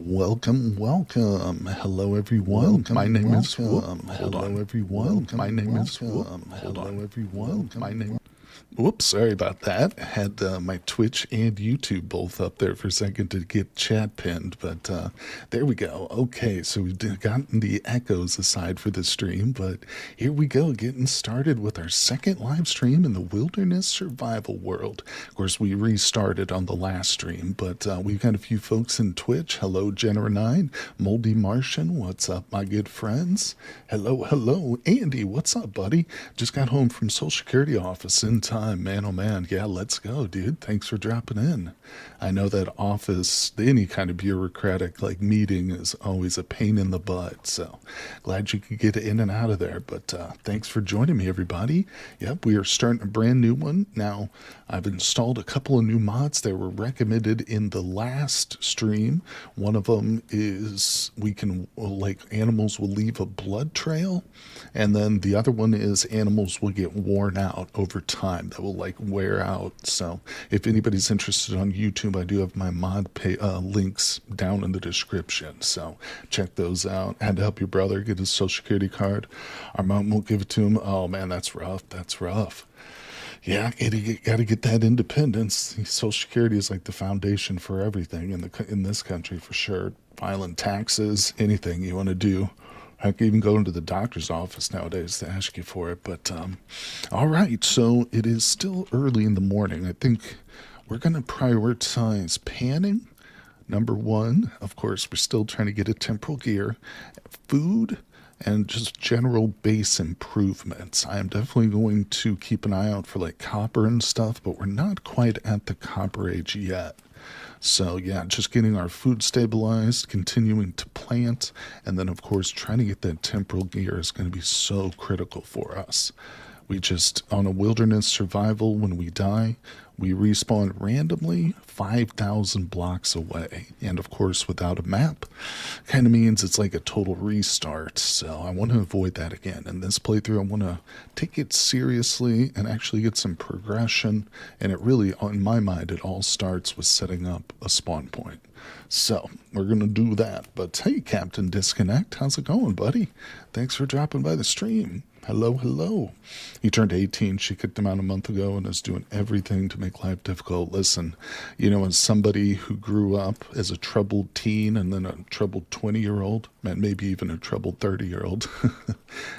Welcome, welcome. Hello, everyone. My name is Hello, everyone. My name is Hello, everyone. My name. Whoops, sorry about that. I had my Twitch and YouTube both up there for a second to get chat pinned, but there we go. Okay, so we've gotten the echoes aside for the stream, but here we go, getting started with our second live stream in the wilderness survival world. Of course, we restarted on the last stream, but we've got a few folks in Twitch. Hello, Jenner9, Moldy Martian, what's up, my good friends? Hello, hello. Andy, what's up, buddy? Just got home from Social Security office in time. Man, oh man, yeah, let's go, dude. Thanks for dropping in. I know that office, any kind of bureaucratic like meeting is always a pain in the butt, so glad you could get in and out of there, but thanks for joining me, everybody. Yep, we are starting a brand new one. Now, I've installed a couple of new mods that were recommended in the last stream. One of them is we can, like, animals will leave a blood trail, and then the other one is animals will get worn out over time. That will like wear out. So if anybody's interested on YouTube, I do have my mod links down in the description. So check those out. I had to help your brother get his Social Security card. Our mom won't give it to him. Oh man, that's rough. That's rough. Yeah, you got to get that independence. Social Security is like the foundation for everything in this country for sure. Filing taxes, anything you want to do. I can even go into the doctor's office nowadays to ask you for it. But all right, so it is still early in the morning. I think we're going to prioritize panning. Number one, of course, we're still trying to get a temporal gear, food, and just general base improvements. I am definitely going to keep an eye out for like copper and stuff, but we're not quite at the copper age yet. So yeah, just getting our food stabilized, continuing to plant, and then of course trying to get that temporal gear is going to be so critical for us. We just, on a wilderness survival, when we die, we respawn randomly 5,000 blocks away. And of course, without a map, kind of means it's like a total restart. So I want to avoid that again. In this playthrough, I want to take it seriously and actually get some progression. And it really, in my mind, it all starts with setting up a spawn point. So we're going to do that. But hey, Captain Disconnect, how's it going, buddy? Thanks for dropping by the stream. Hello, hello. He turned 18. She kicked him out a month ago and is doing everything to make life difficult. Listen, you know, as somebody who grew up as a troubled teen and then a troubled 20-year-old, and maybe even a troubled 30-year-old,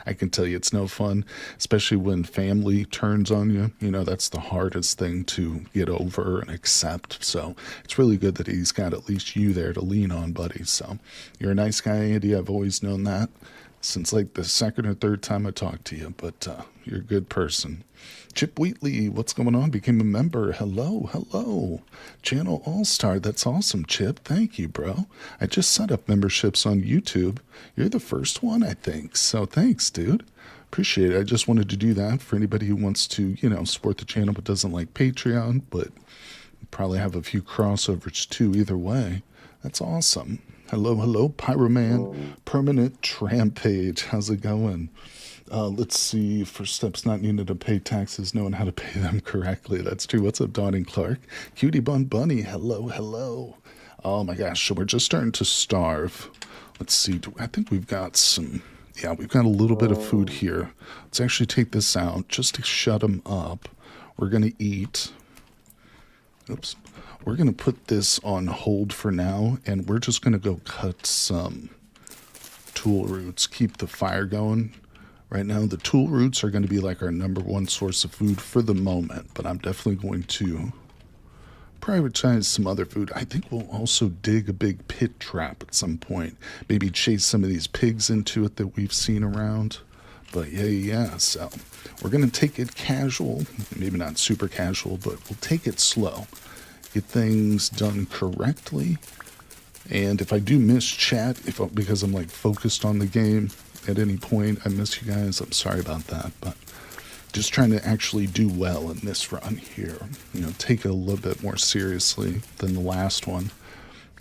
I can tell you it's no fun, especially when family turns on you. You know, that's the hardest thing to get over and accept. So it's really good that he's got at least you there to lean on, buddy. So you're a nice guy, Andy. I've always known that since like the second or third time I talked to you, but you're a good person. Chip Wheatley, what's going on? Became a member. Hello, hello. Channel All-Star, that's awesome, Chip. Thank you, bro. I just set up memberships on YouTube. You're the first one, I think, so thanks, dude. Appreciate it. I just wanted to do that for anybody who wants to, you know, support the channel but doesn't like Patreon, but probably have a few crossovers too either way. That's awesome. Hello, hello, Pyroman, Permanent Trampage. How's it going? Let's see. First steps not needed to pay taxes, knowing how to pay them correctly. That's true. What's up, Donnie Clark? Cutie Bun Bunny. Hello, hello. Oh my gosh, so we're just starting to starve. Let's see. I think we've got some. Yeah, we've got a little bit of food here. Let's actually take this out just to shut them up. We're going to eat. Oops. We're going to put this on hold for now, and we're just going to go cut some tool roots, keep the fire going. Right now, the tool roots are going to be like our number one source of food for the moment, but I'm definitely going to prioritize some other food. I think we'll also dig a big pit trap at some point. Maybe chase some of these pigs into it that we've seen around. But yeah, so we're going to take it casual, maybe not super casual, but we'll take it slow. Get things done correctly. And if I do miss chat, because I'm like focused on the game at any point, I miss you guys. I'm sorry about that, but just trying to actually do well in this run here. You know, take it a little bit more seriously than the last one.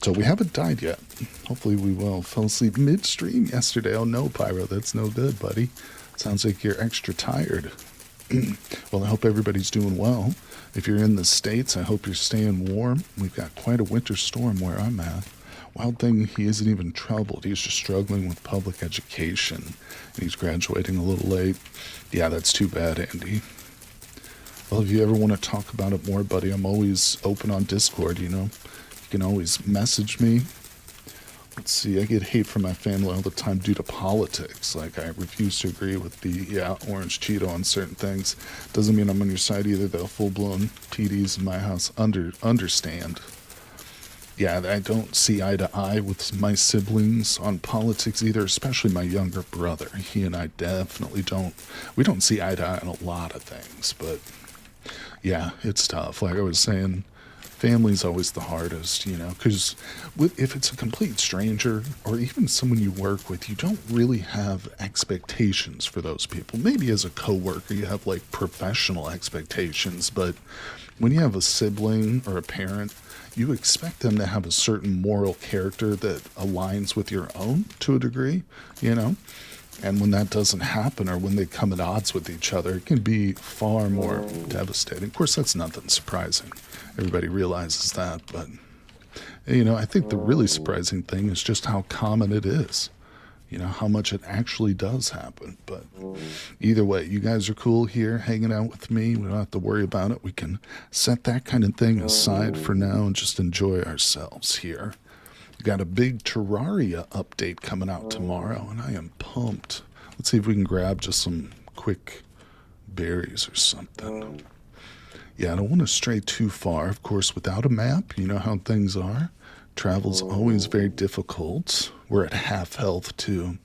So we haven't died yet. Hopefully we will. Fell asleep midstream yesterday. Oh no, Pyro, that's no good, buddy. Sounds like you're extra tired. Well, I hope everybody's doing well. If you're in the States, I hope you're staying warm. We've got quite a winter storm where I'm at. Wild thing, he isn't even troubled. He's just struggling with public education. And he's graduating a little late. Yeah, that's too bad, Andy. Well, if you ever want to talk about it more, buddy, I'm always open on Discord, you know. You can always message me. Let's see, I get hate from my family all the time due to politics. Like, I refuse to agree with the, orange Cheeto on certain things. Doesn't mean I'm on your side either, though. Full-blown TDs in my house understand. Yeah, I don't see eye to eye with my siblings on politics either, especially my younger brother. He and I definitely don't. We don't see eye to eye on a lot of things, but yeah, it's tough. Like I was saying, family's always the hardest, you know, because if it's a complete stranger or even someone you work with, you don't really have expectations for those people. Maybe as a coworker, you have like professional expectations, but when you have a sibling or a parent, you expect them to have a certain moral character that aligns with your own to a degree, you know? And when that doesn't happen or when they come at odds with each other, it can be far more devastating. Of course, that's nothing surprising. Everybody realizes that. But, you know, I think the really surprising thing is just how common it is. You know, how much it actually does happen. But either way, you guys are cool here hanging out with me. We don't have to worry about it. We can set that kind of thing aside for now and just enjoy ourselves here. We got a big Terraria update coming out tomorrow, and I am pumped. Let's see if we can grab just some quick berries or something. Yeah, I don't want to stray too far. Of course, without a map, you know how things are. Travel's always very difficult. We're at half health, too.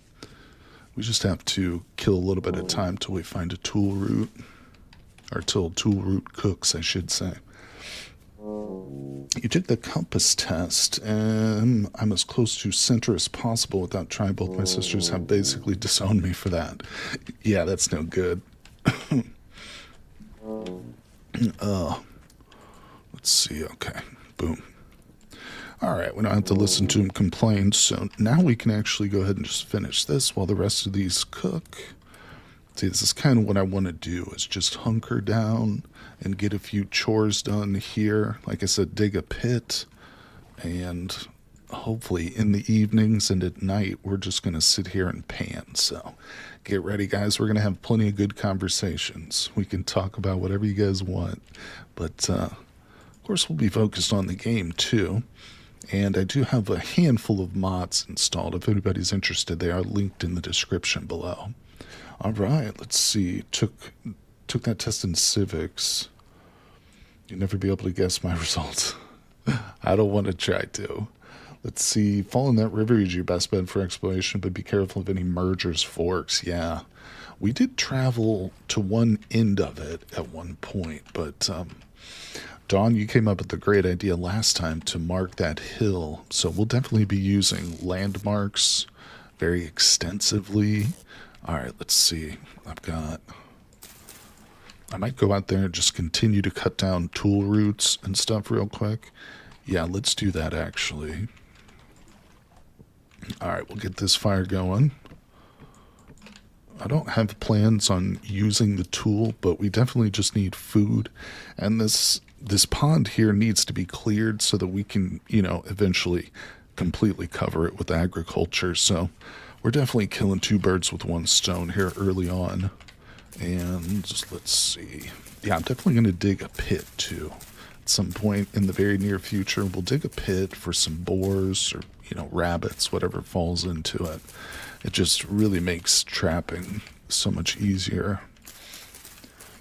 We just have to kill a little bit of time till we find a tool route. Or till tool route cooks, I should say. You took the compass test, and I'm as close to center as possible without trying. Both my sisters have basically disowned me for that. Yeah, that's no good. Let's see. Okay. Boom. All right, we don't have to listen to him complain, so now we can actually go ahead and just finish this while the rest of these cook. See, this is kind of what I want to do, is just hunker down and get a few chores done here. Like I said, dig a pit, and hopefully in the evenings and at night, we're just going to sit here and pan. So get ready, guys. We're going to have plenty of good conversations. We can talk about whatever you guys want, but of course, we'll be focused on the game, too. And I do have a handful of mods installed. If anybody's interested, they are linked in the description below. All right, let's see. Took that test in civics. You'll never be able to guess my results. I don't want to try to. Let's see. Fall in that river is your best bet for exploration, but be careful of any mergers, forks. Yeah. We did travel to one end of it at one point, but Dawn, you came up with the great idea last time to mark that hill, so we'll definitely be using landmarks very extensively. All right, let's see. I might go out there and just continue to cut down tool routes and stuff real quick. Yeah, let's do that, actually. All right, we'll get this fire going. I don't have plans on using the tool, but we definitely just need food, and this pond here needs to be cleared so that we can, you know, eventually completely cover it with agriculture. So we're definitely killing two birds with one stone here early on. And just, let's see. Yeah, I'm definitely going to dig a pit too. At some point in the very near future, we'll dig a pit for some boars or, you know, rabbits, whatever falls into it. It just really makes trapping so much easier.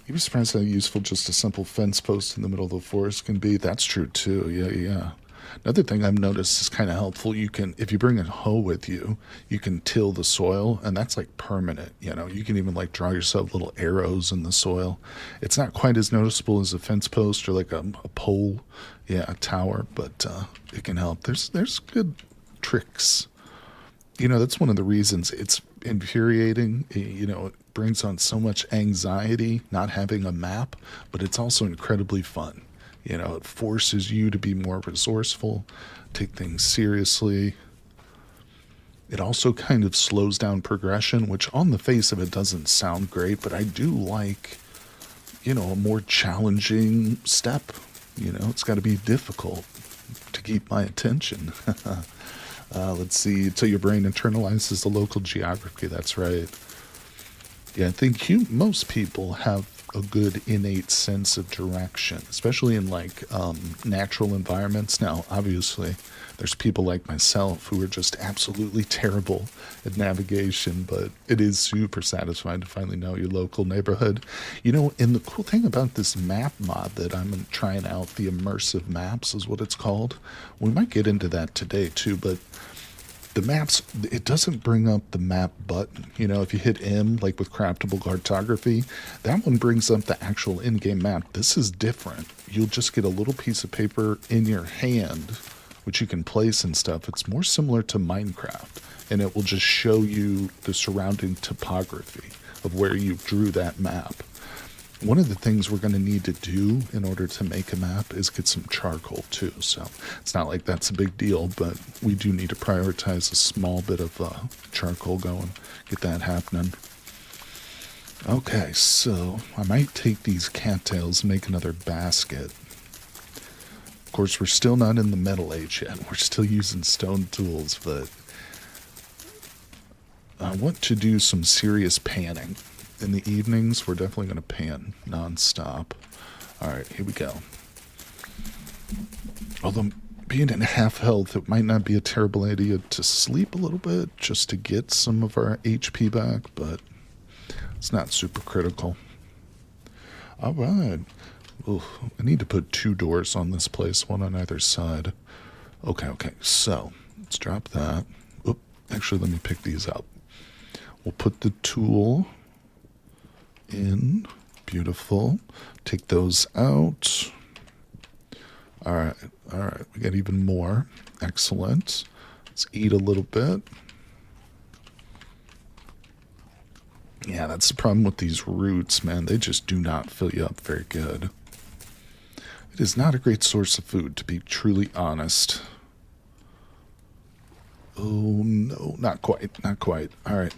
You'd be surprised how useful just a simple fence post in the middle of the forest can be. That's true too. Yeah. Another thing I've noticed is kind of helpful. You can, if you bring a hoe with you, you can till the soil, and that's like permanent. You know, you can even like draw yourself little arrows in the soil. It's not quite as noticeable as a fence post or like a pole, a tower, but it can help. There's good tricks. You know, that's one of the reasons it's infuriating. You know, it brings on so much anxiety not having a map, but it's also incredibly fun. You know, it forces you to be more resourceful, take things seriously. It also kind of slows down progression, which on the face of it doesn't sound great, but I do like, you know, a more challenging step. You know, it's got to be difficult to keep my attention. Let's see. Until your brain internalizes the local geography. That's right. Yeah, I think most people have a good innate sense of direction, especially in like natural environments. Now, obviously, there's people like myself who are just absolutely terrible at navigation, but it is super satisfying to finally know your local neighborhood. You know, and the cool thing about this map mod that I'm trying out, the Immersive Maps is what it's called. We might get into that today too, but the maps, it doesn't bring up the map button. You know, if you hit M, like with craftable cartography, that one brings up the actual in-game map. This is different. You'll just get a little piece of paper in your hand, which you can place and stuff. It's more similar to Minecraft, and it will just show you the surrounding topography of where you drew that map. One of the things we're going to need to do in order to make a map is get some charcoal too. So it's not like that's a big deal, but we do need to prioritize a small bit of charcoal going, get that happening. Okay, so I might take these cattails and make another basket. Of course, we're still not in the metal age yet. We're still using stone tools, but I want to do some serious panning. In the evenings, we're definitely going to pan non-stop. Alright, here we go. Although, being in half health, it might not be a terrible idea to sleep a little bit just to get some of our HP back, but it's not super critical. Alright. I need to put 2 doors on this place, one on either side. Okay, so let's drop that. Oop, actually, let me pick these up. We'll put the tool in. Beautiful. Take those out. Alright, we got even more. Excellent. Let's eat a little bit. Yeah, that's the problem with these roots, man. They just do not fill you up very good. It is not a great source of food, to be truly honest. Oh, no, not quite. Alright.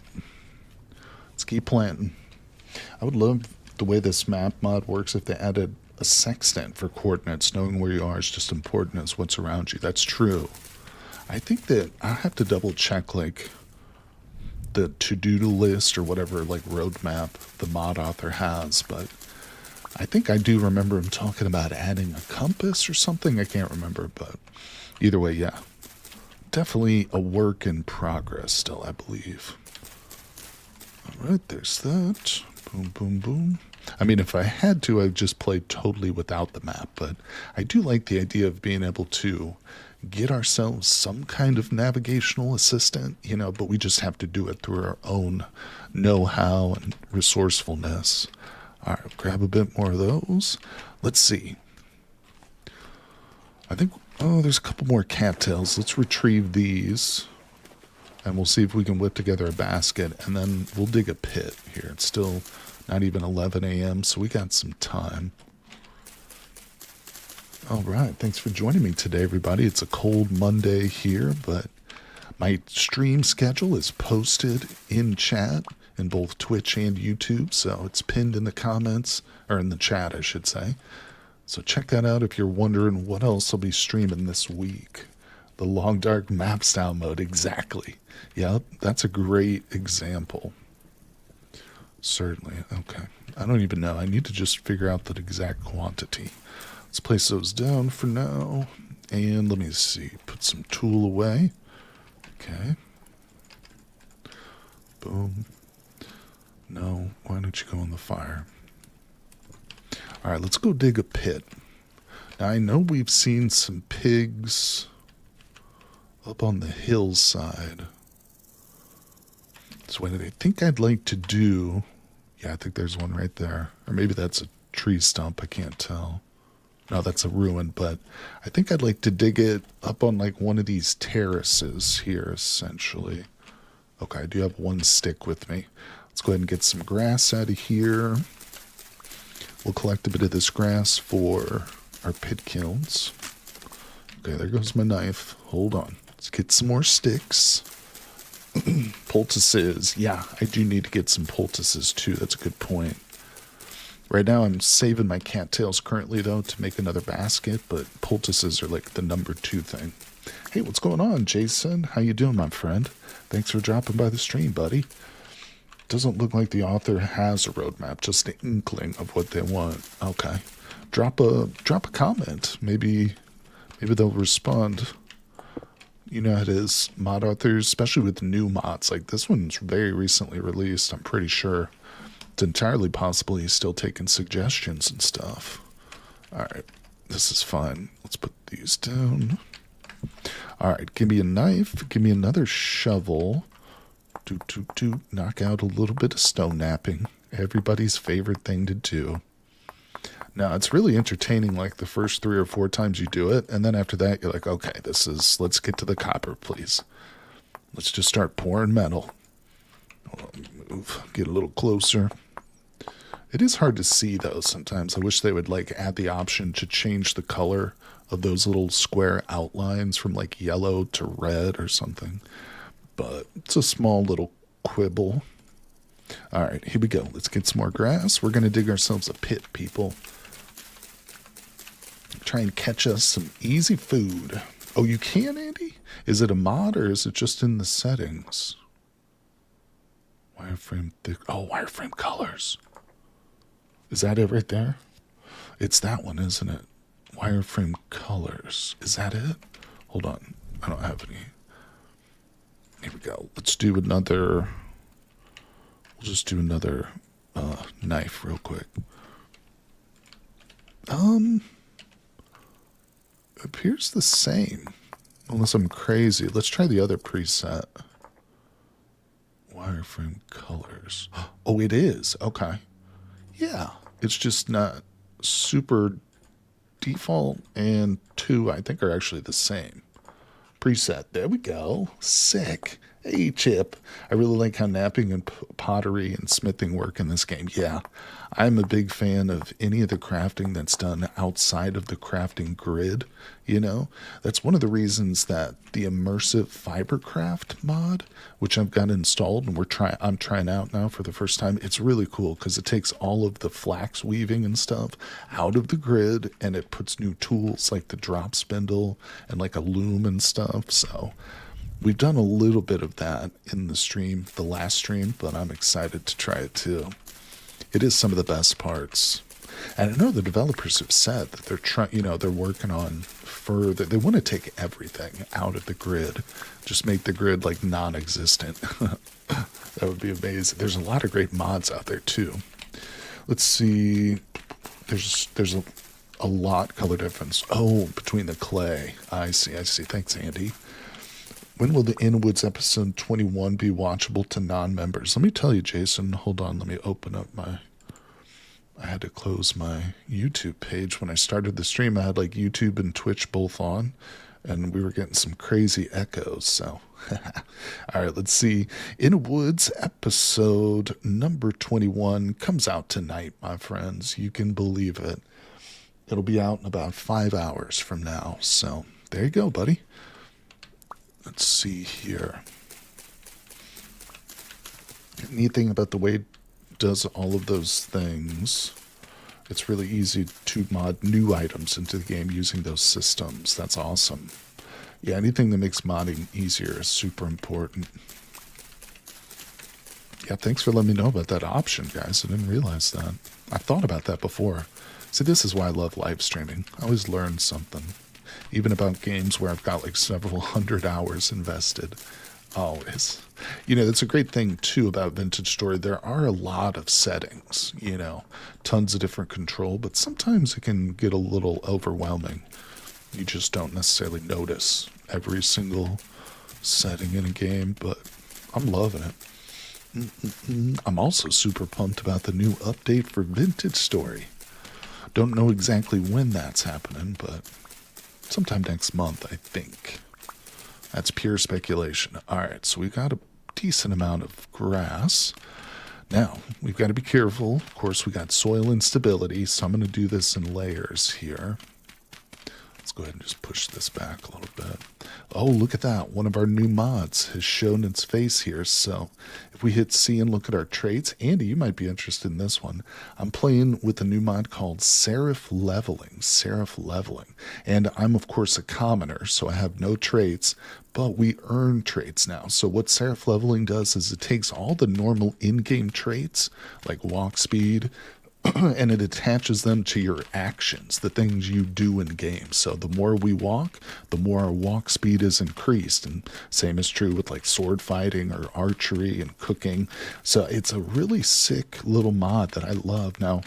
Let's keep planting. I would love the way this map mod works if they added a sextant for coordinates. Knowing where you are is just important as what's around you. That's true. I think that I have to double check like the to-do list or whatever like roadmap the mod author has, but I think I do remember him talking about adding a compass or something. I can't remember, but either way, yeah. Definitely a work in progress still, I believe. Alright, there's that. Boom, boom, boom. I mean, if I had to, I'd just play totally without the map, but I do like the idea of being able to get ourselves some kind of navigational assistant, you know, but we just have to do it through our own know-how and resourcefulness. Alright, grab a bit more of those. Let's see. I think, there's a couple more cattails. Let's retrieve these. And we'll see if we can whip together a basket, and then we'll dig a pit here. It's still not even 11 a.m., so we got some time. All right, thanks for joining me today, everybody. It's a cold Monday here, but my stream schedule is posted in chat in both Twitch and YouTube, so it's pinned in the comments, or in the chat, I should say. So check that out if you're wondering what else I'll be streaming this week. The long dark map style mode, exactly. Yep, that's a great example. Certainly. Okay. I don't even know. I need to just figure out the exact quantity. Let's place those down for now. And let me see. Put some tool away. Okay. Boom. No, why don't you go in the fire? Alright, let's go dig a pit. Now, I know we've seen some pigs up on the hillside. So what I think I'd like to do... Yeah, I think there's one right there. Or maybe that's a tree stump, I can't tell. No, that's a ruin, but I think I'd like to dig it up on like one of these terraces here, essentially. Okay, I do have one stick with me. Let's go ahead and get some grass out of here. We'll collect a bit of this grass for our pit kilns. Okay, there goes my knife. Hold on. Let's get some more sticks. Poultices. Yeah, I do need to get some poultices too. That's a good point. Right now I'm saving my cattails currently, though, to make another basket, but poultices are like the number 2 thing. Hey, what's going on, Jason? How you doing, my friend? Thanks for dropping by the stream, buddy. Doesn't look like the author has a roadmap, just an inkling of what they want. Okay. Drop a comment. Maybe they'll respond. You know how it is, mod authors, especially with new mods. Like this one's very recently released, I'm pretty sure. It's entirely possible he's still taking suggestions and stuff. Alright, this is fine. Let's put these down. Alright, give me a knife. Give me another shovel. Knock out a little bit of stone napping. Everybody's favorite thing to do. Now, it's really entertaining like the first 3 or 4 times you do it. And then after that, you're like, okay, let's get to the copper, please. Let's just start pouring metal. Move, get a little closer. It is hard to see, though, sometimes. I wish they would, like, add the option to change the color of those little square outlines from, like, yellow to red or something. But it's a small little quibble. All right, here we go. Let's get some more grass. We're going to dig ourselves a pit, people. Try and catch us some easy food. Oh, you can, Andy? Is it a mod or is it just in the settings? Wireframe thick. Oh, wireframe colors. Is that it right there? It's that one, isn't it? Wireframe colors. Is that it? Hold on. I don't have any. Here we go. Let's do another. We'll just do another knife real quick. Appears the same. Unless I'm crazy. Let's try the other preset. Wireframe colors. Oh, it is. Okay. Yeah. It's just not super default, and 2 I think are actually the same. Preset. There we go. Sick. Hey, Chip. I really like how napping and pottery and smithing work in this game. Yeah, I'm a big fan of any of the crafting that's done outside of the crafting grid, you know? That's one of the reasons that the Immersive Fibercraft mod, which I've got installed and I'm trying out now for the first time, it's really cool because it takes all of the flax weaving and stuff out of the grid and it puts new tools like the drop spindle and like a loom and stuff, so we've done a little bit of that in the stream, the last stream, but I'm excited to try it too. It is some of the best parts. And I know the developers have said that they're working on further. They want to take everything out of the grid, just make the grid like non-existent. That would be amazing. There's a lot of great mods out there too. Let's see. There's a lot color difference. Oh, between the clay. I see. Thanks, Andy. When will the Inwoods episode 21 be watchable to non-members? Let me tell you, Jason. Hold on. Let me open up I had to close my YouTube page. When I started the stream, I had like YouTube and Twitch both on, and we were getting some crazy echoes, so. All right, let's see. Inwoods episode number 21 comes out tonight, my friends. You can believe it. It'll be out in about 5 hours from now, so there you go, buddy. Let's see here. Neat thing about the way it does all of those things, it's really easy to mod new items into the game using those systems. That's awesome. Yeah, anything that makes modding easier is super important. Yeah, thanks for letting me know about that option, guys. I didn't realize that. I thought about that before. See, this is why I love live streaming. I always learn something. Even about games where I've got like several hundred hours invested. Always. That's a great thing too about Vintage Story. There are a lot of settings, tons of different control, but sometimes it can get a little overwhelming. You just don't necessarily notice every single setting in a game, but I'm loving it. I'm also super pumped about the new update for Vintage Story. Don't know exactly when that's happening, but sometime next month, I think. That's pure speculation. All right, so we've got a decent amount of grass. Now, we've got to be careful. Of course, we got soil instability, so I'm going to do this in layers here. Let's go ahead and just push this back a little bit. Oh, look at that. One of our new mods has shown its face here. So if we hit C and look at our traits, Andy, you might be interested in this one. I'm playing with a new mod called Seraph Leveling. Seraph Leveling. And I'm, of course, a commoner, so I have no traits, but we earn traits now. So what Seraph Leveling does is it takes all the normal in-game traits, like walk speed, and it attaches them to your actions, the things you do in game. So the more we walk, the more our walk speed is increased. And same is true with like sword fighting or archery and cooking. So it's a really sick little mod that I love. Now,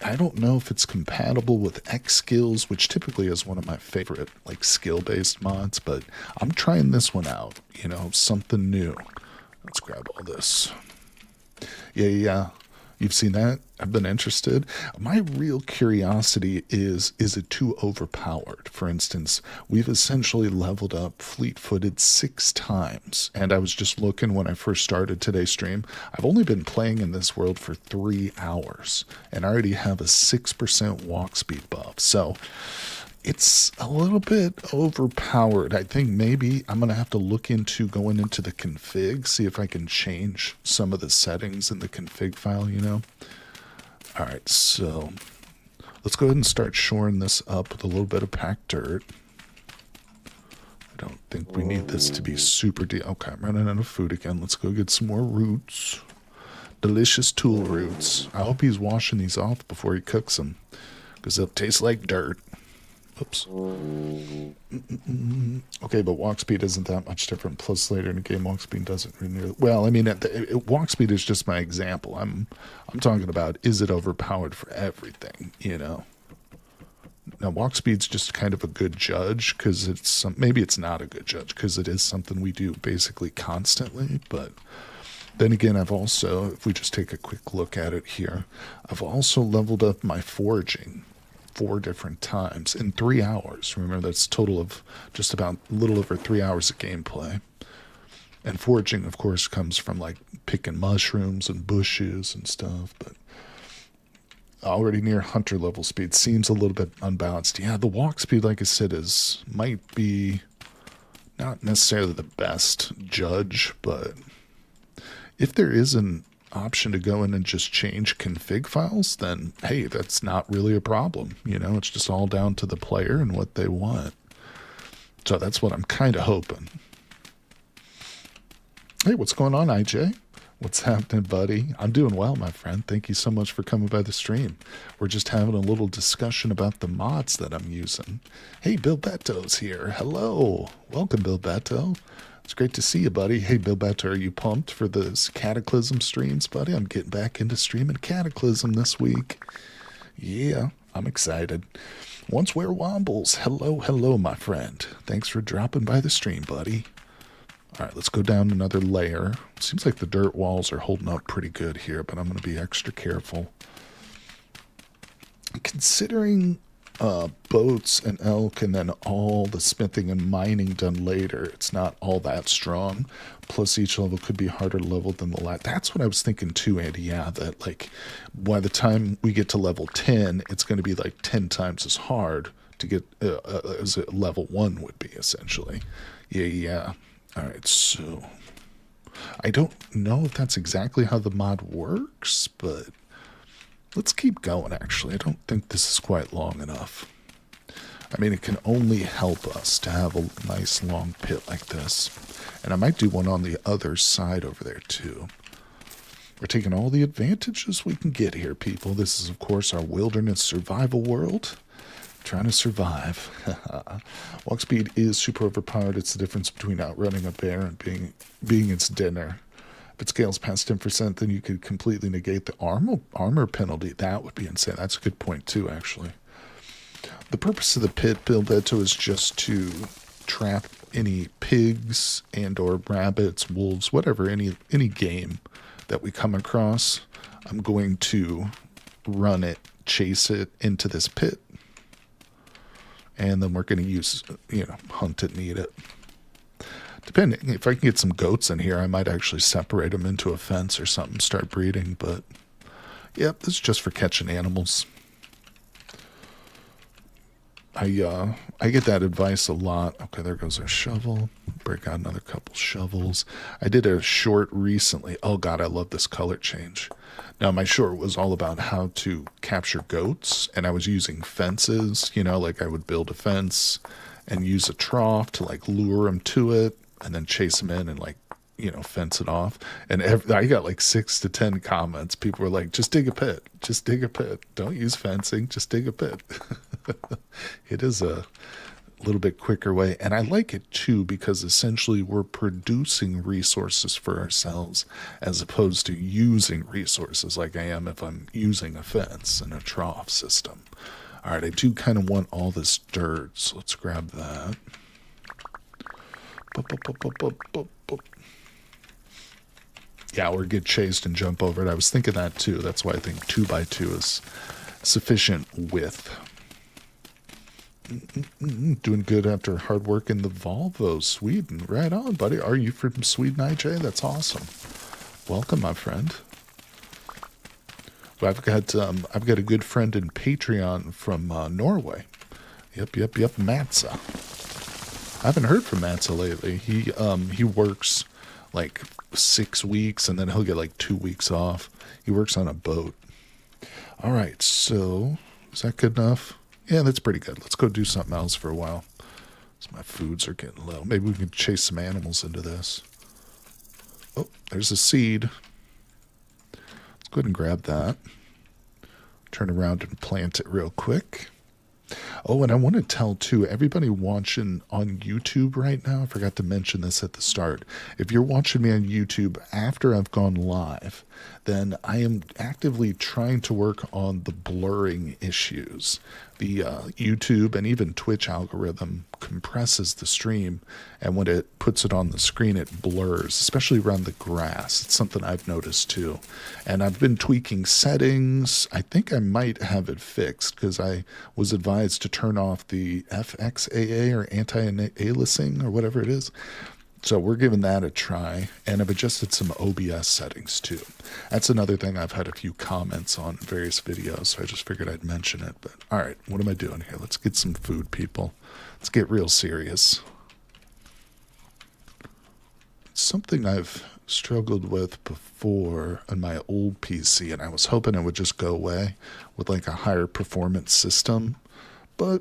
I don't know if it's compatible with X skills, which typically is one of my favorite like skill-based mods, but I'm trying this one out, you know, something new. Let's grab all this. Yeah. You've seen that? I've been interested. My real curiosity is it too overpowered? For instance, we've essentially leveled up fleet-footed 6 times. And I was just looking when I first started today's stream. I've only been playing in this world for 3 hours. And I already have a 6% walk speed buff. So it's a little bit overpowered. I think maybe I'm going to have to look into going into the config, see if I can change some of the settings in the config file, you know. All right, so let's go ahead and start shoring this up with a little bit of packed dirt. I don't think we need this to be super deep. Okay, I'm running out of food again. Let's go get some more roots. Delicious tool roots. I hope he's washing these off before he cooks them, because they'll taste like dirt. Oops. Okay, but walk speed isn't that much different. Plus, later in the game, walk speed doesn't really. Well, I mean, walk speed is just my example. I'm talking about, is it overpowered for everything? You know. Now, walk speed's just kind of a good judge, because maybe it's not a good judge, because it is something we do basically constantly. But then again, I've also, if we just take a quick look at it here, I've also leveled up my foraging 4 different times in 3 hours. Remember, that's a total of just about a little over 3 hours of gameplay. And foraging, of course, comes from like picking mushrooms and bushes and stuff, but already near hunter level speed. Seems a little bit unbalanced. Yeah, the walk speed, like I said, might be not necessarily the best judge, but if there is an option to go in and just change config files, then hey, that's not really a problem. You know, it's just all down to the player and what they want. So that's what I'm kind of hoping. Hey, what's going on, IJ? What's happening, buddy? I'm doing well, my friend. Thank you so much for coming by the stream. We're just having a little discussion about the mods that I'm using. Hey, Bill Beto's here. Hello. Welcome, Bill Beto. It's great to see you, buddy. Hey, Bill Beto, are you pumped for the Cataclysm streams, buddy? I'm getting back into streaming Cataclysm this week. Yeah, I'm excited. Once Wear Wombles. Hello, my friend. Thanks for dropping by the stream, buddy. All right, let's go down another layer. Seems like the dirt walls are holding up pretty good here, but I'm going to be extra careful. Considering boats and elk and then all the smithing and mining done later, it's not all that strong. Plus each level could be harder leveled than the last. That's what I was thinking too, Andy. Yeah, that like by the time we get to level 10, it's going to be like 10 times as hard to get as a level 1 would be, essentially. Yeah. All right, so I don't know if that's exactly how the mod works, but let's keep going, actually. I don't think this is quite long enough. I mean, it can only help us to have a nice long pit like this. And I might do one on the other side over there, too. We're taking all the advantages we can get here, people. This is, of course, our wilderness survival world. Trying to survive. Walk speed is super overpowered. It's the difference between outrunning a bear and being its dinner. If it scales past 10%, then you could completely negate the armor penalty. That would be insane. That's a good point, too, actually. The purpose of the pit, Bill Beto, is just to trap any pigs and or rabbits, wolves, whatever, any game that we come across. I'm going to run it, chase it into this pit. And then we're going to hunt it and eat it. Depending, if I can get some goats in here, I might actually separate them into a fence or something, start breeding. But, yep, this is just for catching animals. I get that advice a lot. Okay, there goes our shovel. Break out another couple shovels. I did a short recently. Oh God, I love this color change. Now my short was all about how to capture goats, and I was using fences. You know, like I would build a fence and use a trough to like lure them to it, and then chase them in and like, you know, fence it off. And I got like 6 to 10 comments. People were like, just dig a pit. Just dig a pit. Don't use fencing. Just dig a pit. It is a little bit quicker way. And I like it too, because essentially we're producing resources for ourselves as opposed to using resources like I am if I'm using a fence and a trough system. All right, I do kind of want all this dirt, so let's grab that. Yeah, or get chased and jump over it. I was thinking that too. That's why I think 2x2 is sufficient width. Doing good after hard work in the Volvo, Sweden. Right on, buddy. Are you from Sweden, IJ? That's awesome. Welcome, my friend. Well, I've got a good friend in Patreon from Norway. Yep, Matza. I haven't heard from Matza lately. He works like 6 weeks, and then he'll get like 2 weeks off. He works on a boat. All right, so is that good enough? Yeah, that's pretty good. Let's go do something else for a while. So my foods are getting low. Maybe we can chase some animals into this. Oh, there's a seed. Let's go ahead and grab that. Turn around and plant it real quick. Oh, and I want to tell, too, everybody watching on YouTube right now, I forgot to mention this at the start. If you're watching me on YouTube after I've gone live, then I am actively trying to work on the blurring issues. The YouTube and even Twitch algorithm compresses the stream, and when it puts it on the screen, it blurs, especially around the grass. It's something I've noticed, too. And I've been tweaking settings. I think I might have it fixed, because I was advised to turn off the FXAA or anti-aliasing or whatever it is. So we're giving that a try, and I've adjusted some OBS settings too. That's another thing I've had a few comments on in various videos, so I just figured I'd mention it. But all right, what am I doing here? Let's get some food, people. Let's get real serious. It's something I've struggled with before on my old PC, and I was hoping it would just go away with like a higher performance system, but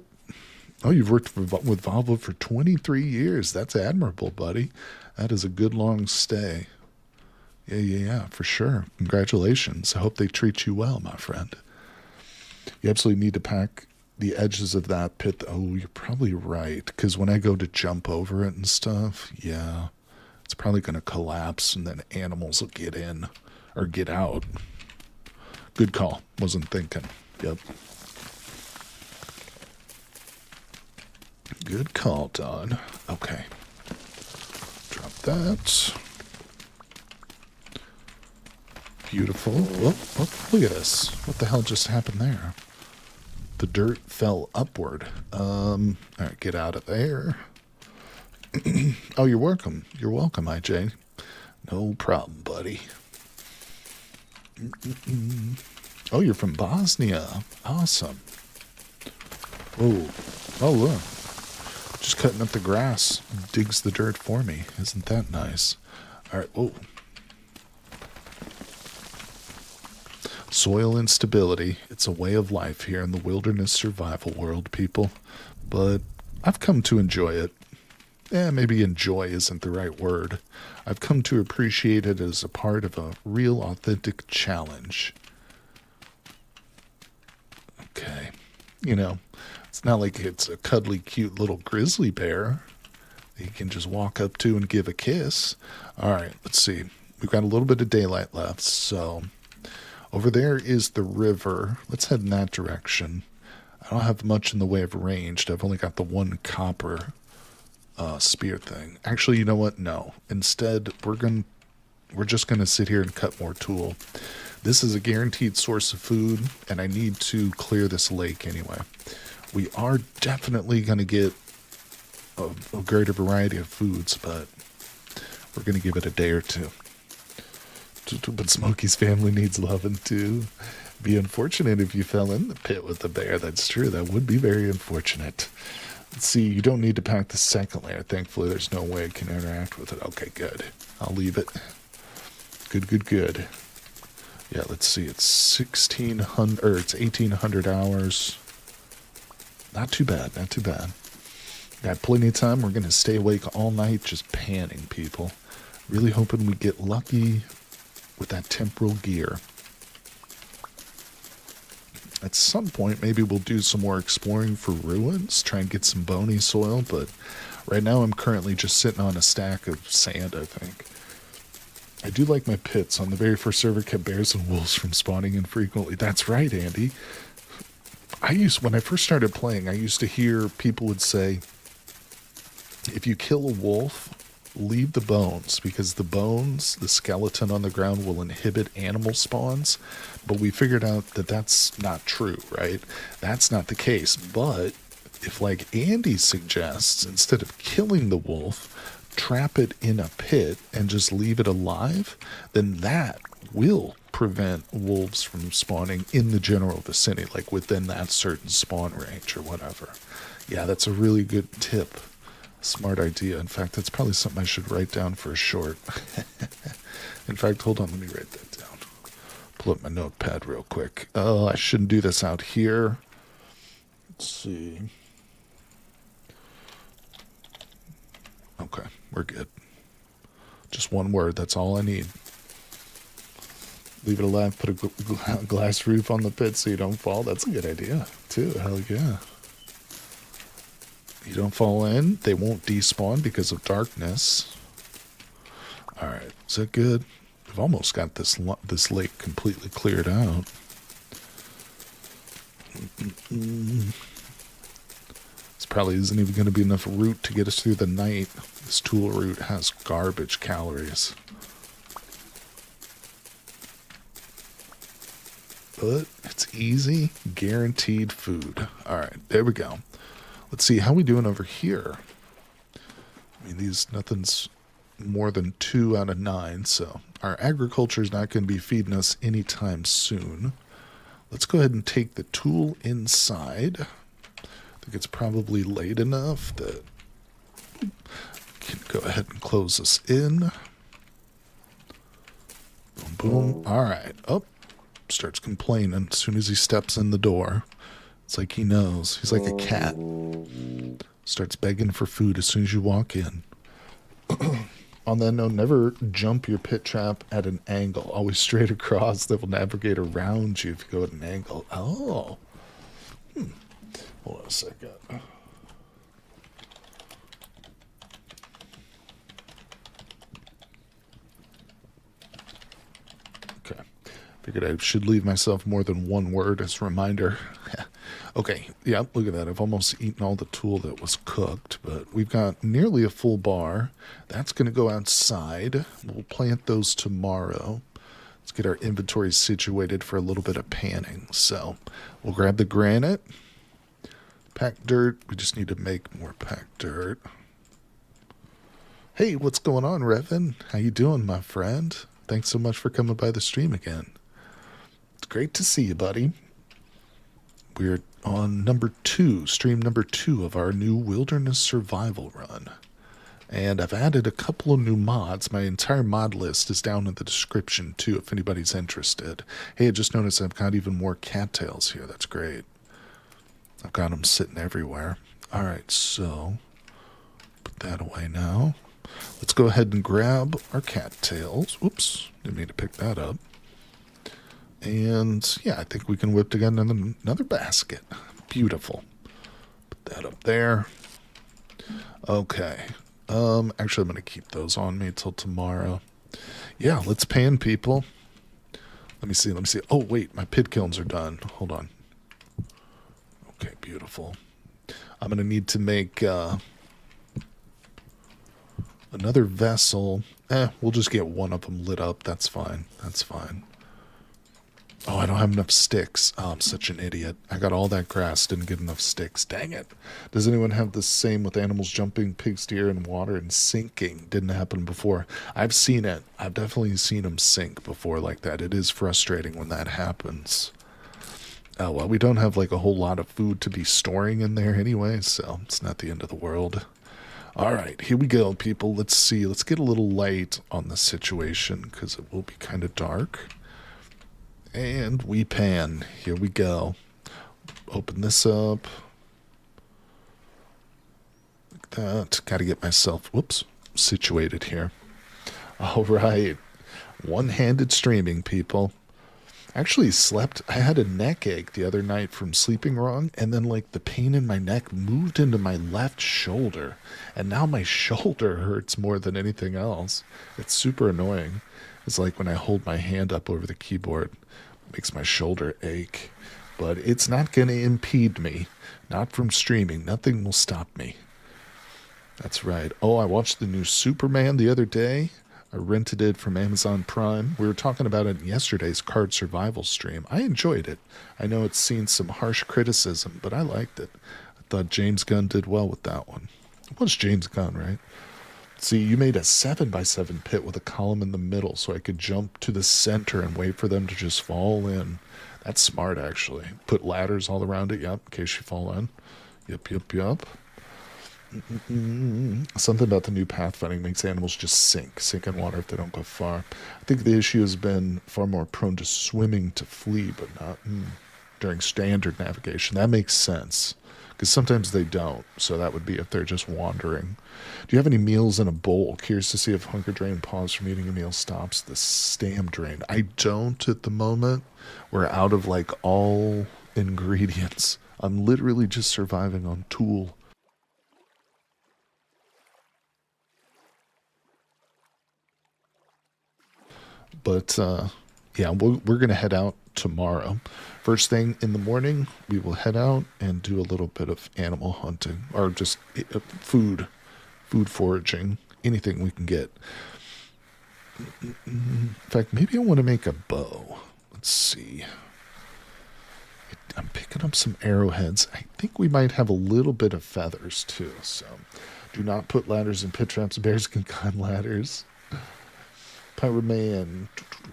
oh, you've worked with Volvo for 23 years. That's admirable, buddy. That is a good long stay. Yeah, for sure. Congratulations. I hope they treat you well, my friend. You absolutely need to pack the edges of that pit. Oh, you're probably right, because when I go to jump over it and stuff, yeah, it's probably going to collapse, and then animals will get in or get out. Good call. Wasn't thinking. Yep. Good call, Don. Okay. Drop that. Beautiful. Oh, look at this. What the hell just happened there? The dirt fell upward. All right, get out of there. Oh, you're welcome. You're welcome, IJ. No problem, buddy. Oh, you're from Bosnia. Awesome. Oh, look. Just cutting up the grass digs the dirt for me. Isn't that nice? All right, whoa. Soil instability. It's a way of life here in the wilderness survival world, people. But I've come to enjoy it. Maybe enjoy isn't the right word. I've come to appreciate it as a part of a real, authentic challenge. Okay. You know, it's not like it's a cuddly, cute little grizzly bear that you can just walk up to and give a kiss. All right, let's see. We've got a little bit of daylight left, so over there is the river. Let's head in that direction. I don't have much in the way of ranged. I've only got the one copper spear thing. Actually, you know what? No. Instead, we're just gonna sit here and cut more tool. This is a guaranteed source of food, and I need to clear this lake anyway. We are definitely going to get a greater variety of foods, but we're going to give it a day or two. But Smokey's family needs loving too. Be unfortunate if you fell in the pit with the bear. That's true. That would be very unfortunate. Let's see, you don't need to pack the second layer. Thankfully, there's no way it can interact with it. Okay, good. I'll leave it. Good, good, good. Yeah, let's see. It's 1,600, or it's 1,800 hours. Not too bad, not too bad. Got plenty of time. We're going to stay awake all night just panning, people. Really hoping we get lucky with that temporal gear. At some point, maybe we'll do some more exploring for ruins, try and get some bony soil, but right now I'm currently just sitting on a stack of sand, I think. I do like my pits. On the very first server, kept bears and wolves from spawning infrequently. That's right, Andy. When I first started playing, I used to hear people would say, if you kill a wolf, leave the bones, because the bones, the skeleton on the ground, will inhibit animal spawns. But we figured out that that's not true, right? That's not the case. But if, like Andy suggests, instead of killing the wolf, trap it in a pit and just leave it alive, then that will prevent wolves from spawning in the general vicinity, like within that certain spawn range or whatever. Yeah, that's a really good tip. Smart idea. In fact, that's probably something I should write down for a short. In fact, hold on, let me write that down. Pull up my notepad real quick. Oh, I shouldn't do this out here. Let's see. Okay, we're good. Just one word, that's all I need. Leave it alive, put a glass roof on the pit so you don't fall. That's a good idea, too. Hell yeah. You don't fall in, they won't despawn because of darkness. Alright, is that good? I've almost got this lake completely cleared out. This probably isn't even going to be enough root to get us through the night. This tool root has garbage calories. But it's easy, guaranteed food. Alright, there we go. Let's see, how we doing over here? I mean, nothing's more than 2 out of 9, so our agriculture is not going to be feeding us anytime soon. Let's go ahead and take the tool inside. I think it's probably late enough that we can go ahead and close this in. Boom, boom. All right. Oh, starts complaining as soon as he steps in the door. It's like he knows. He's like a cat. Starts begging for food as soon as you walk in. On that note, never jump your pit trap at an angle. Always straight across. They will navigate around you if you go at an angle. Oh. Hold on a second. Okay. Figured I should leave myself more than one word as a reminder. Okay, yeah, look at that. I've almost eaten all the tool that was cooked, but we've got nearly a full bar. That's going to go outside. We'll plant those tomorrow. Let's get our inventory situated for a little bit of panning. So we'll grab the granite, packed dirt. We just need to make more packed dirt. Hey, what's going on, Revin? How you doing, my friend? Thanks so much for coming by the stream again. It's great to see you, buddy. We're on stream number 2 of our new Wilderness Survival run. And I've added a couple of new mods. My entire mod list is down in the description, too, if anybody's interested. Hey, I just noticed I've got even more cattails here. That's great. I've got them sitting everywhere. All right, so put that away now. Let's go ahead and grab our cattails. Oops, didn't mean to pick that up. And yeah, I think we can whip together another basket. Beautiful. Put that up there. Okay. Actually, I'm going to keep those on me till tomorrow. Yeah, let's pan, people. Let me see. Oh, wait, my pit kilns are done. Hold on. Okay, beautiful. I'm going to need to make another vessel. We'll just get one of them lit up. That's fine. That's fine. Oh, I don't have enough sticks. Oh, I'm such an idiot. I got all that grass, didn't get enough sticks. Dang it. Does anyone have the same with animals jumping, pigs, deer in water, and sinking? Didn't happen before. I've seen it. I've definitely seen them sink before like that. It is frustrating when that happens. Oh, well, we don't have like a whole lot of food to be storing in there anyway, so it's not the end of the world. All right, here we go, people. Let's see. Let's get a little light on the situation because it will be kind of dark. And we pan. Here we go. Open this up. Like that. Got to get myself, whoops, situated here. All right. One-handed streaming, people. Actually slept. I had a neck ache the other night from sleeping wrong, and then like the pain in my neck moved into my left shoulder, and now my shoulder hurts more than anything else. It's super annoying. It's like when I hold my hand up over the keyboard, it makes my shoulder ache. But it's not going to impede me. Not from streaming. Nothing will stop me. That's right. Oh, I watched the new Superman the other day. I rented it from Amazon Prime. We were talking about it in yesterday's card survival stream. I enjoyed it. I know it's seen some harsh criticism, but I liked it. I thought James Gunn did well with that one. It was James Gunn, right? See, you made a 7x7 pit with a column in the middle so I could jump to the center and wait for them to just fall in. That's smart, actually. Put ladders all around it, yep, in case you fall in. Yep. Something about the new pathfinding makes animals just sink in water if they don't go far. I think the issue has been far more prone to swimming to flee, but not during standard navigation. That makes sense, because sometimes they don't, so that would be if they're just wandering. Do you have any meals in a bowl? Curious to see if hunger drain pause from eating a meal stops the stam drain. I don't at the moment. We're out of like all ingredients. I'm literally just surviving on tool. But, yeah, we're going to head out tomorrow. First thing in the morning, we will head out and do a little bit of animal hunting. Or just food foraging. Anything we can get. In fact, maybe I want to make a bow. Let's see. I'm picking up some arrowheads. I think we might have a little bit of feathers, too. So, do not put ladders in pit traps. Bears can climb ladders. Pyroman.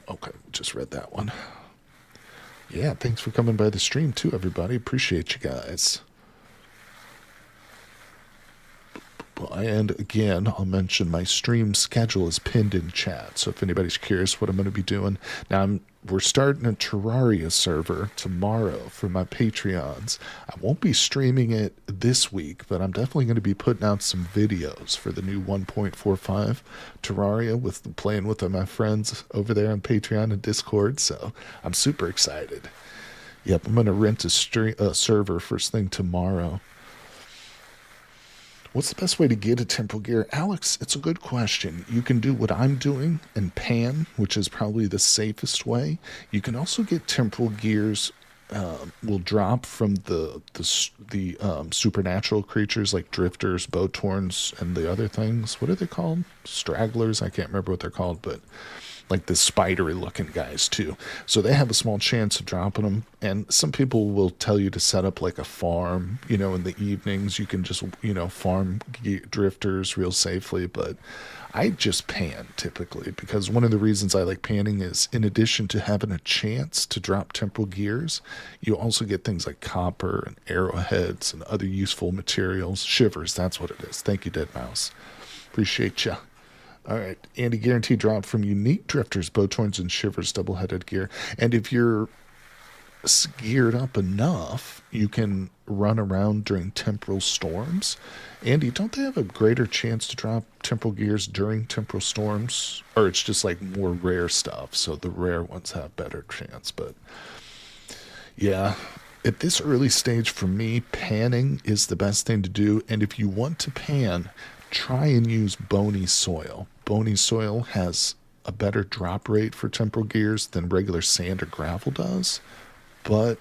Okay, just read that one. Yeah, thanks for coming by the stream too, everybody. Appreciate you guys. And again, I'll mention my stream schedule is pinned in chat. So if anybody's curious what I'm going to be doing. Now, we're starting a Terraria server tomorrow for my Patreons. I won't be streaming it this week, but I'm definitely going to be putting out some videos for the new 1.45 Terraria with playing with my friends over there on Patreon and Discord. So I'm super excited. Yep, I'm going to rent a server first thing tomorrow. What's the best way to get a temporal gear? Alex, it's a good question. You can do what I'm doing and pan, which is probably the safest way. You can also get temporal gears will drop from the supernatural creatures like drifters, boathorns, and the other things. What are they called? Stragglers? I can't remember what they're called, but like the spidery looking guys too. So they have a small chance of dropping them. And some people will tell you to set up like a farm, in the evenings. You can just, farm drifters real safely. But I just pan typically, because one of the reasons I like panning is in addition to having a chance to drop temporal gears, you also get things like copper and arrowheads and other useful materials. Shivers, that's what it is. Thank you, Dead Mouse. Appreciate ya. All right, Andy, guaranteed drop from unique drifters, boathorns, and shivers, double-headed gear. And if you're geared up enough, you can run around during temporal storms. Andy, don't they have a greater chance to drop temporal gears during temporal storms? Or it's just like more rare stuff, so the rare ones have better chance. But yeah, at this early stage for me, panning is the best thing to do. And if you want to pan, try and use bony soil. Bony soil has a better drop rate for temporal gears than regular sand or gravel does, but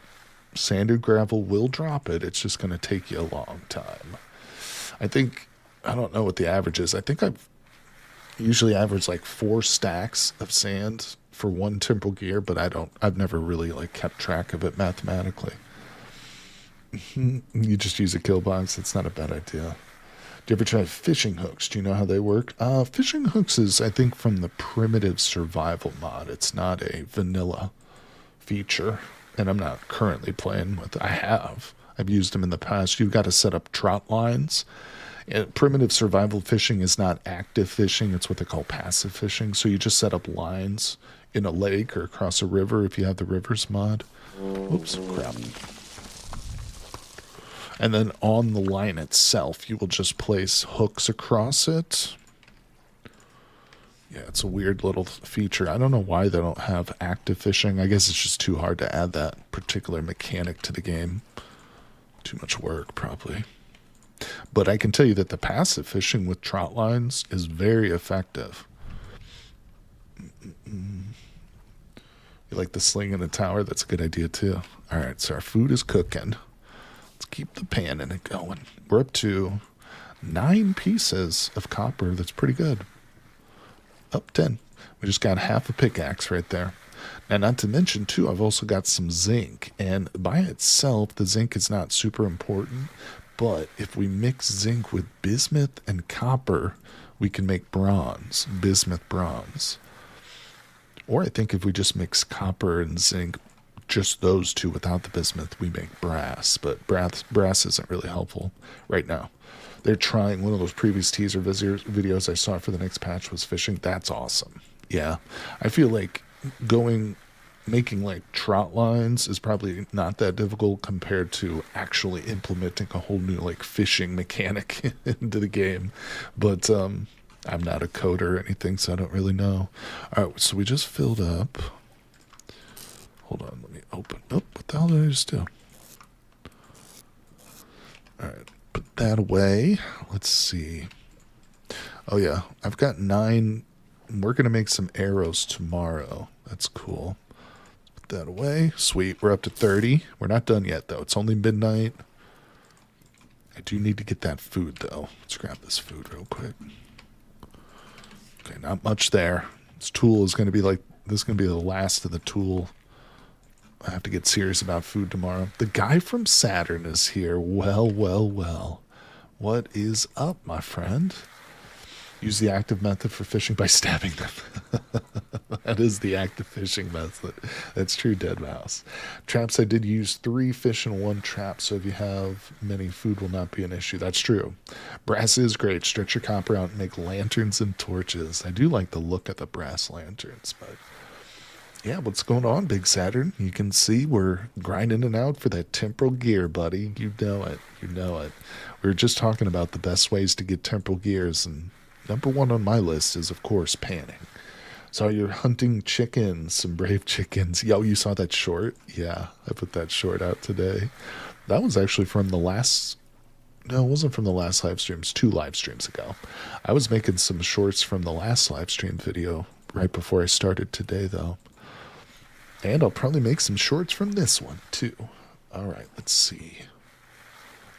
sand or gravel will drop it. It's just going to take you a long time. I don't know what the average is. I think I've usually averaged like 4 stacks of sand for one temporal gear, but I've never really like kept track of it mathematically. You just use a kill box. It's not a bad idea. Do you ever try fishing hooks? Do you know how they work? Fishing hooks is, I think, from the primitive survival mod. It's not a vanilla feature. and I'm not currently playing with. I've used them in the past. You've got to set up trot lines. Primitive survival fishing is not active fishing. It's what they call passive fishing. So you just set up lines in a lake or across a river if you have the rivers mod. Oops, crap. And then on the line itself, you will just place hooks across it. Yeah, it's a weird little feature. I don't know why they don't have active fishing. I guess it's just too hard to add that particular mechanic to the game. Too much work, probably. But I can tell you that the passive fishing with trot lines is very effective. You like the sling in the tower? That's a good idea, too. All right, so our food is cooking. Let's keep the pan in it going. We're up to 9 pieces of copper. That's pretty good. Up 10. We just got half a pickaxe right there. Now, not to mention, too, I've also got some zinc. And by itself, the zinc is not super important. But if we mix zinc with bismuth and copper, we can make bronze, bismuth bronze. Or I think if we just mix copper and zinc, just those two without the bismuth, we make brass. But brass isn't really helpful right now. They're trying, one of those previous teaser videos I saw for the next patch was fishing. That's awesome. Yeah, I feel like making like trot lines is probably not that difficult compared to actually implementing a whole new like fishing mechanic into the game. But I'm not a coder or anything, so I don't really know. All right, so we just filled up. Hold on, let me open. Oh, what the hell did I just do? All right, put that away. Let's see. Oh yeah, I've got 9. We're going to make some arrows tomorrow. That's cool. Put that away. Sweet, we're up to 30. We're not done yet, though. It's only midnight. I do need to get that food, though. Let's grab this food real quick. Okay, not much there. This tool is going to be like, this is going to be the last of the tool. I have to get serious about food tomorrow. The guy from Saturn is here. Well, well, well. What is up, my friend? Use the active method for fishing by stabbing them. That is the active fishing method. That's true, Dead Mouse. Traps, I did use 3 fish in 1 trap, so if you have many, food will not be an issue. That's true. Brass is great. Stretch your copper out and make lanterns and torches. I do like the look of the brass lanterns, but yeah, what's going on, Big Saturn? You can see we're grinding it out for that temporal gear, buddy. You know it. You know it. We were just talking about the best ways to get temporal gears, and number 1 on my list is, of course, panning. So you're hunting chickens, some brave chickens. Yo, you saw that short? Yeah, I put that short out today. That was actually from the last... No, it wasn't from the last live stream. It's 2 live streams ago. I was making some shorts from the last live stream video right before I started today, though. And I'll probably make some shorts from this one, too. All right, let's see.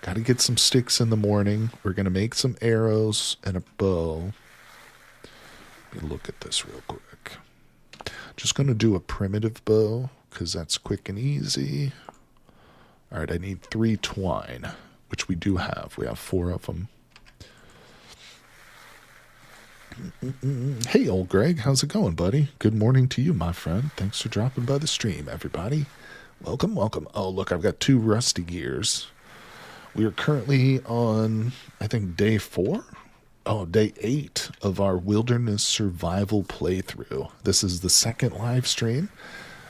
Got to get some sticks in the morning. We're going to make some arrows and a bow. Let me look at this real quick. Just going to do a primitive bow because that's quick and easy. All right, I need 3 twine, which we do have. We have 4 of them. Hey, old Greg, how's it going, buddy? Good morning to you, my friend. Thanks for dropping by the stream, everybody. Welcome, welcome. Oh, look, I've got 2 rusty gears. We are currently on, I think, day 4? Oh, day 8 of our wilderness survival playthrough. This is the 2nd live stream.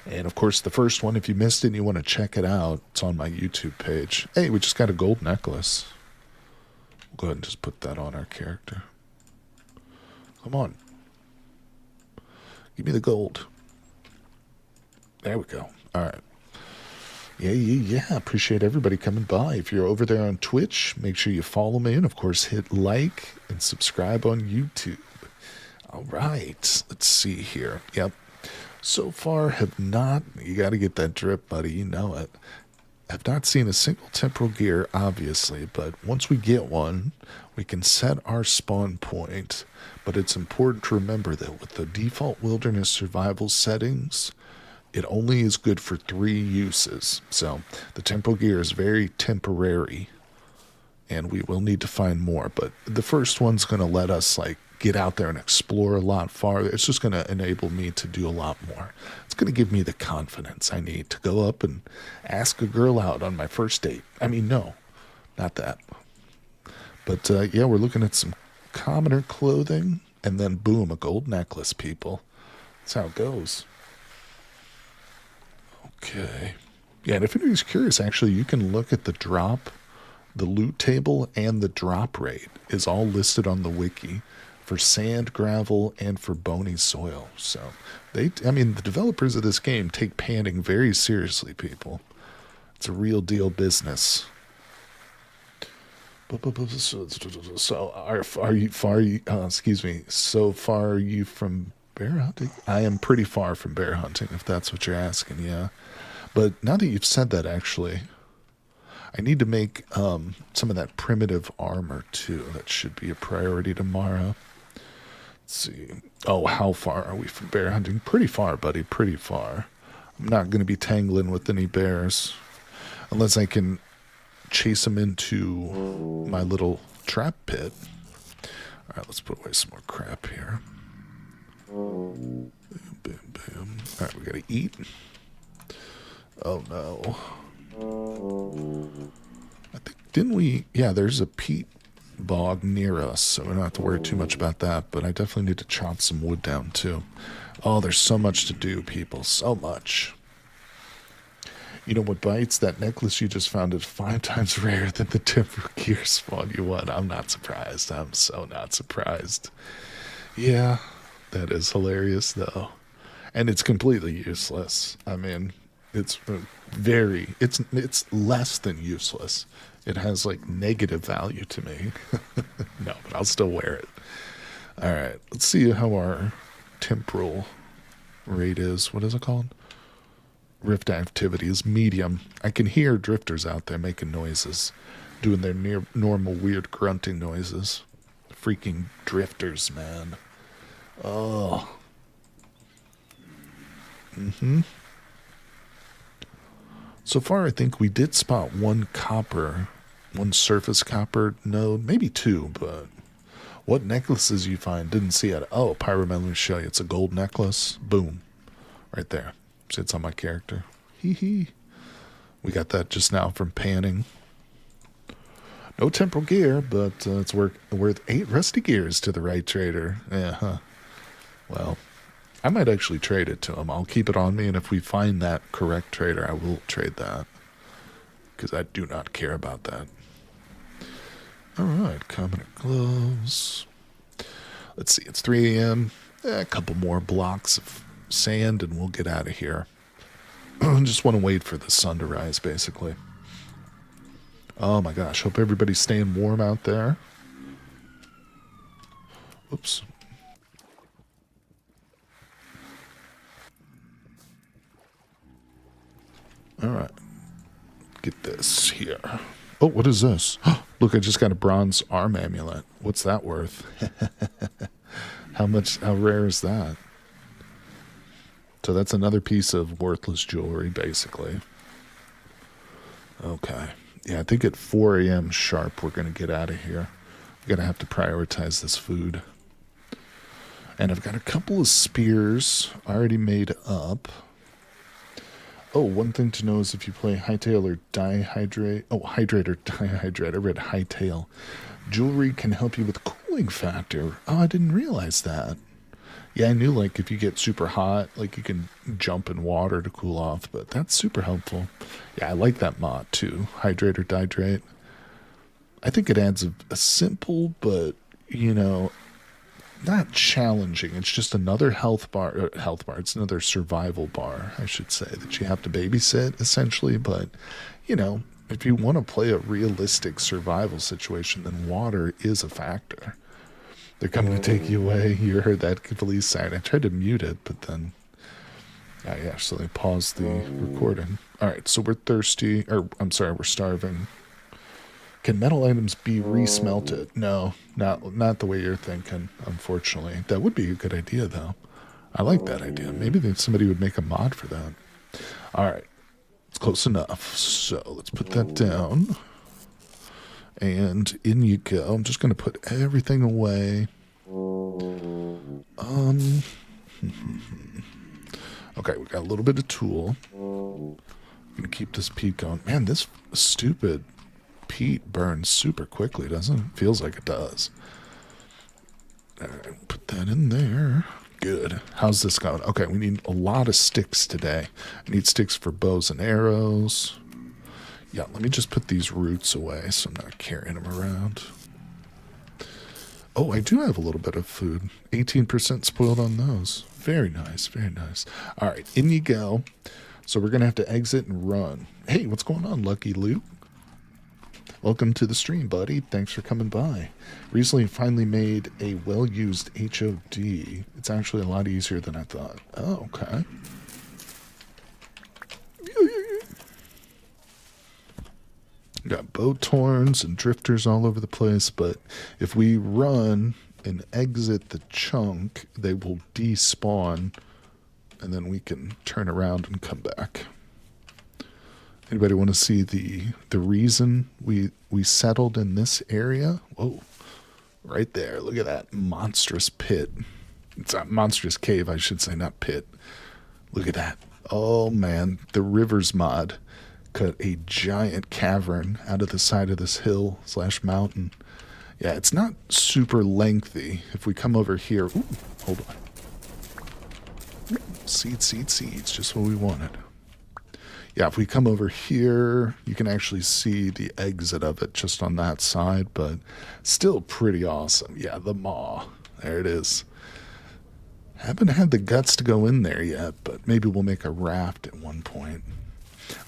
And, of course, the first one, if you missed it and you want to check it out, it's on my YouTube page. Hey, we just got a gold necklace. We'll go ahead and just put that on our character. Come on. Give me the gold. There we go. All right. Yeah. Appreciate everybody coming by. If you're over there on Twitch, make sure you follow me. And, of course, hit like and subscribe on YouTube. All right. Let's see here. Yep. So far, have not... You got to get that drip, buddy. You know it. Have not seen a single temporal gear, obviously. But once we get one, we can set our spawn point. But it's important to remember that with the default wilderness survival settings... It only is good for 3 uses. So the temporal gear is very temporary. And we will need to find more. But the first one's going to let us like get out there and explore a lot farther. It's just going to enable me to do a lot more. It's going to give me the confidence I need to go up and ask a girl out on my first date. I mean, no, not that. But yeah, we're looking at some commoner clothing, and then boom, a gold necklace, people. That's how it goes. Okay. Yeah, and if anybody's curious, actually, you can look at the drop, the loot table, and the drop rate is all listed on the wiki for sand, gravel, and for bony soil. So, the developers of this game take panning very seriously, people. It's a real deal business. So, are you far? So far, are you from bear hunting? I am pretty far from bear hunting, if that's what you're asking. Yeah, but now that you've said that, actually, I need to make some of that primitive armor too. That should be a priority tomorrow. Let's see. Oh, how far are we from bear hunting? Pretty far, buddy. Pretty far. I'm not going to be tangling with any bears unless I can chase them into my little trap pit. All right, let's put away some more crap here. Bam, bam, bam. All right, we gotta eat. Oh no. I think, didn't we? Yeah, there's a peat bog near us, so we don't have to worry too much about that, but I definitely need to chop some wood down too. Oh, there's so much to do, people. So much. You know what bites? That necklace you just found is 5 times rarer than the timber gear spawn you want. I'm not surprised. I'm so not surprised. Yeah, that is hilarious, though. And it's completely useless. I mean, it's less than useless. It has, like, negative value to me. No, but I'll still wear it. All right, let's see how our temporal rate is. What is it called? Rift activity is medium. I can hear drifters out there making noises, doing their normal weird grunting noises. Freaking drifters, man. Oh. So far, I think we did spot one surface copper node, maybe 2, but what necklaces you find? Didn't see it. Oh, Pyroman, let me show you. It's a gold necklace. Boom. Right there. See, it's on my character. Hee hee. We got that just now from panning. No temporal gear, but it's worth 8 rusty gears to the right trader. Yeah, huh. Well, I might actually trade it to him. I'll keep it on me, and if we find that correct trader, I will trade that. Because I do not care about that. Alright, commoner gloves. Let's see, it's 3 a.m. A couple more blocks of sand, and we'll get out of here. Just want to wait for the sun to rise, basically. Oh my gosh, hope everybody's staying warm out there. Oops. Alright. Get this here. Oh, what is this? Look, I just got a bronze arm amulet. What's that worth? How rare is that? So that's another piece of worthless jewelry, basically. Okay. Yeah, I think at 4 a.m. sharp, we're going to get out of here. We're going to have to prioritize this food. And I've got a couple of spears already made up. Oh, one thing to know is if you play hightail or dihydrate. Oh, hydrate or dihydrate. I read hightail. Jewelry can help you with cooling factor. Oh, I didn't realize that. Yeah, I knew, like, if you get super hot, like, you can jump in water to cool off, but that's super helpful. Yeah, I like that mod, too. Hydrate or dihydrate. I think it adds a simple, but, you know, not challenging. It's just another health bar. It's another survival bar, I should say, that you have to babysit, essentially. But, you know, if you want to play a realistic survival situation, then water is a factor. They're coming to take you away. You heard that police siren. I tried to mute it, but then I actually paused the recording. All right, so we're thirsty. Or, I'm sorry, we're starving. Can metal items be resmelted? No, not the way you're thinking, unfortunately. That would be a good idea, though. I like that idea. Maybe somebody would make a mod for that. All right, it's close enough. So let's put that down. And in you go. I'm just going to put everything away. Okay, we got a little bit of tool. I'm gonna keep this peat going. Man, this stupid peat burns super quickly, doesn't it? Feels like it does. Alright, put that in there. Good. How's this going? Okay, we need a lot of sticks today. I need sticks for bows and arrows. Yeah, let me just put these roots away so I'm not carrying them around. Oh, I do have a little bit of food. 18% spoiled on those. Very nice, very nice. All right, in you go. So we're going to have to exit and run. Hey, what's going on, Lucky Luke? Welcome to the stream, buddy. Thanks for coming by. Recently finally made a well-used HOD. It's actually a lot easier than I thought. Oh, okay. Got bow torns and drifters all over the place, but if we run and exit the chunk, they will despawn, and then we can turn around and come back. Anybody want to see the reason we settled in this area? Whoa, right there. Look at that monstrous pit. It's a monstrous cave, I should say, not pit. Look at that. Oh, man, the Rivers mod cut a giant cavern out of the side of this hill / mountain. Yeah, it's not super lengthy. If we come over here, ooh, hold on. Seeds, just what we wanted. Yeah, if we come over here, you can actually see the exit of it just on that side, but still pretty awesome. Yeah, the maw. There it is. Haven't had the guts to go in there yet, but maybe we'll make a raft at one point.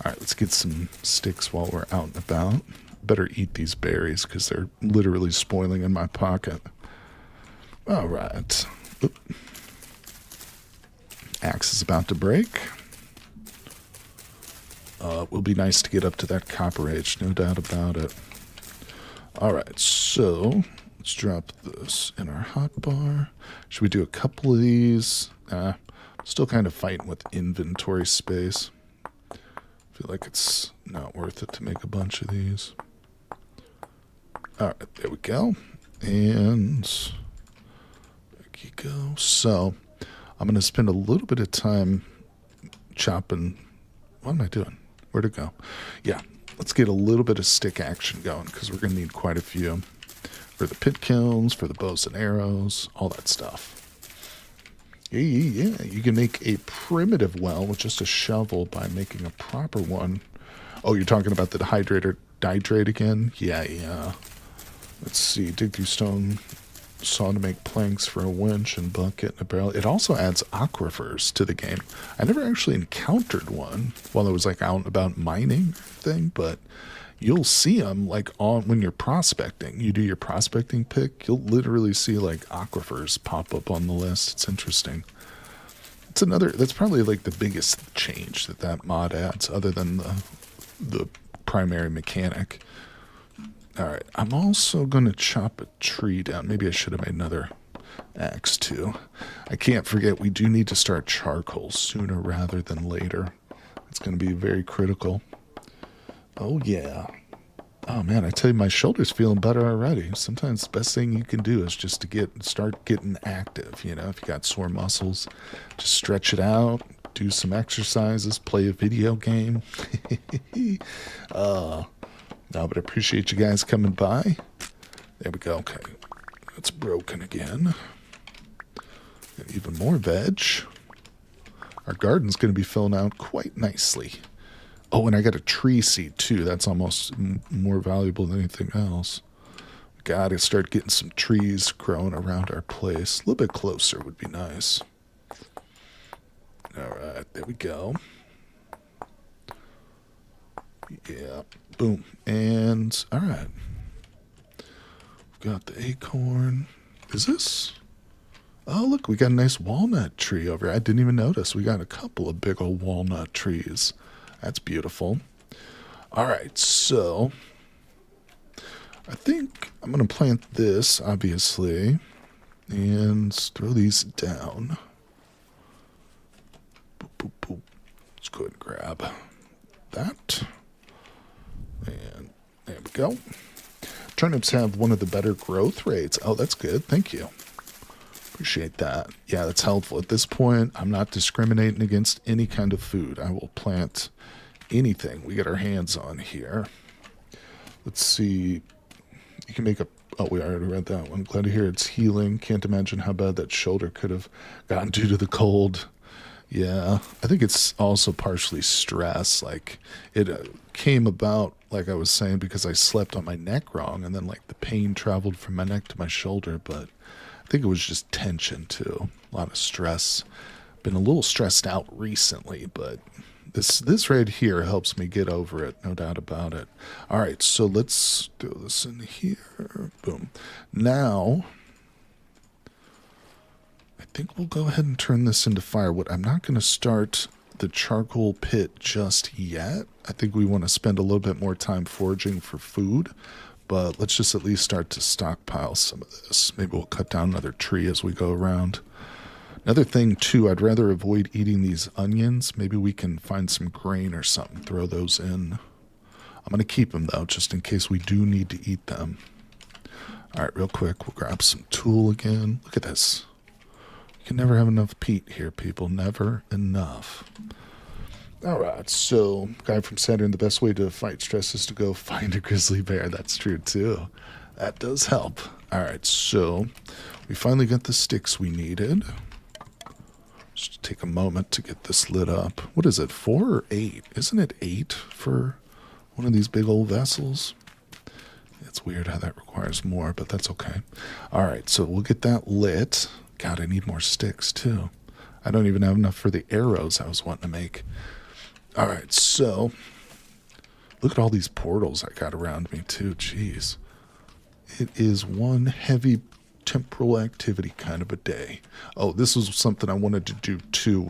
All right, let's get some sticks while we're out and about. Better eat these berries because they're literally spoiling in my pocket. All right. Oop. Axe is about to break. It will be nice to get up to that copper age, no doubt about it. All right, so let's drop this in our hotbar. Should we do a couple of these? Still kind of fighting with inventory space. Feel like it's not worth it to make a bunch of these. All right, there we go. And there you go. So I'm going to spend a little bit of time chopping. What am I doing? Where'd it go? Yeah, let's get a little bit of stick action going because we're going to need quite a few for the pit kilns, for the bows and arrows, all that stuff. Yeah. You can make a primitive well with just a shovel by making a proper one. Oh, you're talking about the dihydrate again? Yeah. Let's see. Dig through stone saw to make planks for a winch and bucket and a barrel. It also adds aquifers to the game. I never actually encountered one while I was like out and about mining thing, but you'll see them like on when you're prospecting. You do your prospecting pick, you'll literally see like aquifers pop up on the list. It's interesting. That's probably like the biggest change that mod adds other than the primary mechanic. All right, I'm also going to chop a tree down. Maybe I should have made another axe too. I can't forget we do need to start charcoal sooner rather than later. It's going to be very critical. Oh, yeah. Oh, man, I tell you, my shoulder's feeling better already. Sometimes the best thing you can do is just to start getting active. You know, if you got sore muscles, just stretch it out, do some exercises, play a video game. No, but I appreciate you guys coming by. There we go. Okay, it's broken again. Got even more veg. Our garden's going to be filling out quite nicely. Oh, and I got a tree seed, too. That's almost more valuable than anything else. We got to start getting some trees growing around our place. A little bit closer would be nice. All right, there we go. Yeah, boom. And, all right. We've got the acorn. Is this? Oh, look, we got a nice walnut tree over here. I didn't even notice. We got a couple of big old walnut trees. That's beautiful. All right, so I think I'm going to plant this, obviously, and throw these down. Boop, boop, boop. Let's go ahead and grab that. And there we go. Turnips have one of the better growth rates. Oh, that's good. Thank you. Appreciate that. Yeah, that's helpful. At this point, I'm not discriminating against any kind of food. I will plant anything we get our hands on here. Let's see. You can make a... Oh, we already read that one. Glad to hear it's healing. Can't imagine how bad that shoulder could have gotten due to the cold. Yeah, I think it's also partially stress. Like, it came about, like I was saying, because I slept on my neck wrong, and then, like, the pain traveled from my neck to my shoulder, but I think it was just tension, too. A lot of stress. Been a little stressed out recently, but this right here helps me get over it, no doubt about it. All right, so let's do this in here. Boom. Now, I think we'll go ahead and turn this into firewood. I'm not going to start the charcoal pit just yet. I think we want to spend a little bit more time foraging for food, but let's just at least start to stockpile some of this. Maybe we'll cut down another tree as we go around. Another thing, too, I'd rather avoid eating these onions. Maybe we can find some grain or something, throw those in. I'm going to keep them, though, just in case we do need to eat them. All right, real quick, we'll grab some tool again. Look at this. You can never have enough peat here, people. Never enough. All right, so, guy from Saturn, the best way to fight stress is to go find a grizzly bear. That's true, too. That does help. All right, so we finally got the sticks we needed. Just take a moment to get this lit up. What is it, 4 or 8? Isn't it 8 for one of these big old vessels? It's weird how that requires more, but that's okay. All right, so we'll get that lit. God, I need more sticks, too. I don't even have enough for the arrows I was wanting to make. All right, so look at all these portals I got around me, too. Jeez. It is one heavy temporal activity kind of a day. Oh, this was something I wanted to do too,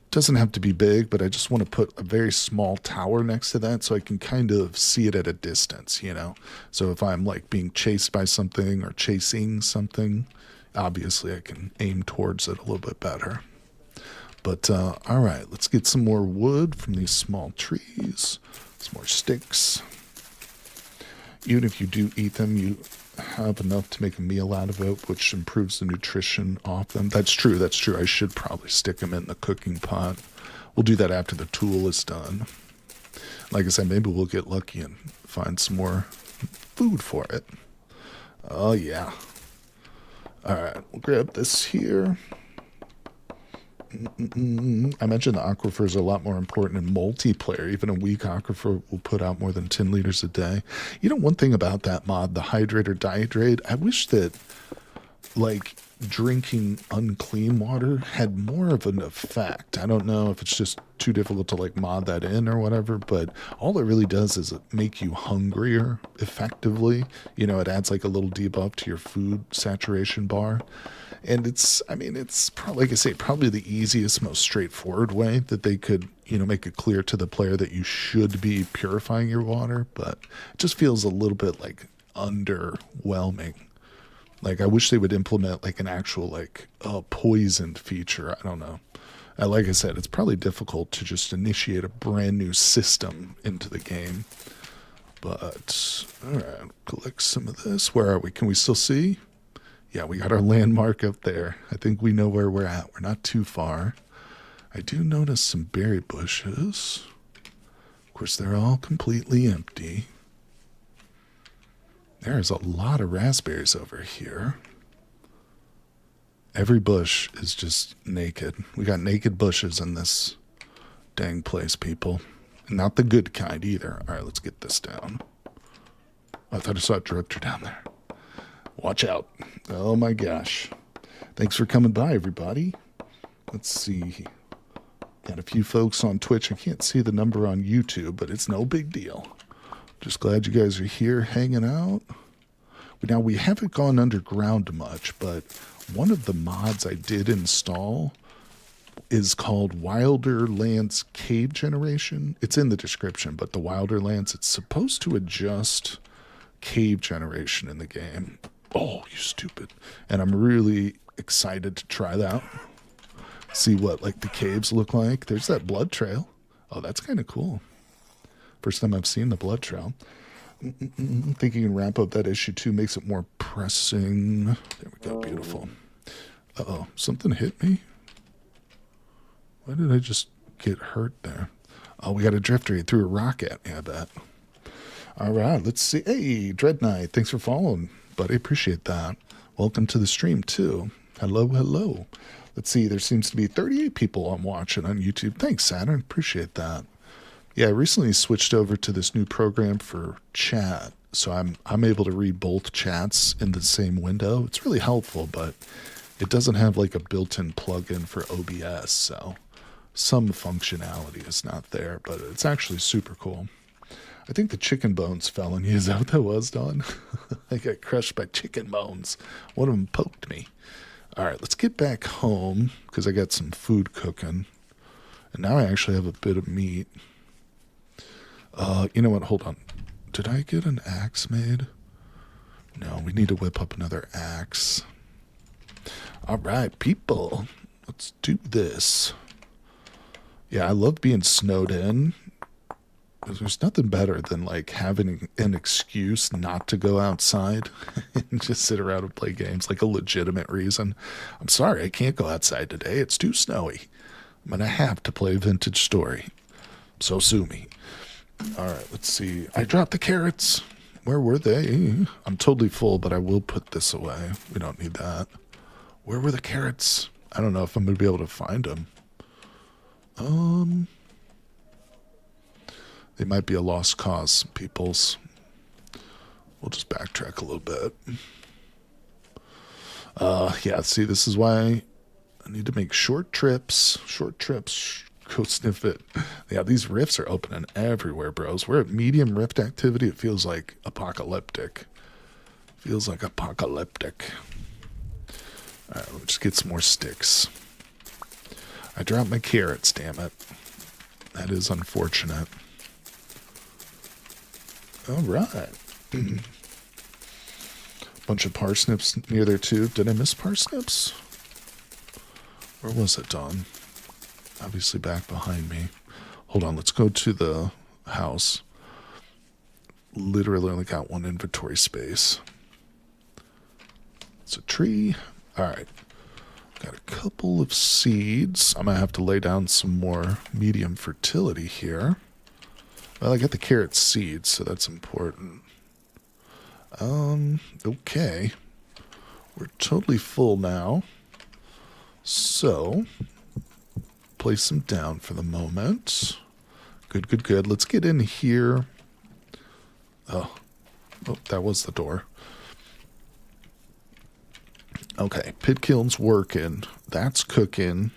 doesn't have to be big, but I just want to put a very small tower next to that so I can kind of see it at a distance, you know? So if I'm like being chased by something or chasing something, obviously I can aim towards it a little bit better. But, all right, let's get some more wood from these small trees, some more sticks. Even if you do eat them, you have enough to make a meal out of it, which improves the nutrition off them. That's true. That's true. I should probably stick them in the cooking pot. We'll do that after the tool is done. Like I said, maybe we'll get lucky and find some more food for it. Oh, yeah. All right. We'll grab this here. I mentioned the aquifers are a lot more important in multiplayer. Even a weak aquifer will put out more than 10 liters a day. You know, one thing about that mod, the hydrate or dehydrate, I wish that, like, drinking unclean water had more of an effect. I don't know if it's just too difficult to, like, mod that in or whatever, but all it really does is make you hungrier effectively. You know, it adds, like, a little debuff to your food saturation bar. And it's, I mean, it's probably, like I say, probably the easiest, most straightforward way that they could, you know, make it clear to the player that you should be purifying your water. But it just feels a little bit like underwhelming. Like, I wish they would implement like an actual like poisoned feature. I don't know. Like I said, it's probably difficult to just initiate a brand new system into the game. But, all right, collect some of this. Where are we? Can we still see? Yeah, we got our landmark up there. I think we know where we're at. We're not too far. I do notice some berry bushes. Of course, they're all completely empty. There's a lot of raspberries over here. Every bush is just naked. We got naked bushes in this dang place, people. And not the good kind either. All right, let's get this down. I thought I saw a director down there. Watch out. Oh my gosh. Thanks for coming by, everybody. Let's see. Got a few folks on Twitch. I can't see the number on YouTube, but it's no big deal. Just glad you guys are here hanging out. Now, we haven't gone underground much, but one of the mods I did install is called Wilderlands Cave Generation. It's in the description, but the Wilderlands, it's supposed to adjust cave generation in the game. Oh, you stupid. And I'm really excited to try that. See what, like, the caves look like. There's that blood trail. Oh, that's kind of cool. First time I've seen the blood trail. Thinking you can wrap up that issue, too, makes it more pressing. There we go. Beautiful. Uh-oh, something hit me? Why did I just get hurt there? Oh, we got a drifter. He threw a rock at me, I bet. All right, let's see. Hey, Dread Knight, thanks for following, buddy. Appreciate that. Welcome to the stream, too. Hello, hello. Let's see. There seems to be 38 people I'm watching on YouTube. Thanks, Saturn. Appreciate that. Yeah, I recently switched over to this new program for chat, so I'm able to read both chats in the same window. It's really helpful, but it doesn't have like a built-in plugin for OBS, so some functionality is not there, but it's actually super cool. I think the chicken bones fell on you. Is that what that was, Don? I got crushed by chicken bones. One of them poked me. All right, let's get back home because I got some food cooking. And now I actually have a bit of meat. You know what? Hold on. Did I get an axe made? No, we need to whip up another axe. All right, people. Let's do this. Yeah, I love being snowed in. There's nothing better than like having an excuse not to go outside and just sit around and play games, like a legitimate reason. I'm sorry, I can't go outside today. It's too snowy. I'm going to have to play Vintage Story. So sue me. All right, let's see. I dropped the carrots. Where were they? I'm totally full, but I will put this away. We don't need that. Where were the carrots? I don't know if I'm going to be able to find them. They might be a lost cause, peoples. We'll just backtrack a little bit. Yeah, see, this is why I need to make short trips. Short trips. Go sniff it. Yeah, these rifts are opening everywhere, bros. We're at medium rift activity. It feels like apocalyptic. Feels like apocalyptic. All right, let's get some more sticks. I dropped my carrots, damn it. That is unfortunate. All right. Bunch of parsnips near there, too. Did I miss parsnips? Where was it, Don? Obviously back behind me. Hold on, let's go to the house. Literally only got one inventory space. It's a tree. All right. Got a couple of seeds. I'm going to have to lay down some more medium fertility here. Well, I got the carrot seeds, so that's important. Okay. We're totally full now. So, place them down for the moment. Good, good, good. Let's get in here. Oh, that was the door. Okay, pit kiln's working. That's cooking.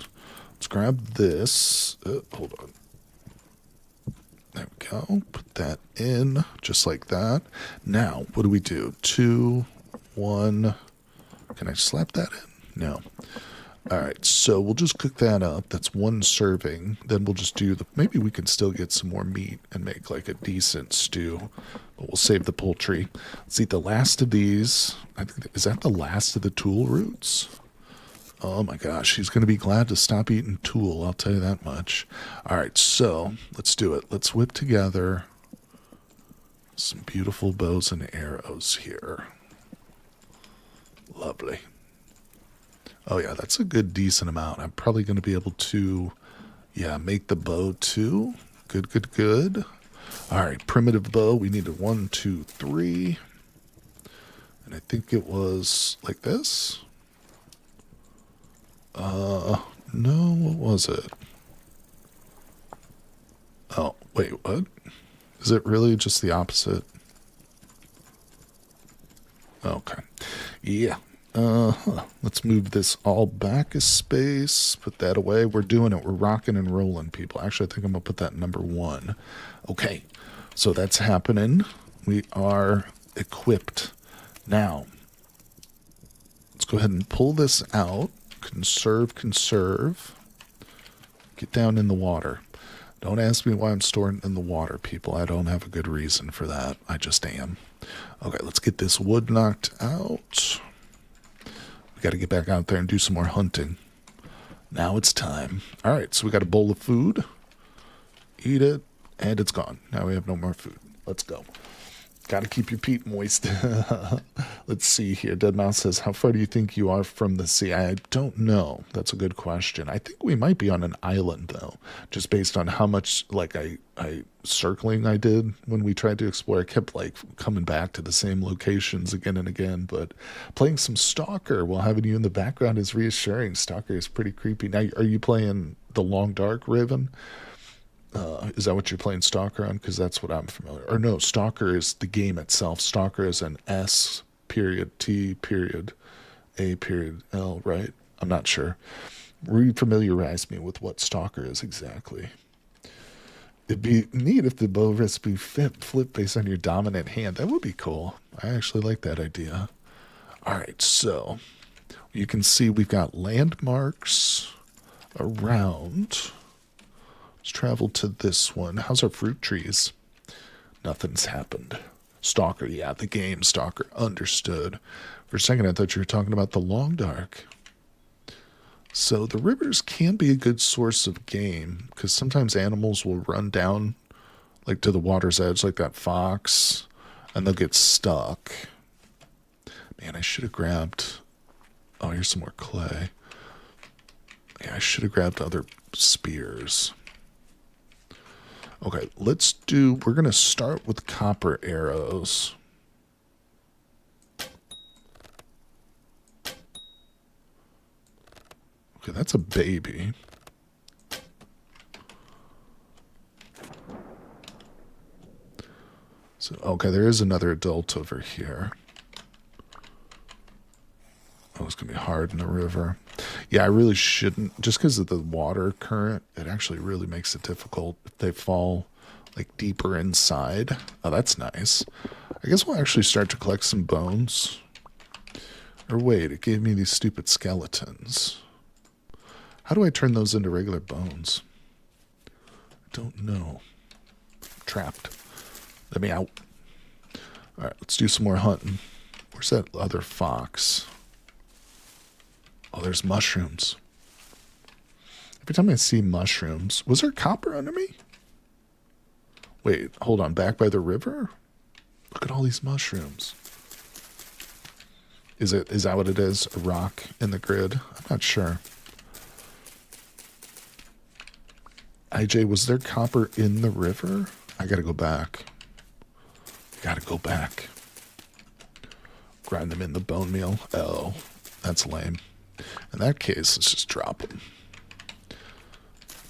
Let's grab this. Hold on. There we go. Put that in just like that. Now, what do we do? 2, 1. Can I slap that in? No. All right, so we'll just cook that up. That's one serving. Then we'll just do maybe we can still get some more meat and make like a decent stew. But we'll save the poultry. Let's eat the last of these. I think, is that the last of the tool roots? Oh my gosh, he's going to be glad to stop eating tool, I'll tell you that much. All right, so let's do it. Let's whip together some beautiful bows and arrows here. Lovely. Oh yeah, that's a good, decent amount. I'm probably going to be able to, yeah, make the bow too. Good, good, good. All right, primitive bow. We needed 1, 2, 3. And I think it was like this. No, what was it? Oh, wait, what? Is it really just the opposite? Okay. Yeah. Let's move this all back a space. Put that away. We're doing it. We're rocking and rolling, people. Actually, I think I'm going to put that number 1. Okay. So that's happening. We are equipped. Now, let's go ahead and pull this out. Conserve, conserve. Get down in the water. Don't ask me why I'm storing in the water, people. I don't have a good reason for that. I just am. Okay, let's get this wood knocked out. We got to get back out there and do some more hunting. Now it's time. All right, so we got a bowl of food. Eat it, and it's gone. Now we have no more food. Let's go. Got to keep your peat moist. Let's see here. Deadmau5 says, how far do you think you are from the sea? I don't know. That's a good question. I think we might be on an island, though, just based on how much, like, I circling I did when we tried to explore. I kept, like, coming back to the same locations again and again, but playing some Stalker while having you in the background is reassuring. Stalker is pretty creepy. Now, are you playing The Long Dark, Raven? Is that what you're playing Stalker on? Because that's what I'm familiar. Or no, Stalker is the game itself. Stalker is an S period T period A period L, right? I'm not sure. Refamiliarize me with what Stalker is exactly. It'd be neat if the bow recipe flip based on your dominant hand. That would be cool. I actually like that idea. All right, so you can see we've got landmarks around. Let's travel to this one. How's our fruit trees? Nothing's happened. Stalker, yeah, the game Stalker. Understood. For a second, I thought you were talking about the Long Dark. So the rivers can be a good source of game because sometimes animals will run down like to the water's edge like that fox and they'll get stuck. Man, I should have grabbed... Oh, here's some more clay. Yeah, I should have grabbed other spears. Okay, we're going to start with copper arrows. Okay, that's a baby. So, okay, there is another adult over here. Oh, it's going to be hard in the river. Yeah, I really shouldn't. Just because of the water current, it actually really makes it difficult if they fall, like, deeper inside. Oh, that's nice. I guess we'll actually start to collect some bones. Or wait, it gave me these stupid skeletons. How do I turn those into regular bones? I don't know. I'm trapped. Let me out. All right, let's do some more hunting. Where's that other fox? Oh, there's mushrooms. Every time I see mushrooms... Was there copper under me? Wait, hold on. Back by the river? Look at all these mushrooms. Is that what it is? A rock in the grid? I'm not sure. IJ, was there copper in the river? I gotta go back. Grind them in the bone meal. Oh, that's lame. In that case, let's just drop them.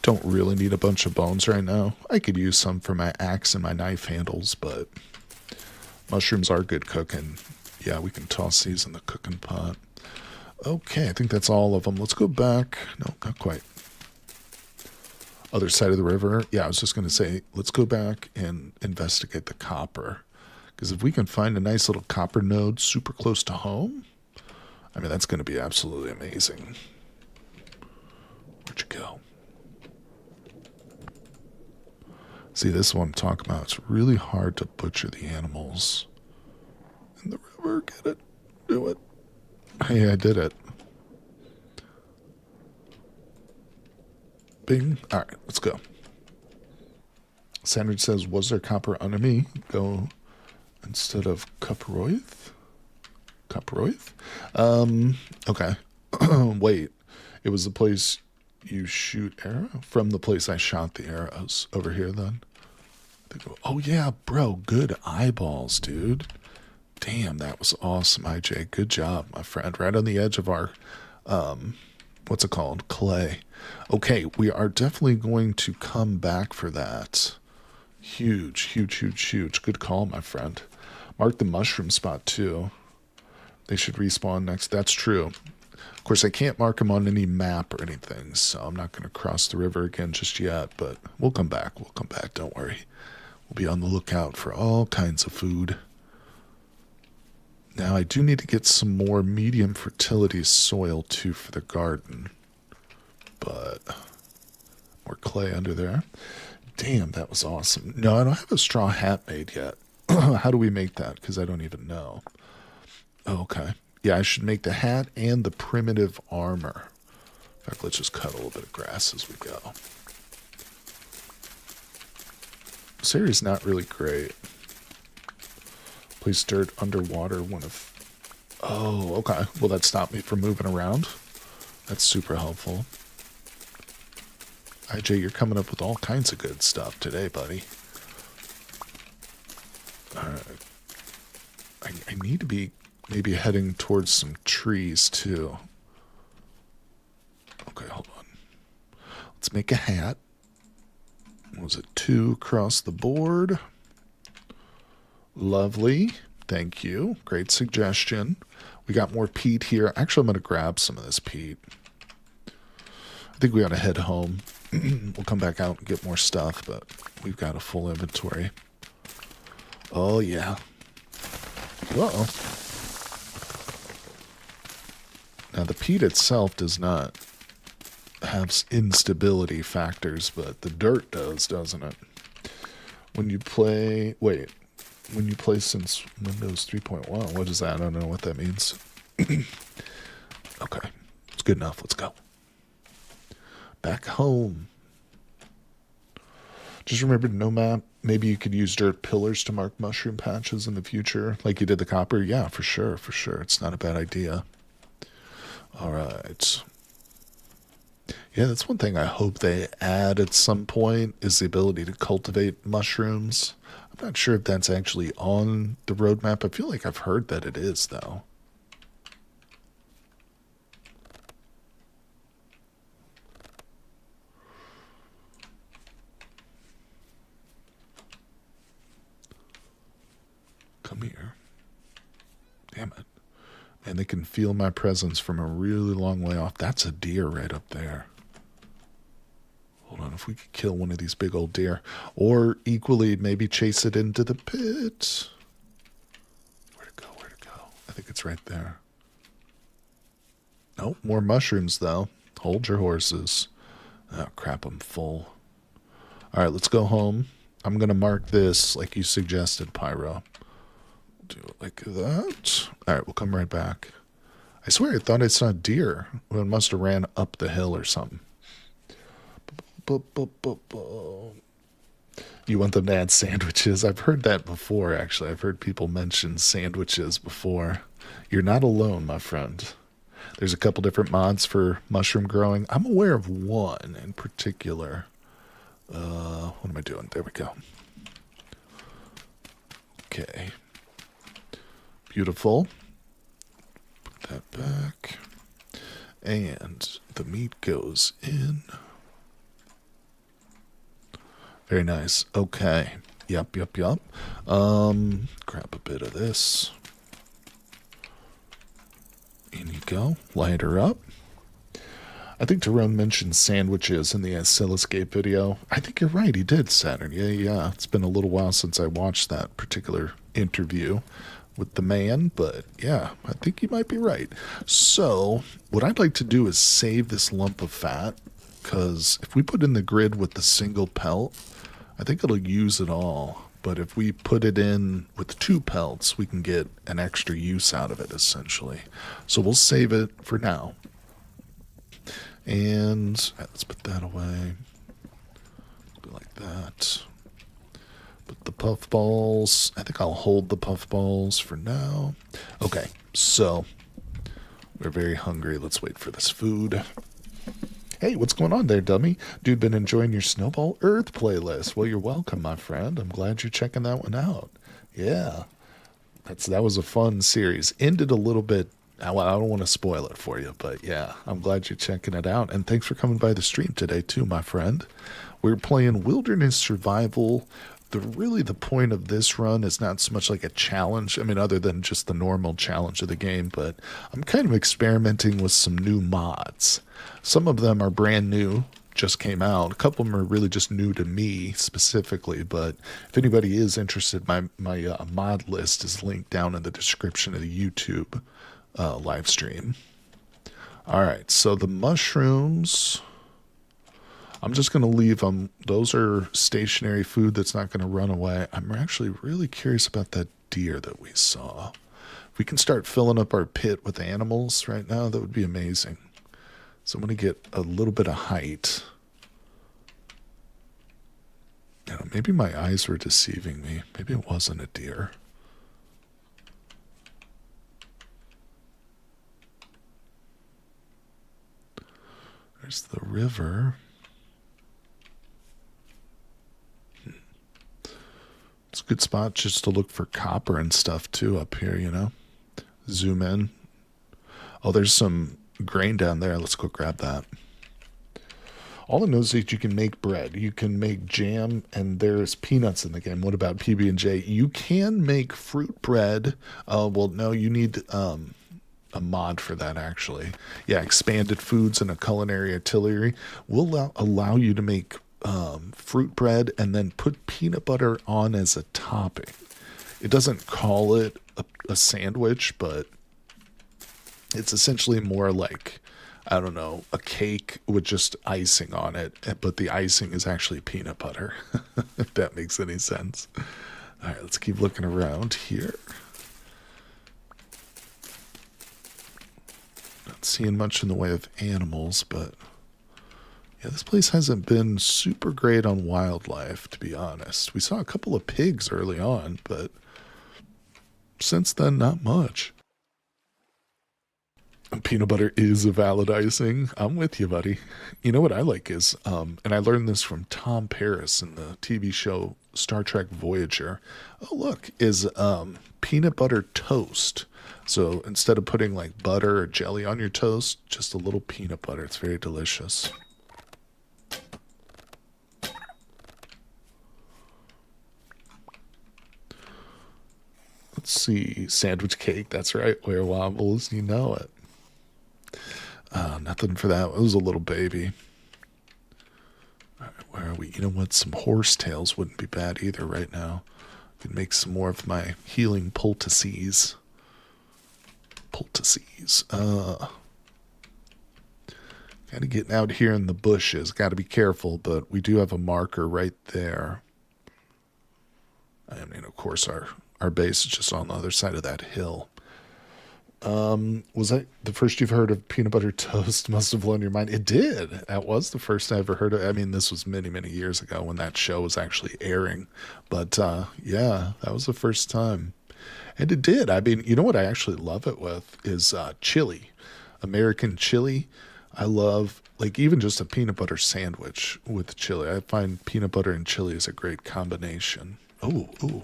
Don't really need a bunch of bones right now. I could use some for my axe and my knife handles, but mushrooms are good cooking. Yeah, we can toss these in the cooking pot. Okay, I think that's all of them. Let's go back. No, not quite. Other side of the river. Yeah, I was just going to say, let's go back and investigate the copper. Because if we can find a nice little copper node super close to home, I mean, that's going to be absolutely amazing. Where'd you go? See, this is what I'm talking about. It's really hard to butcher the animals in the river. Get it? Do it. Hey, I did it. Bing. All right, let's go. Sandwich says, was there copper under me? Go instead of Cuproith? Cuproith? Okay. Wait. It was the place you shoot arrow? From the place I shot the arrows. Over here, then? Oh, yeah, bro. Good eyeballs, dude. Damn, that was awesome, IJ. Good job, my friend. Right on the edge of our, what's it called? Clay. Okay, we are definitely going to come back for that. Huge, huge, huge, huge. Good call, my friend. Mark the mushroom spot, too. They should respawn next. That's true. Of course, I can't mark them on any map or anything, so I'm not going to cross the river again just yet, but we'll come back. We'll come back. Don't worry. We'll be on the lookout for all kinds of food. Now, I do need to get some more medium fertility soil, too, for the garden. But more clay under there. Damn, that was awesome. No, I don't have a straw hat made yet. How do we make that? Because I don't even know. Oh, okay. Yeah, I should make the hat and the primitive armor. In fact, let's just cut a little bit of grass as we go. This area's not really great. Place dirt underwater, one of Oh, okay. Will that stop me from moving around? That's super helpful. IJ, you're coming up with all kinds of good stuff today, buddy. I need to be maybe heading towards some trees, too. Okay, hold on. Let's make a hat. Was it 2 across the board? Lovely. Thank you. Great suggestion. We got more peat here. Actually, I'm going to grab some of this peat. I think we ought to head home. We'll come back out and get more stuff, but we've got a full inventory. Oh, yeah. Uh-oh. Now, the peat itself does not have instability factors, but the dirt does, doesn't it? When you play... Wait. When you play since Windows 3.1, what is that? I don't know what that means. Okay. It's good enough. Let's go. Back home. Just remember, no map. Maybe you could use dirt pillars to mark mushroom patches in the future, like you did the copper. Yeah, for sure, for sure. It's not a bad idea. All right. Yeah, that's one thing I hope they add at some point is the ability to cultivate mushrooms. I'm not sure if that's actually on the roadmap. I feel like I've heard that it is, though. Come here. Damn it. And they can feel my presence from a really long way off. That's a deer right up there. Hold on, if we could kill one of these big old deer. Or equally, maybe chase it into the pit. Where'd it go? Where'd it go? I think it's right there. Nope, more mushrooms, though. Hold your horses. Oh, crap, I'm full. All right, let's go home. I'm going to mark this like you suggested, Pyro. Do it like that. All right, we'll come right back. I swear I thought I saw a deer. Well, it must have ran up the hill or something. You want them to add sandwiches? I've heard that before, actually. I've heard people mention sandwiches before. You're not alone, my friend. There's a couple different mods for mushroom growing. I'm aware of one in particular. What am I doing? There we go. Okay. Beautiful. Put that back. And the meat goes in. Very nice. Okay. Yep. Grab a bit of this. In you go. Light her up. I think Tyron mentioned sandwiches in the Oscilloscape video. I think you're right. He did, Saturn. Yeah. It's been a little while since I watched that particular interview with the man, but yeah, I think you might be right. So what I'd like to do is save this lump of fat, because if we put in the grid with the single pelt, I think it'll use it all. But if we put it in with 2 pelts, we can get an extra use out of it, essentially. So we'll save it for now. And let's put that away. Do like that. Put the puffballs. I think I'll hold the puffballs for now. Okay, so we're very hungry. Let's wait for this food. Hey, what's going on there, dummy? Dude, been enjoying your Snowball Earth playlist. Well, you're welcome, my friend. I'm glad you're checking that one out. Yeah, that was a fun series. Ended a little bit. I don't want to spoil it for you, but yeah, I'm glad you're checking it out. And thanks for coming by the stream today, too, my friend. We're playing Wilderness Survival. Really the point of this run is not so much like a challenge, I mean, other than just the normal challenge of the game, but I'm kind of experimenting with some new mods. Some of them are brand new, just came out. A couple of them are really just new to me specifically, but if anybody is interested, my mod list is linked down in the description of the YouTube live stream. All right, so the mushrooms, I'm just going to leave them. Those are stationary food that's not going to run away. I'm actually really curious about that deer that we saw. If we can start filling up our pit with animals right now, that would be amazing. So I'm going to get a little bit of height. Maybe my eyes were deceiving me. Maybe it wasn't a deer. There's the river. It's a good spot just to look for copper and stuff too up here, you know. Zoom in. Oh, there's some grain down there. Let's go grab that. All I know is that you can make bread. You can make jam, and there's peanuts in the game. What about PB&J? You can make fruit bread. Well, no, you need a mod for that, actually. Yeah, expanded foods and a culinary artillery will allow you to make fruit bread and then put peanut butter on as a topping. It doesn't call it a sandwich, but it's essentially more like, I don't know, a cake with just icing on it, but the icing is actually peanut butter, if that makes any sense. All right, let's keep looking around here. Not seeing much in the way of animals, but yeah, this place hasn't been super great on wildlife, to be honest. We saw a couple of pigs early on, but since then, not much. Peanut butter is a valid icing. I'm with you, buddy. You know what I like is, and I learned this from Tom Paris in the TV show Star Trek Voyager. Oh, look, is peanut butter toast. So instead of putting like butter or jelly on your toast, just a little peanut butter. It's very delicious. Let's see. Sandwich cake. That's right. Where wobbles, you know it. Nothing for that. It was a little baby. All right, where are we? You know what? Some horsetails wouldn't be bad either right now. Could make some more of my healing poultices. Kind of getting out here in the bushes. Got to be careful, but we do have a marker right there. I mean, of course, our base is just on the other side of that hill. Was that the first you've heard of peanut butter toast? Must have blown your mind. It did. That was the first I ever heard of. I mean, this was many, many years ago when that show was actually airing. But, yeah, that was the first time. And it did. I mean, you know what I actually love it with is chili. American chili. I love, like, even just a peanut butter sandwich with chili. I find peanut butter and chili is a great combination. Ooh.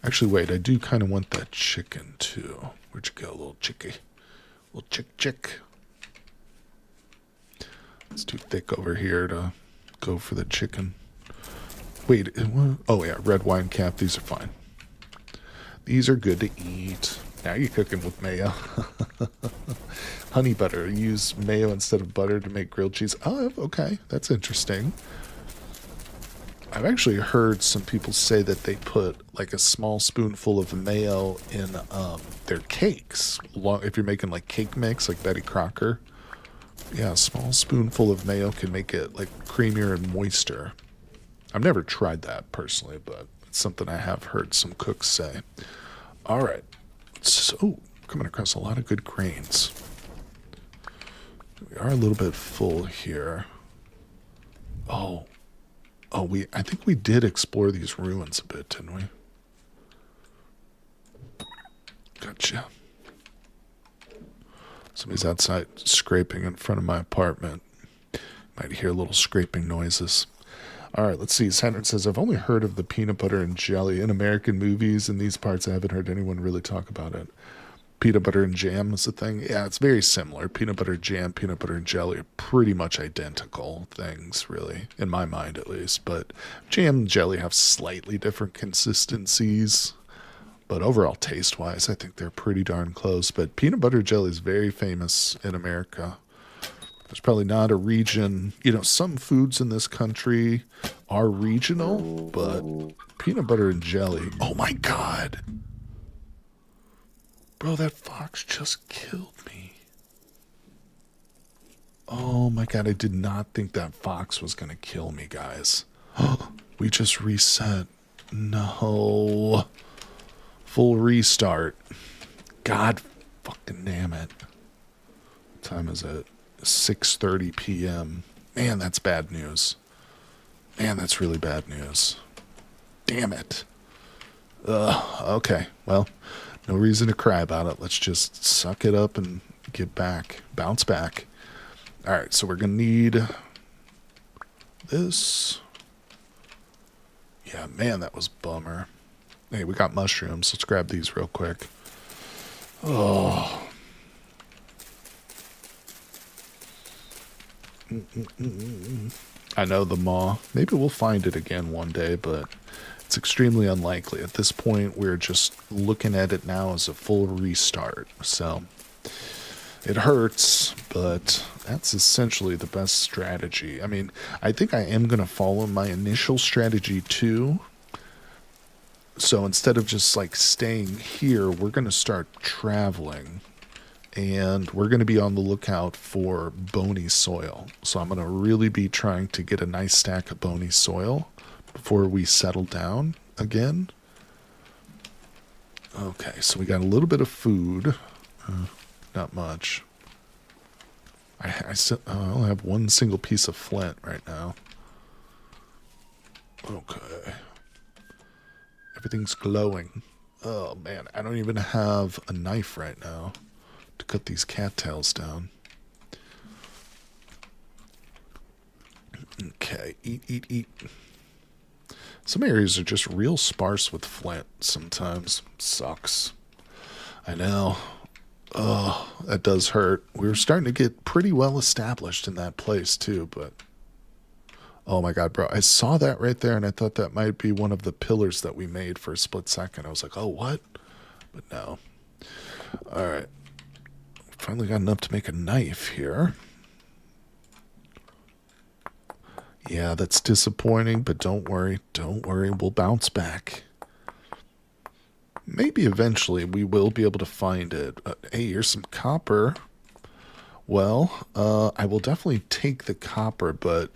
Actually, wait, I do kind of want that chicken, too. Where'd you go, little chickie? Little chick. It's too thick over here to go for the chicken. Wait, oh yeah, red wine cap. These are fine. These are good to eat. Now you're cooking with mayo. Honey butter. Use mayo instead of butter to make grilled cheese. Oh, okay. That's interesting. I've actually heard some people say that they put like a small spoonful of mayo in their cakes. If you're making like cake mix, like Betty Crocker. Yeah, a small spoonful of mayo can make it like creamier and moister. I've never tried that personally, but it's something I have heard some cooks say. All right. So, coming across a lot of good grains. We are a little bit full here. I think we did explore these ruins a bit, didn't we? Gotcha. Somebody's outside scraping in front of my apartment. Might hear little scraping noises. All right, let's see. Saturn says, I've only heard of the peanut butter and jelly in American movies. In these parts, I haven't heard anyone really talk about it. Peanut butter and jam is the thing. Yeah, it's very similar. Peanut butter jam, peanut butter and jelly are pretty much identical things, really, in my mind at least. But jam and jelly have slightly different consistencies. But overall, taste-wise, I think they're pretty darn close. But peanut butter jelly is very famous in America. There's probably not a region, some foods in this country are regional, but peanut butter and jelly, oh my God. Bro, that fox just killed me. Oh my God, I did not think that fox was going to kill me, guys. We just reset. No. Full restart. God fucking damn it. What time is it? 6:30 p.m. Man, that's bad news. Man, that's really bad news. Damn it. Okay, well, no reason to cry about it. Let's just suck it up and get back, bounce back. All right, so we're going to need this. Yeah, man, that was a bummer. Hey, we got mushrooms. Let's grab these real quick. Oh. I know the maw. Maybe we'll find it again one day, but it's extremely unlikely. At this point, we're just looking at it now as a full restart. So it hurts, but that's essentially the best strategy. I mean, I think I am going to follow my initial strategy too. So instead of just like staying here, we're going to start traveling. And we're going to be on the lookout for bony soil. So I'm going to really be trying to get a nice stack of bony soil before we settle down again. Okay, so we got a little bit of food. Not much. I only have one single piece of flint right now. Okay. Everything's glowing. Oh, man. I don't even have a knife right now to cut these cattails down. Okay, eat. Some areas are just real sparse with flint sometimes. Sucks. I know. Oh, that does hurt. We were starting to get pretty well established in that place too, but oh my god, bro. I saw that right there and I thought that might be one of the pillars that we made for a split second. I was like, oh, what? But no. Alright. Finally got enough to make a knife here. Yeah, that's disappointing, but don't worry. Don't worry. We'll bounce back. Maybe eventually we will be able to find it. Hey, here's some copper. Well, I will definitely take the copper, but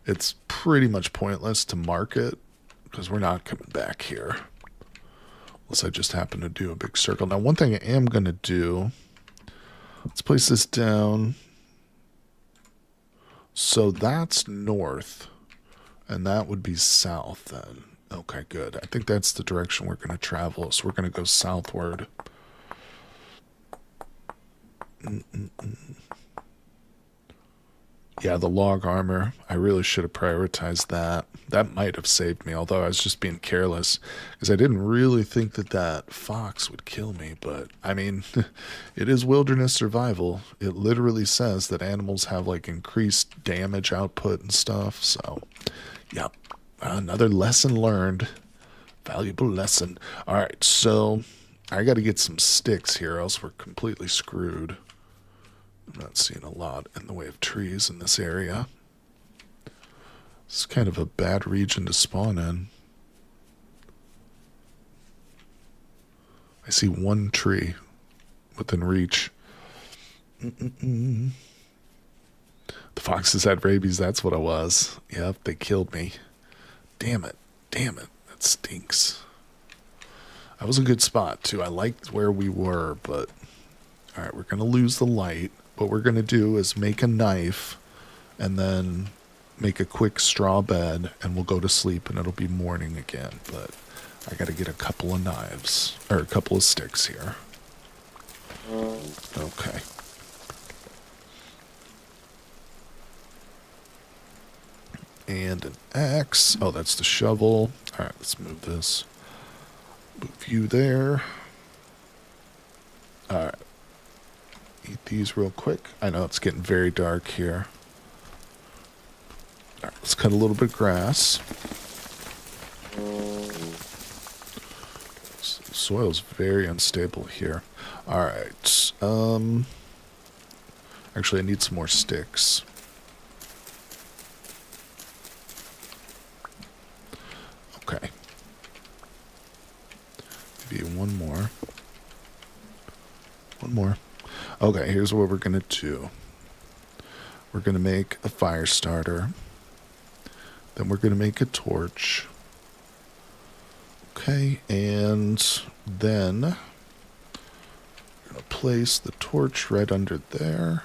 it's pretty much pointless to mark it because we're not coming back here. Unless I just happen to do a big circle. Now, one thing I am going to do... Let's place this down. So that's north, and that would be south then. Okay, good. I think that's the direction we're going to travel, so we're going to go southward. Yeah, the log armor. I really should have prioritized that. That might have saved me, although I was just being careless, because I didn't really think that that fox would kill me. But, I mean, it is wilderness survival. It literally says that animals have, like, increased damage output and stuff. So, yep, another lesson learned. Valuable lesson. All right, so I got to get some sticks here, else we're completely screwed. I'm not seeing a lot in the way of trees in this area. It's kind of a bad region to spawn in. I see one tree within reach. The foxes had rabies, that's what it was. Yep, they killed me. Damn it. Damn it. That stinks. That was a good spot, too. I liked where we were, but... Alright, we're going to lose the light. What we're going to do is make a knife and then make a quick straw bed and we'll go to sleep and it'll be morning again. But I got to get a couple of knives, or a couple of sticks here. Okay. And an axe. Oh, that's the shovel. All right, let's move this. Move you there. All right. Eat these real quick. I know it's getting very dark here. All right, let's cut a little bit of grass. The soil's very unstable here. All right. Actually, I need some more sticks. Okay. Maybe one more. One more. Okay, here's what we're going to do. We're going to make a fire starter. Then we're going to make a torch. Okay, and then we're going to place the torch right under there.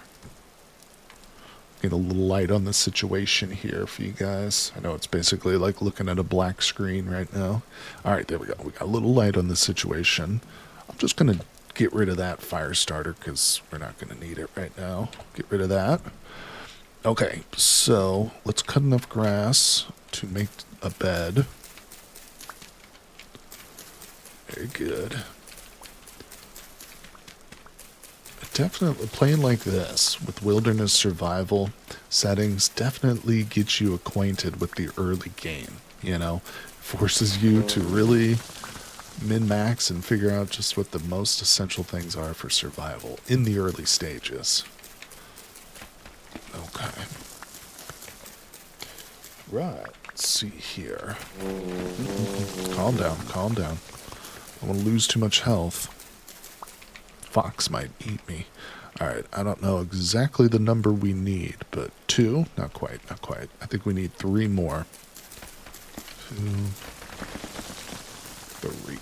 Get a little light on the situation here for you guys. I know it's basically like looking at a black screen right now. All right, there we go. We got a little light on the situation. I'm just going to get rid of that fire starter because we're not going to need it right now. Get rid of that. Okay, so let's cut enough grass to make a bed. Very good. Definitely playing like this with wilderness survival settings definitely gets you acquainted with the early game, you know, forces you to really min-max and figure out just what the most essential things are for survival in the early stages. Okay. Right, let's see here. Calm down, calm down. I don't want to lose too much health. Fox might eat me. Alright, I don't know exactly the number we need, but 2? Not quite, not quite. I think we need 3 more. 2, 3.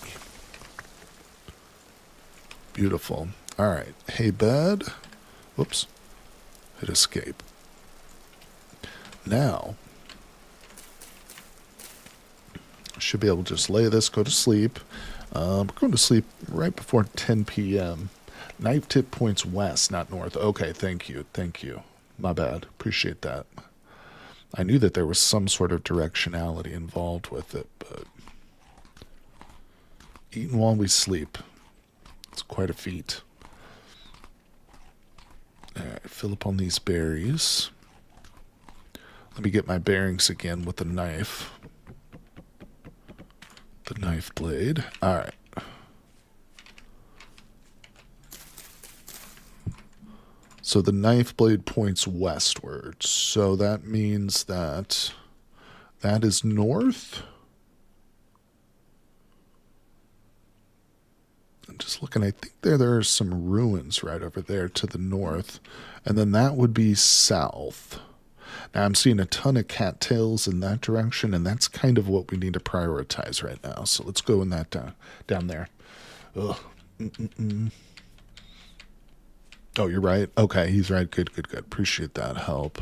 Beautiful. Alright, hey bed. Whoops. Hit escape. Now, I should be able to just lay this, go to sleep. We're going to sleep right before 10 p.m. Knife tip points west, not north. Okay, thank you, thank you. My bad. Appreciate that. I knew that there was some sort of directionality involved with it, but eating while we sleep. It's quite a feat. Alright, fill up on these berries. Let me get my bearings again with the knife. The knife blade. Alright. So the knife blade points westward. So that means that that is north. I'm just looking. I think there are some ruins right over there to the north. And then that would be south. Now I'm seeing a ton of cattails in that direction, and that's kind of what we need to prioritize right now. So let's go in that down there. Ugh. Oh, you're right? Okay, he's right. Good, good, good. Appreciate that help.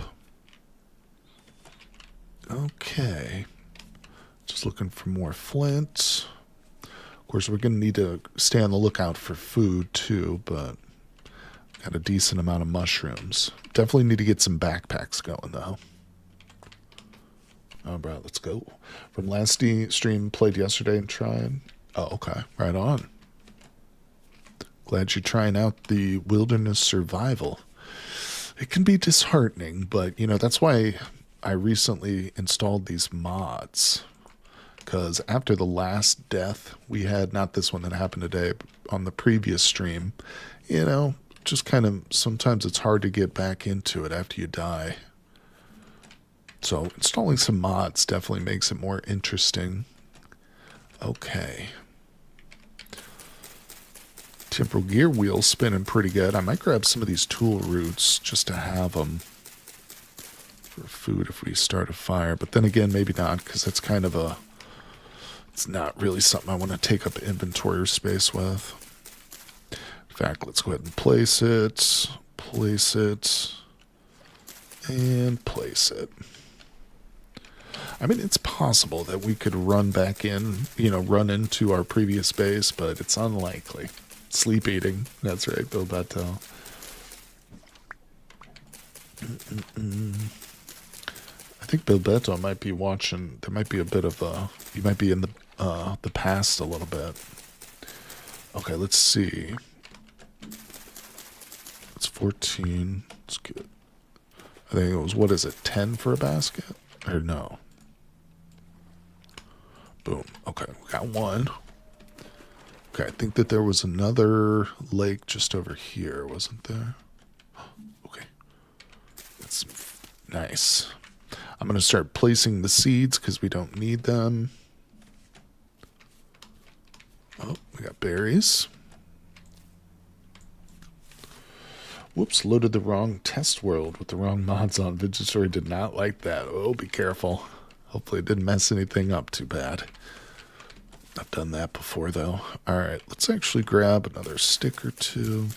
Okay. Just looking for more flint. Of course, we're going to need to stay on the lookout for food, too, but got a decent amount of mushrooms. Definitely need to get some backpacks going, though. All right, let's go. From last stream, played yesterday and tried. Oh, okay. Right on. Glad you're trying out the wilderness survival. It can be disheartening, but, you know, that's why I recently installed these mods. Because after the last death we had, not this one that happened today, but on the previous stream, you know, just kind of, sometimes it's hard to get back into it after you die. So installing some mods definitely makes it more interesting. Okay. Temporal gear wheels spinning pretty good. I might grab some of these tool roots just to have them for food if we start a fire. But then again, maybe not, because that's kind of a... It's not really something I want to take up inventory space with. In fact, let's go ahead and place it, and place it. I mean, it's possible that we could run back in, you know, run into our previous base, but it's unlikely. Sleep eating. That's right, Bill Battelle. I think Bill Beto might be watching. There might be a bit of you might be in the past a little bit. Okay, let's see. It's 14. It's good. I think it was, what is it, 10 for a basket? Or no? Boom. Okay, we got one. Okay, I think that there was another lake just over here, wasn't there? Okay. That's nice. I'm going to start placing the seeds because we don't need them. Oh, we got berries. Whoops, loaded the wrong test world with the wrong mods on. Vigitory did not like that. Oh, be careful. Hopefully it didn't mess anything up too bad. I've done that before, though. All right, let's actually grab another stick or two.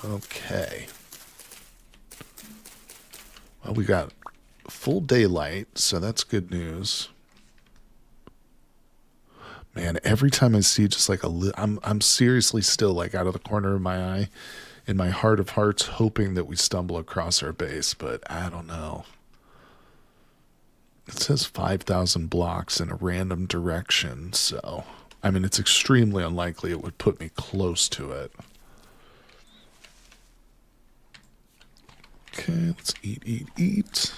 Okay. Well, we got full daylight, so that's good news. Man, every time I see just like I'm seriously still like out of the corner of my eye, in my heart of hearts, hoping that we stumble across our base, but I don't know. It says 5,000 blocks in a random direction, so I mean it's extremely unlikely it would put me close to it. Okay, let's eat.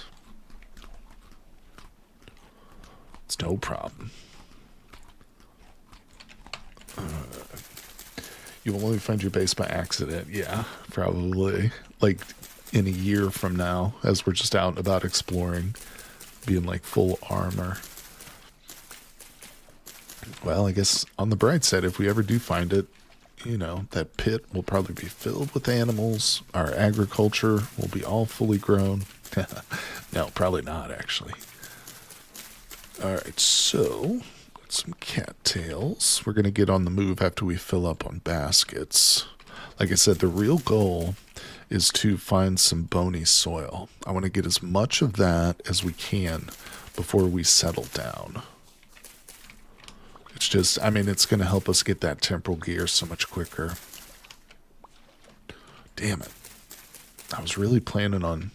It's no problem. You will only find your base by accident. Yeah, probably. Like in a year from now, as we're just out and about exploring, being like full armor. Well, I guess on the bright side, if we ever do find it, you know, that pit will probably be filled with animals. Our agriculture will be all fully grown. No, probably not, actually. Alright, so some cattails. We're going to get on the move after we fill up on baskets. Like I said, the real goal is to find some bony soil. I want to get as much of that as we can before we settle down. It's just, I mean, it's going to help us get that temporal gear so much quicker. Damn it. I was really planning on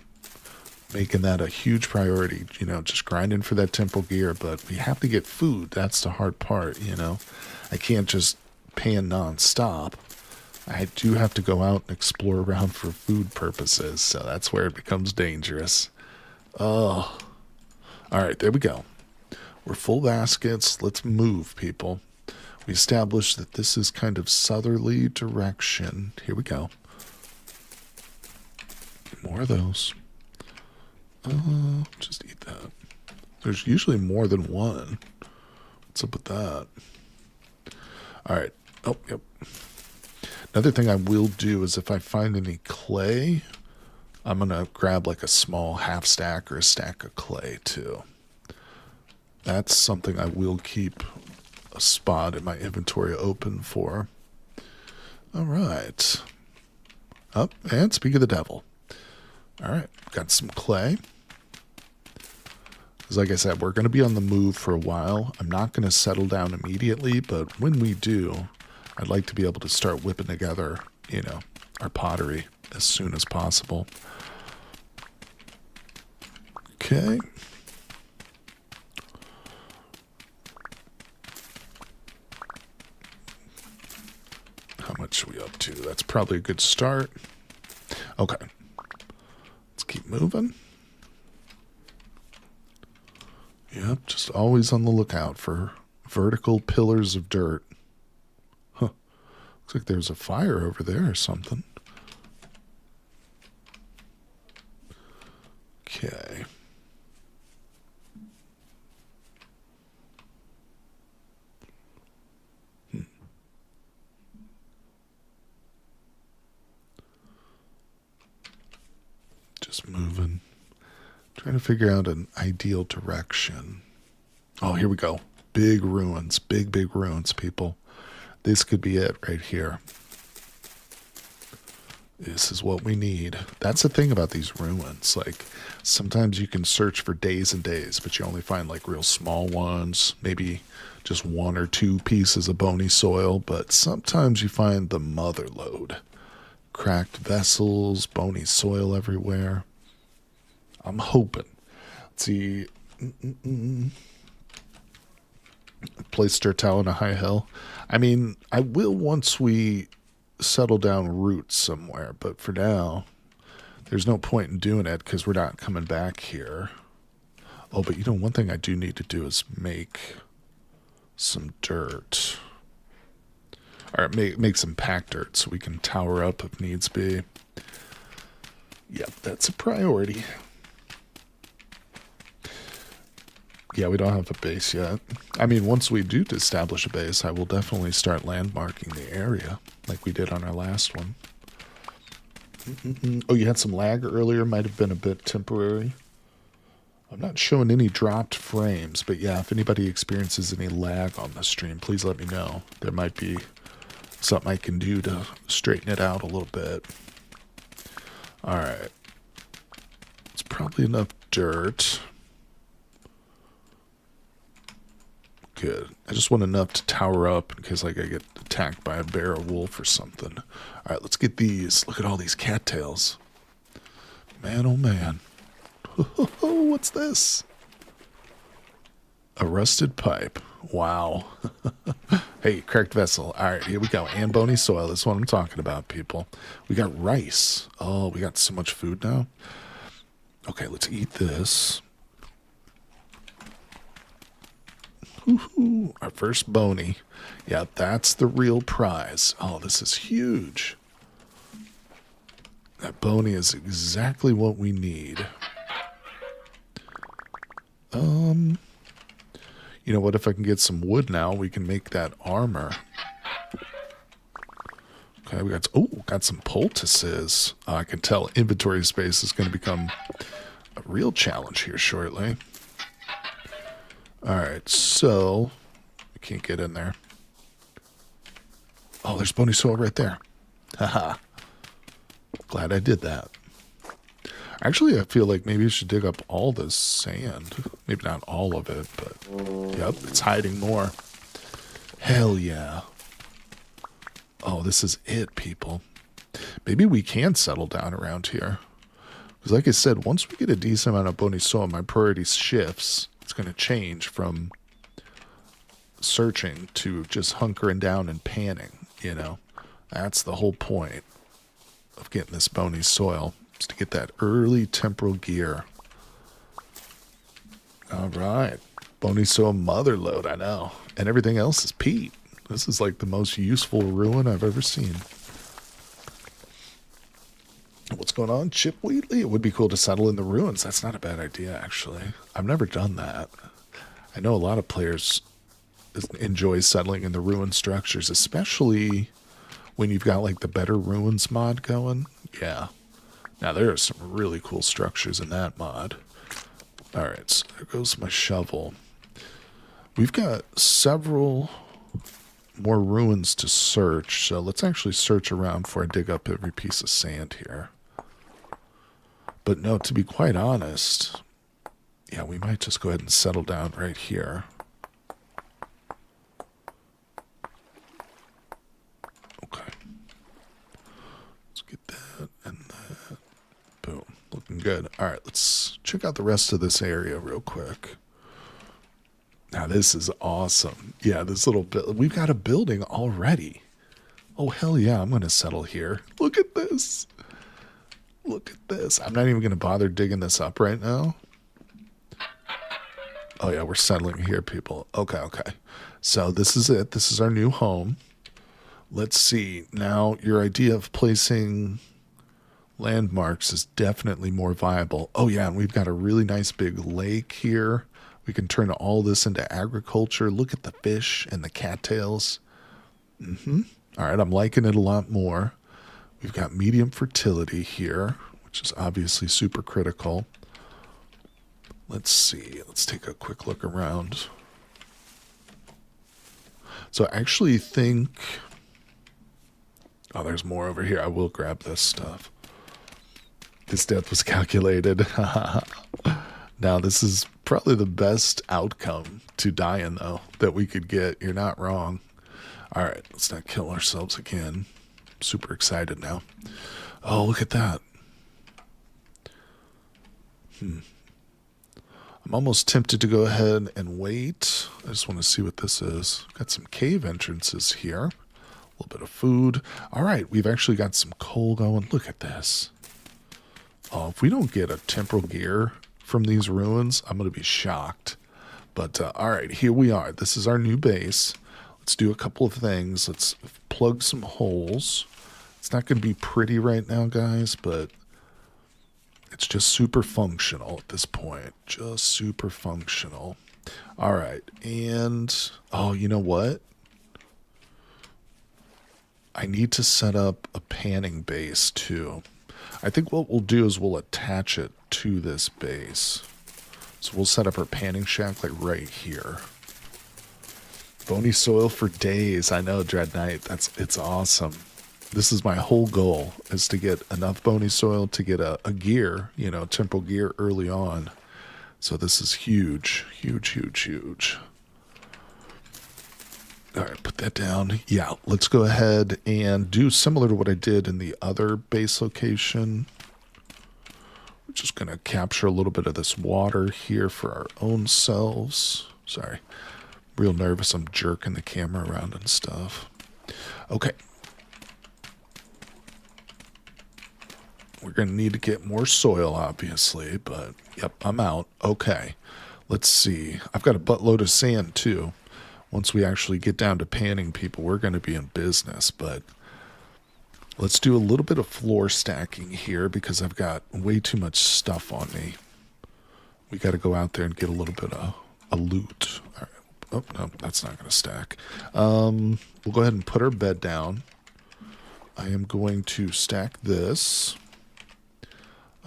making that a huge priority, you know, just grinding for that temporal gear, but we have to get food. That's the hard part, you know. I can't just pan non-stop. I do have to go out and explore around for food purposes, so that's where it becomes dangerous. Oh. Alright, there we go. We're full baskets. Let's move, people. We established that this is kind of southerly direction. Here we go. More of those. Just eat that. There's usually more than one. What's up with that? Alright. Oh, yep. Another thing I will do is if I find any clay, I'm going to grab like a small half stack or a stack of clay too. That's something I will keep a spot in my inventory open for. Alright. Oh, and speak of the devil. Alright, got some clay. Because like I said, we're going to be on the move for a while. I'm not going to settle down immediately, but when we do, I'd like to be able to start whipping together, you know, our pottery as soon as possible. Okay. How much are we up to? That's probably a good start. Okay. Let's keep moving. Yep, just always on the lookout for vertical pillars of dirt. Huh. Looks like there's a fire over there or something. Okay. Just moving. Trying to figure out an ideal direction. Oh, here we go. Big ruins. Big ruins, people. This could be it right here. This is what we need. That's the thing about these ruins. Like, sometimes you can search for days and days, but you only find, like, real small ones. Maybe just one or two pieces of bony soil. But sometimes you find the mother lode. Cracked vessels, bony soil everywhere. I'm hoping. Let's see. Place Tertel in a high hill. I mean, I will once we settle down roots somewhere, but for now, there's no point in doing it because we're not coming back here. Oh, but you know, one thing I do need to do is make some dirt. Or make some packed dirt so we can tower up if needs be. Yep, that's a priority. Yeah, we don't have a base yet. I mean, once we do establish a base, I will definitely start landmarking the area, like we did on our last one. Oh, you had some lag earlier, might have been a bit temporary. I'm not showing any dropped frames, but yeah, if anybody experiences any lag on the stream, please let me know. There might be something I can do to straighten it out a little bit. Alright. It's probably enough dirt. Good. I just want enough to tower up in case like I get attacked by a bear or wolf or something. All right, let's get these. Look at all these cattails. Man, oh man. What's this? A rusted pipe. Wow. Hey, cracked vessel. All right, here we go. And bony soil. That's what I'm talking about, people. We got rice. Oh, we got so much food now. Okay, let's eat this. Woohoo. Our first bony. Yeah, that's the real prize. Oh, this is huge. That bony is exactly what we need. You know what? If I can get some wood now, we can make that armor. Okay, we got some poultices. I can tell inventory space is going to become a real challenge here shortly. All right, so we can't get in there. Oh, there's bony soil right there. Haha. Glad I did that. Actually, I feel like maybe I should dig up all this sand. Maybe not all of it, but yep, it's hiding more. Hell yeah. Oh, this is it, people. Maybe we can settle down around here. Because like I said, once we get a decent amount of bony soil, my priority shifts. It's going to change from searching to just hunkering down and panning, you know. That's the whole point of getting this bony soil. To get that early temporal gear. All right. Bony soil mother load, I know. And everything else is peat. This is like the most useful ruin I've ever seen. What's going on, Chip Wheatley? It would be cool to settle in the ruins. That's not a bad idea, actually. I've never done that. I know a lot of players enjoy settling in the ruin structures, especially when you've got like the Better Ruins mod going. Yeah. Now, there are some really cool structures in that mod. All right, so there goes my shovel. We've got several more ruins to search, so let's actually search around before I dig up every piece of sand here. But no, to be quite honest, yeah, we might just go ahead and settle down right here. Okay. Let's get that and that. Boom. Looking good. All right, let's check out the rest of this area real quick. Now, this is awesome. Yeah, this little bit. We've got a building already. Oh, hell yeah, I'm going to settle here. Look at this. Look at this. I'm not even going to bother digging this up right now. Oh, yeah, we're settling here, people. Okay, okay. So this is it. This is our new home. Let's see. Now, your idea of placing landmarks is definitely more viable. Oh, yeah, and we've got a really nice big lake here. We can turn all this into agriculture. Look at the fish and the cattails. All right, I'm liking it a lot more. We've got medium fertility here, which is obviously super critical. Let's see. Let's take a quick look around. So I actually think... Oh, there's more over here. I will grab this stuff. His death was calculated. Now, this is probably the best outcome to dying, though, that we could get. You're not wrong. All right, let's not kill ourselves again. I'm super excited now. Oh, look at that. I'm almost tempted to go ahead and wait. I just want to see what this is. Got some cave entrances here. A little bit of food. All right, we've actually got some coal going. Look at this. Oh, if we don't get a temporal gear from these ruins, I'm going to be shocked. But, all right, here we are. This is our new base. Let's do a couple of things. Let's plug some holes. It's not going to be pretty right now, guys, but it's just super functional at this point. Just super functional. All right, and, oh, you know what? I need to set up a panning base, too. I think what we'll do is we'll attach it to this base. So we'll set up our panning shack like right here. Bony soil for days. I know, Dread Knight. It's awesome. This is my whole goal, is to get enough bony soil to get a gear, you know, temporal gear early on. So this is huge, huge, huge, huge. All right, put that down. Yeah, let's go ahead and do similar to what I did in the other base location. We're just going to capture a little bit of this water here for our own selves. Sorry, real nervous. I'm jerking the camera around and stuff. Okay. We're going to need to get more soil, obviously, but yep, I'm out. Okay, let's see. I've got a buttload of sand, too. Once we actually get down to panning people, we're going to be in business, but let's do a little bit of floor stacking here because I've got way too much stuff on me. We got to go out there and get a little bit of a loot. All right. Oh, no, that's not going to stack. We'll go ahead and put our bed down. I am going to stack this.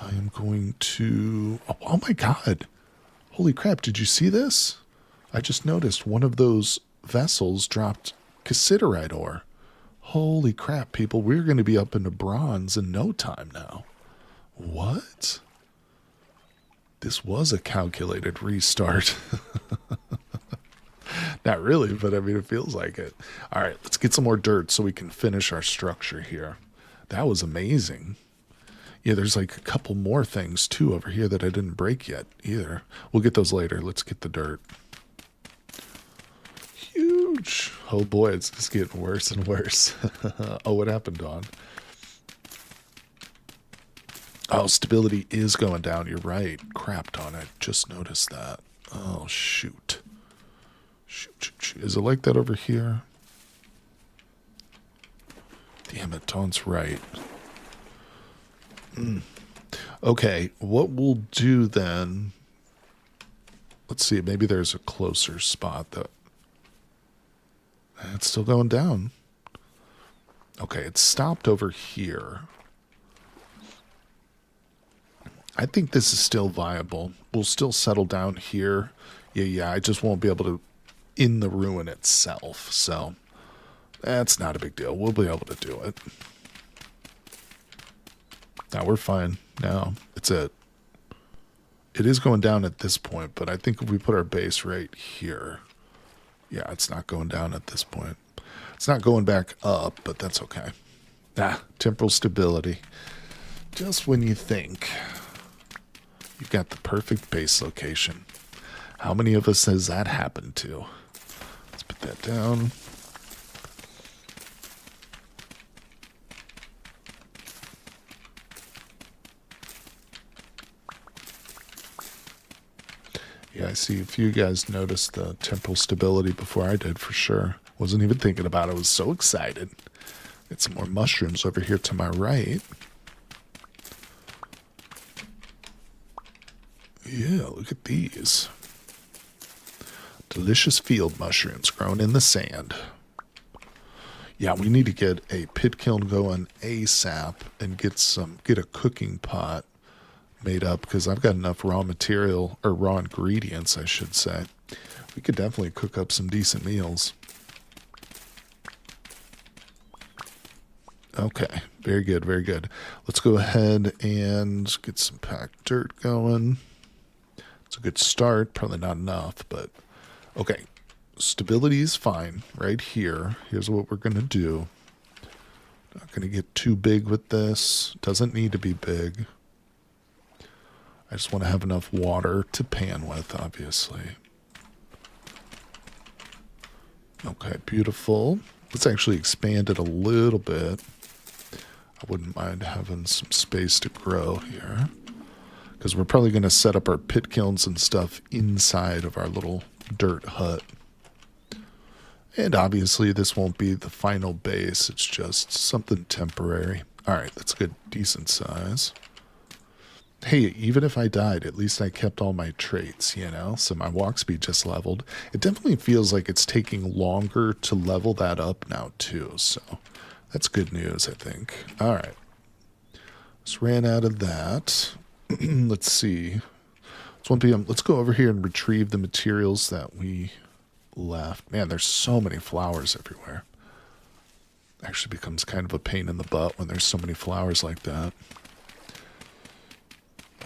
I am going to... Oh my God. Holy crap, did you see this? I just noticed one of those vessels dropped cassiterite ore. Holy crap, people. We're going to be up into bronze in no time now. What? This was a calculated restart. Not really, but I mean, it feels like it. All right, let's get some more dirt so we can finish our structure here. That was amazing. Yeah, there's like a couple more things, too, over here that I didn't break yet either. We'll get those later. Let's get the dirt. Huge. Oh, boy, it's just getting worse and worse. Oh, what happened, Dawn? Oh, stability is going down. You're right. Crap, Dawn. I just noticed that. Oh, shoot. Shoot. Is it like that over here? Damn it, Dawn's right. Okay, what we'll do then... Let's see, maybe there's a closer spot that... It's still going down. Okay, it's stopped over here. I think this is still viable. We'll still settle down here. Yeah, I just won't be able to in the ruin itself. So that's not a big deal. We'll be able to do it. Now we're fine. Now it's it. It is going down at this point, but I think if we put our base right here, yeah, it's not going down at this point. It's not going back up, but that's okay. Temporal stability. Just when you think you've got the perfect base location. How many of us has that happened to? Let's put that down. Yeah, I see a few guys noticed the temporal stability before I did, for sure. Wasn't even thinking about it. I was so excited. Get some more mushrooms over here to my right. Yeah, look at these. Delicious field mushrooms grown in the sand. Yeah, we need to get a pit kiln going ASAP and get a cooking pot made up because I've got enough raw material, or raw ingredients, I should say. We could definitely cook up some decent meals. Okay, very good, very good. Let's go ahead and get some packed dirt going. It's a good start, probably not enough, but okay. Stability is fine right here. Here's what we're going to do. Not going to get too big with this. Doesn't need to be big. I just want to have enough water to pan with, obviously. Okay, beautiful. Let's actually expand it a little bit. I wouldn't mind having some space to grow here, because we're probably going to set up our pit kilns and stuff inside of our little dirt hut. And obviously this won't be the final base. It's just something temporary. All right, that's a good, decent size. Hey, even if I died, at least I kept all my traits, you know? So my walk speed just leveled. It definitely feels like it's taking longer to level that up now too. So that's good news, I think. All right. Just ran out of that. Let's see. It's 1 p.m. Let's go over here and retrieve the materials that we left. Man, there's so many flowers everywhere. Actually becomes kind of a pain in the butt when there's so many flowers like that.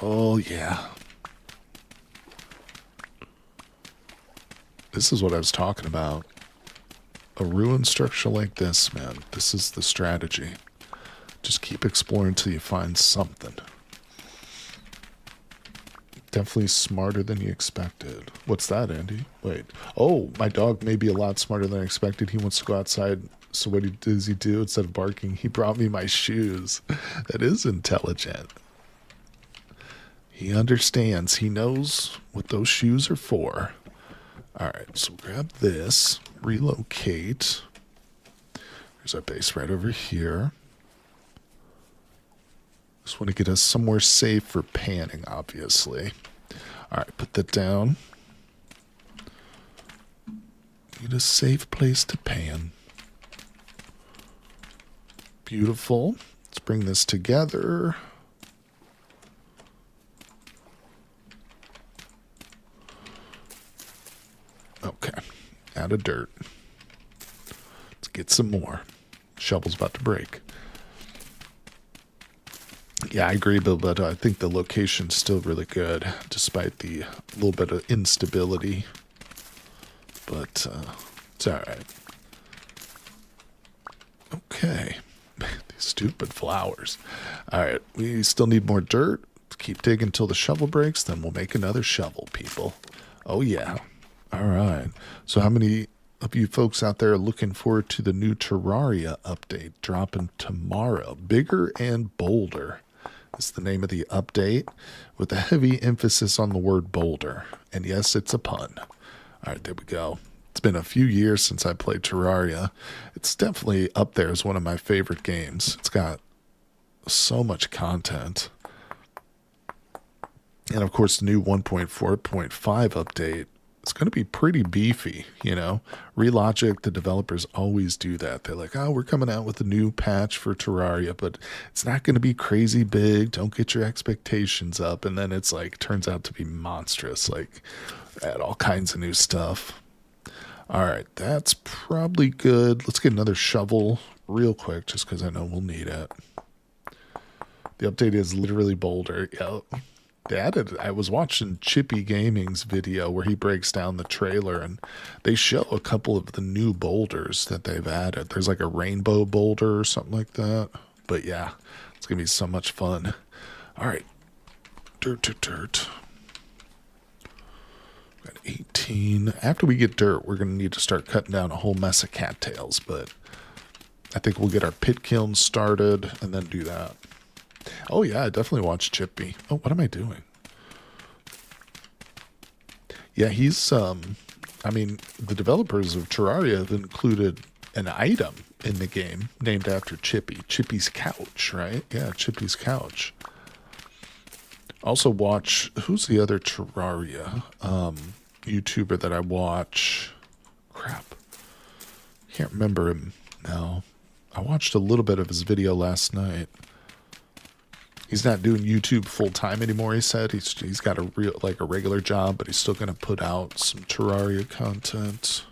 Oh, yeah. This is what I was talking about. a ruined structure like this, man, this is the strategy. Just keep exploring until you find something. Definitely smarter than you expected. What's that, Andy? Wait. Oh, my dog may be a lot smarter than I expected. He wants to go outside. So what does he do? Instead of barking, he brought me my shoes. That is intelligent. He understands. He knows what those shoes are for. All right, so grab this. Relocate. There's our base right over here. Just want to get us somewhere safe for panning, obviously. All right, put that down. Need a safe place to pan. Beautiful. Let's bring this together. Okay, out of dirt. Let's get some more. Shovel's about to break. Yeah, I agree, Bill, but I think the location's still really good, despite the little bit of instability. But it's all right. Okay. These stupid flowers. All right, we still need more dirt. Keep digging until the shovel breaks, then we'll make another shovel, people. Oh, yeah. All right. So how many of you folks out there are looking forward to the new Terraria update dropping tomorrow? Bigger and bolder is the name of the update, with a heavy emphasis on the word boulder. And yes, it's a pun. All right, there we go. It's been a few years since I played Terraria. It's definitely up there as one of my favorite games. It's got so much content. And of course, the new 1.4.5 update, it's going to be pretty beefy, you know. Relogic, the developers always do that. They're like, oh, we're coming out with a new patch for Terraria, but it's not going to be crazy big. Don't get your expectations up. And then it's like, turns out to be monstrous, like add all kinds of new stuff. All right, that's probably good. Let's get another shovel real quick, just because I know we'll need it. The update is literally bolder. Yep. They added, I was watching Chippy Gaming's video where he breaks down the trailer, and they show a couple of the new boulders that they've added. There's like a rainbow boulder or something like that. But yeah, it's going to be so much fun. All right. Dirt. Got 18. After we get dirt, we're going to need to start cutting down a whole mess of cattails, but I think we'll get our pit kiln started and then do that. Oh, yeah, I definitely watched Chippy. Oh, what am I doing? Yeah, he's, I mean, the developers of Terraria have included an item in the game named after Chippy. Chippy's couch, right? Yeah, Chippy's couch. Also watch, who's the other Terraria YouTuber that I watch? Crap. Can't remember him now. I watched a little bit of his video last night. He's not doing YouTube full time anymore, he said. He's got a regular job, but he's still going to put out some Terraria content.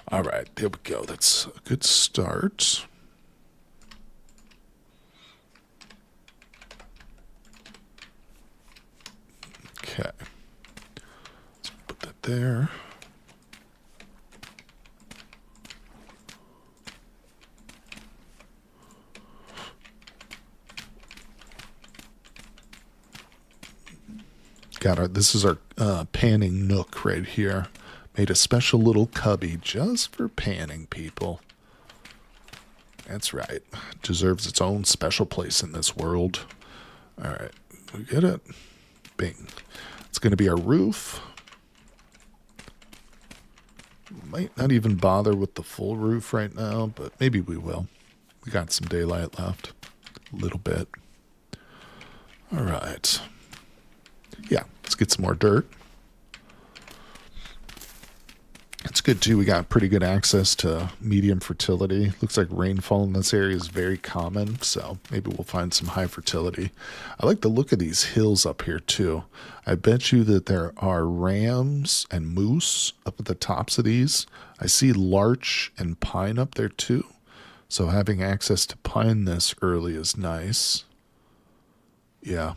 All right, there we go. That's a good start. Okay. Let's put that there. This is our panning nook right here. Made a special little cubby just for panning, people. That's right. It deserves its own special place in this world. All right, we get it. Bing. It's going to be our roof. Might not even bother with the full roof right now, but maybe we will. We got some daylight left. A little bit. All right. Yeah, let's get some more dirt. It's good, too. We got pretty good access to medium fertility. Looks like rainfall in this area is very common, so maybe we'll find some high fertility. I like the look of these hills up here, too. I bet you that there are rams and moose up at the tops of these. I see larch and pine up there, too. So having access to pine this early is nice. Yeah.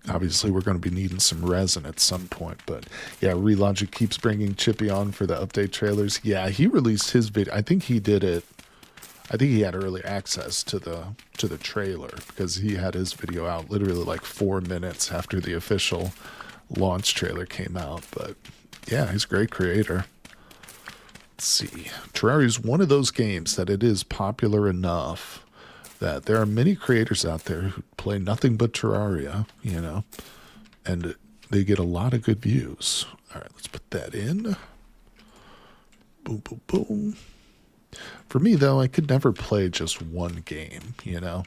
obviously we're going to be needing some resin at some point. But yeah, Relogic keeps bringing Chippy on for the update trailers. Yeah, he released his video. I think he did it. I think he had early access to the trailer because he had his video out literally like 4 minutes after the official launch trailer came out. But yeah, he's a great creator. Let's see. Terraria is one of those games that it is popular enough that there are many creators out there who play nothing but Terraria, you know, and they get a lot of good views. All right, let's put that in. Boom, boom, boom. For me, though, I could never play just one game, you know.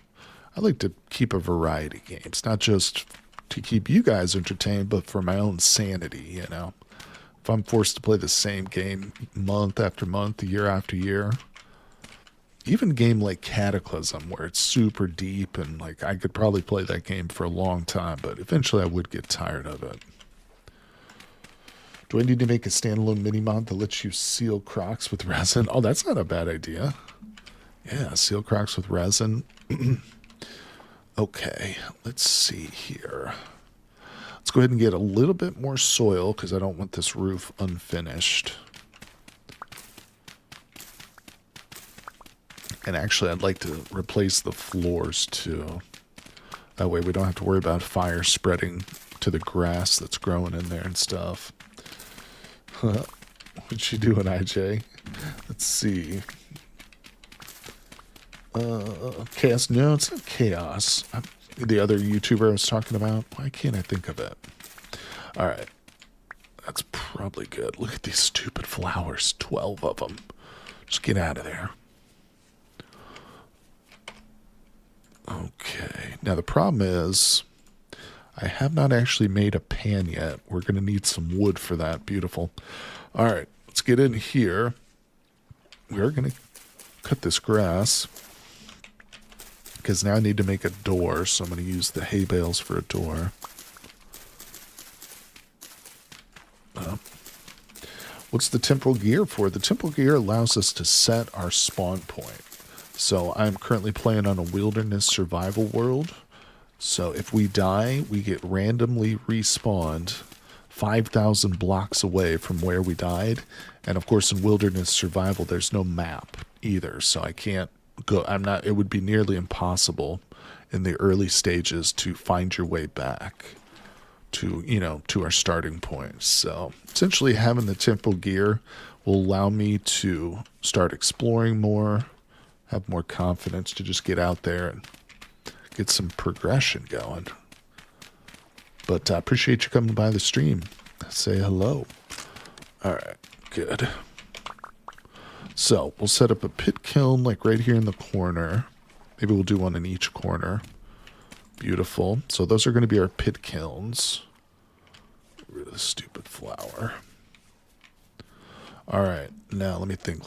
I like to keep a variety of games, not just to keep you guys entertained, but for my own sanity, you know. If I'm forced to play the same game month after month, year after year, even a game like Cataclysm, where it's super deep and like I could probably play that game for a long time, but eventually I would get tired of it. Do I need to make a standalone mini-mod that lets you seal Crocs with resin? Oh, that's not a bad idea. Yeah, seal Crocs with resin. Okay, let's see here. Let's go ahead and get a little bit more soil because I don't want this roof unfinished. And actually, I'd like to replace the floors too. That way we don't have to worry about fire spreading to the grass that's growing in there and stuff. What you doing, IJ? Let's see. Chaos? No, it's not Chaos. The other YouTuber I was talking about. Why can't I think of it? All right. That's probably good. Look at these stupid flowers. 12 of them. Just get out of there. Okay. Now the problem is I have not actually made a pan yet. We're going to need some wood for that. Beautiful. All right. Let's get in here. We're going to cut this grass because now I need to make a door. So I'm going to use the hay bales for a door. What's the temporal gear for? The temporal gear allows us to set our spawn point. So I'm currently playing on a wilderness survival world. So if we die, we get randomly respawned 5,000 blocks away from where we died. And of course, in wilderness survival, there's no map either. So I can't go. It would be nearly impossible in the early stages to find your way back to, you know, to our starting point. So essentially having the temporal gear will allow me to start exploring more, have more confidence to just get out there and get some progression going. But I appreciate you coming by the stream. Say hello. All right, good. So we'll set up a pit kiln like right here in the corner. Maybe we'll do one in each corner. Beautiful. So those are going to be our pit kilns. Get rid of the stupid flower. All right, now let me think.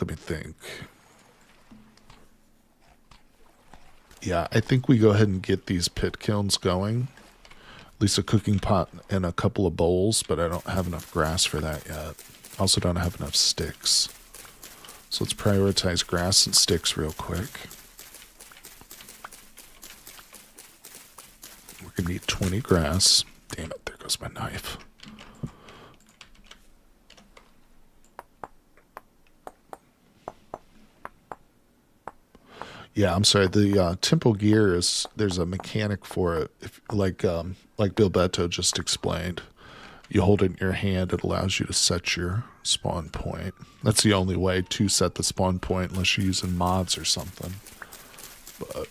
Yeah, I think we go ahead and get these pit kilns going. At least a cooking pot and a couple of bowls, but I don't have enough grass for that yet. Also don't have enough sticks. So let's prioritize grass and sticks real quick. We're going to need 20 grass. Damn it, there goes my knife. Yeah, I'm sorry. The temporal gear is, there's a mechanic for it. If, like Bill Beto just explained, you hold it in your hand, it allows you to set your spawn point. That's the only way to set the spawn point unless you're using mods or something. But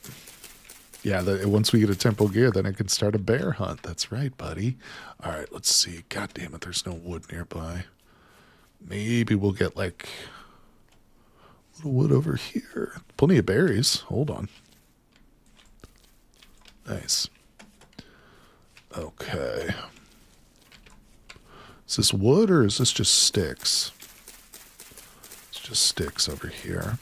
yeah, once we get a temporal gear, then I can start a bear hunt. That's right, buddy. All right, let's see. God damn it, there's no wood nearby. Maybe we'll get like a little wood over here. Plenty of berries. Hold on. Nice. Okay. Is this wood or is this just sticks? It's just sticks over here.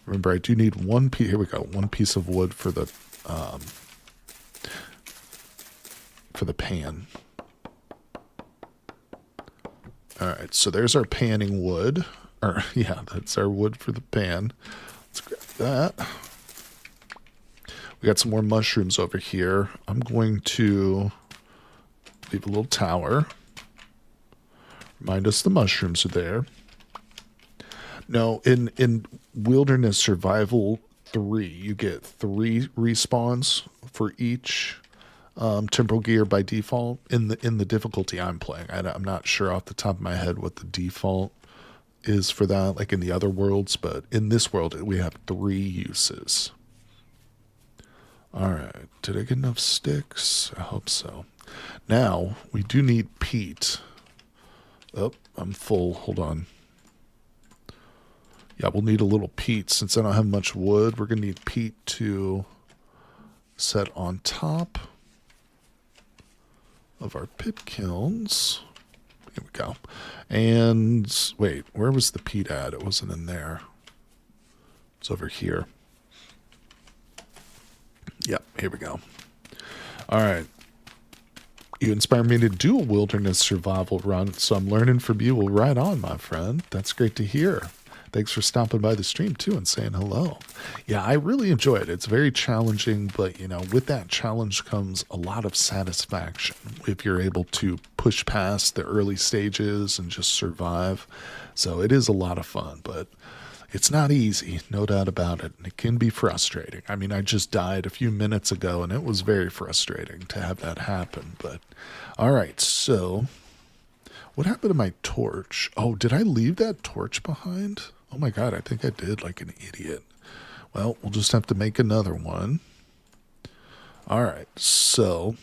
Remember, I do need one piece. Here we go. One piece of wood for the pan. All right. So there's our panning wood. Or yeah, that's our wood for the pan. Let's grab that. We got some more mushrooms over here. I'm going to leave a little tower. Remind us the mushrooms are there. No, in Wilderness Survival 3, you get 3 respawns for each temporal gear by default. In the difficulty I'm playing, I'm not sure off the top of my head what the default is for that, like in the other worlds, but in this world we have 3 uses. All right, did I get enough sticks? I hope so. Now we do need peat. Oh, I'm full. Hold on. Yeah, we'll need a little peat. Since I don't have much wood, we're going to need peat to set on top of our pit kilns. Here we go. And wait, where was the peat at? It wasn't in there. It's over here. Yep, here we go. All right. You inspired me to do a wilderness survival run, so I'm learning from you. Well, right on, my friend. That's great to hear. Thanks for stopping by the stream, too, and saying hello. Yeah, I really enjoy it. It's very challenging, but, you know, with that challenge comes a lot of satisfaction if you're able to push past the early stages and just survive. So it is a lot of fun, but it's not easy, no doubt about it. And it can be frustrating. I mean, I just died a few minutes ago, and it was very frustrating to have that happen. But, all right, so what happened to my torch? Oh, did I leave that torch behind? Oh my God, I think I did, like an idiot. Well, we'll just have to make another one. All right, so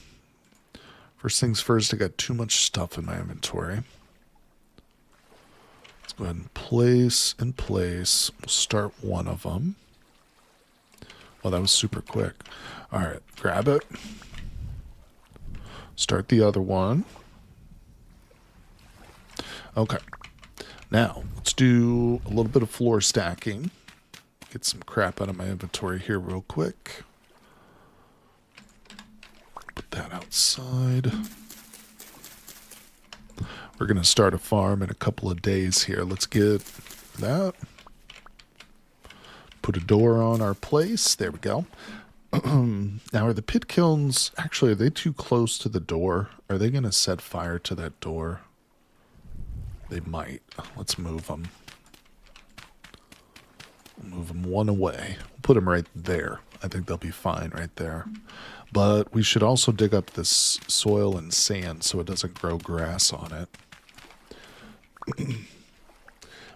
first things first, I got too much stuff in my inventory. Let's go ahead and place in place. We'll start one of them. Well, that was super quick. All right, grab it. Start the other one. Okay. Now, let's do a little bit of floor stacking. Get some crap out of my inventory here real quick. Put that outside. We're going to start a farm in a couple of days here. Let's get that. Put a door on our place. There we go. Now, are the pit kilns, actually, are they too close to the door? Are they going to set fire to that door? They might. Let's move them. We'll move them one away. We'll put them right there. I think they'll be fine right there. But we should also dig up this soil and sand so it doesn't grow grass on it.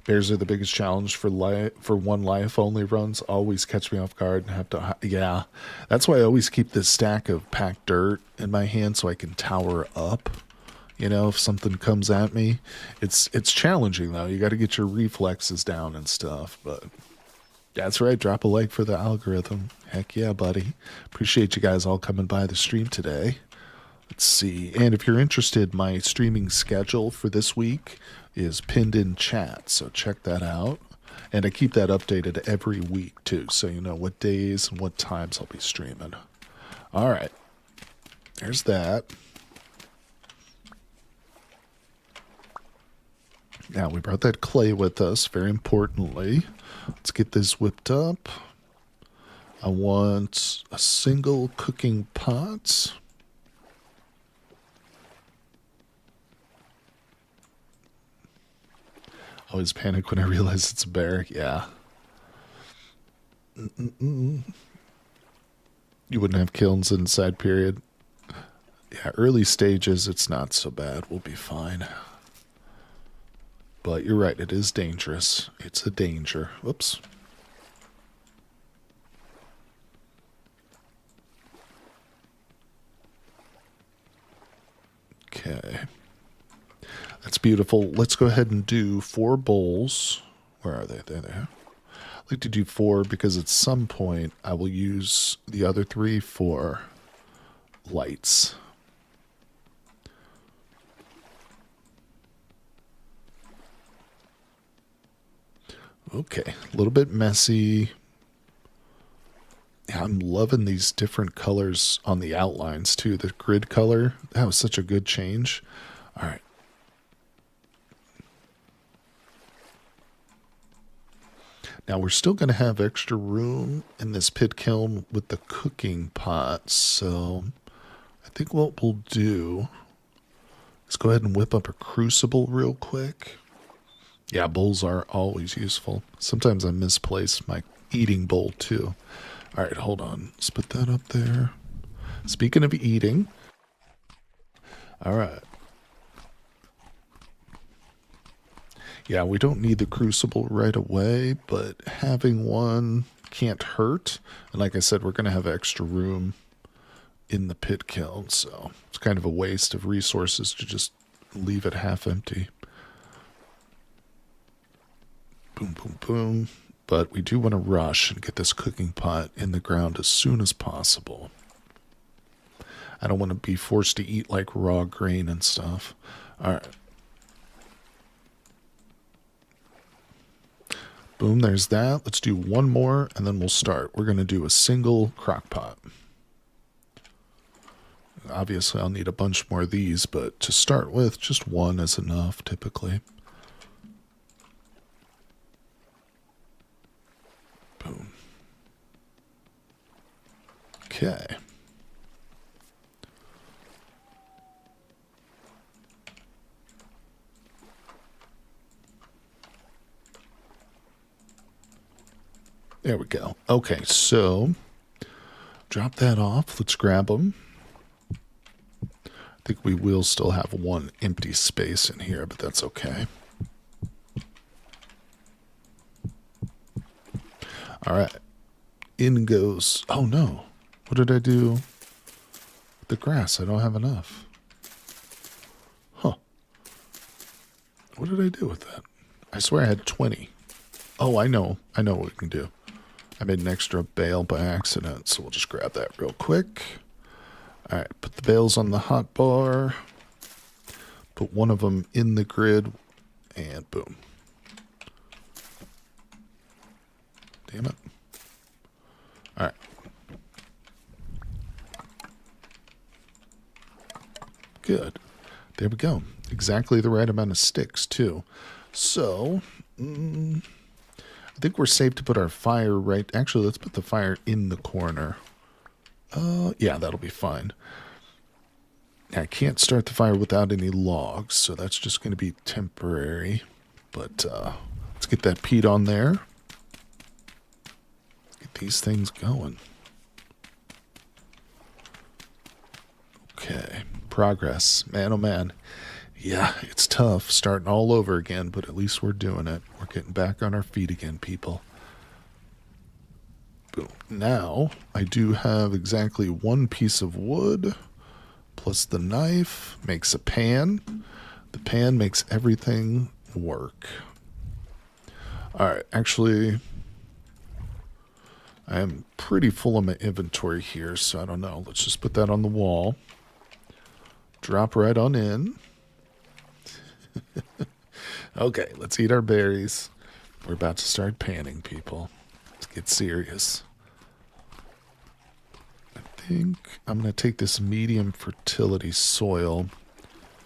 Bears are the biggest challenge for one life only runs. Always catch me off guard and have to... Yeah, that's why I always keep this stack of packed dirt in my hand so I can tower up. You know, if something comes at me, it's challenging though. You got to get your reflexes down and stuff. But that's right. Drop a like for the algorithm. Heck yeah, buddy. Appreciate you guys all coming by the stream today. Let's see. And if you're interested, my streaming schedule for this week is pinned in chat. So check that out. And I keep that updated every week too. So you know what days and what times I'll be streaming. All right. There's that. Now, we brought that clay with us, very importantly. Let's get this whipped up. I want a single cooking pot. Always panic when I realize it's a bear. Yeah. You wouldn't have kilns inside, period. Yeah, early stages, it's not so bad. We'll be fine. But you're right, it is dangerous. It's a danger. Whoops. Okay. That's beautiful. Let's go ahead and do 4 bowls. Where are they? There. I'd like to do 4 because at some point I will use the other 3 for lights. Okay, a little bit messy. Yeah, I'm loving these different colors on the outlines too. The grid color, that was such a good change. All right. Now we're still going to have extra room in this pit kiln with the cooking pot, so I think what we'll do is go ahead and whip up a crucible real quick. Yeah, bowls are always useful. Sometimes I misplace my eating bowl too. All right, hold on. Let's put that up there. Speaking of eating, all right. Yeah, we don't need the crucible right away, but having one can't hurt. And like I said, we're going to have extra room in the pit kiln, so it's kind of a waste of resources to just leave it half empty. Boom, boom, boom. But we do want to rush and get this cooking pot in the ground as soon as possible. I don't want to be forced to eat like raw grain and stuff. All right. Boom, there's that. Let's do one more, and then we'll start. We're going to do a single crock pot. Obviously, I'll need a bunch more of these, but to start with, just one is enough, typically. Boom. Okay. There we go. Okay, so drop that off. Let's grab them. I think we will still have one empty space in here, but that's okay. All right. In goes... Oh, no. What did I do with the grass? I don't have enough. Huh. What did I do with that? I swear I had 20. Oh, I know. I know what we can do. I made an extra bale by accident, so we'll just grab that real quick. All right, put the bales on the hot bar. Put one of them in the grid, and boom. Damn it. All right. Good. There we go. Exactly the right amount of sticks, too. So... I think we're safe to put our fire right... Actually, let's put the fire in the corner. Yeah, that'll be fine. I can't start the fire without any logs, so that's just going to be temporary. But let's get that peat on there. Get these things going. Okay, progress. Man, oh man. Yeah, it's tough starting all over again, but at least we're doing it. We're getting back on our feet again, people. Boom. Now, I do have exactly one piece of wood, plus the knife makes a pan. The pan makes everything work. All right, actually, I am pretty full of my inventory here, so I don't know. Let's just put that on the wall. Drop right on in. Okay, let's eat our berries. We're about to start panning, people. Let's get serious. I think I'm going to take this medium fertility soil.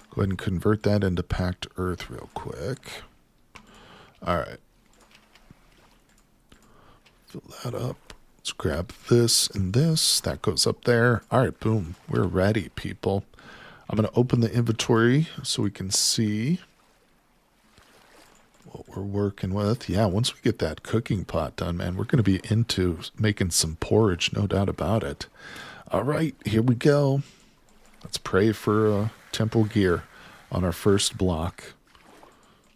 Go ahead and convert that into packed earth real quick. All right. Fill that up. Let's grab this and this. That goes up there. All right, boom. We're ready, people. I'm going to open the inventory so we can see what we're working with. Yeah, once we get that cooking pot done, man, we're going to be into making some porridge, no doubt about it. All right, here we go. Let's pray for temple gear on our first block.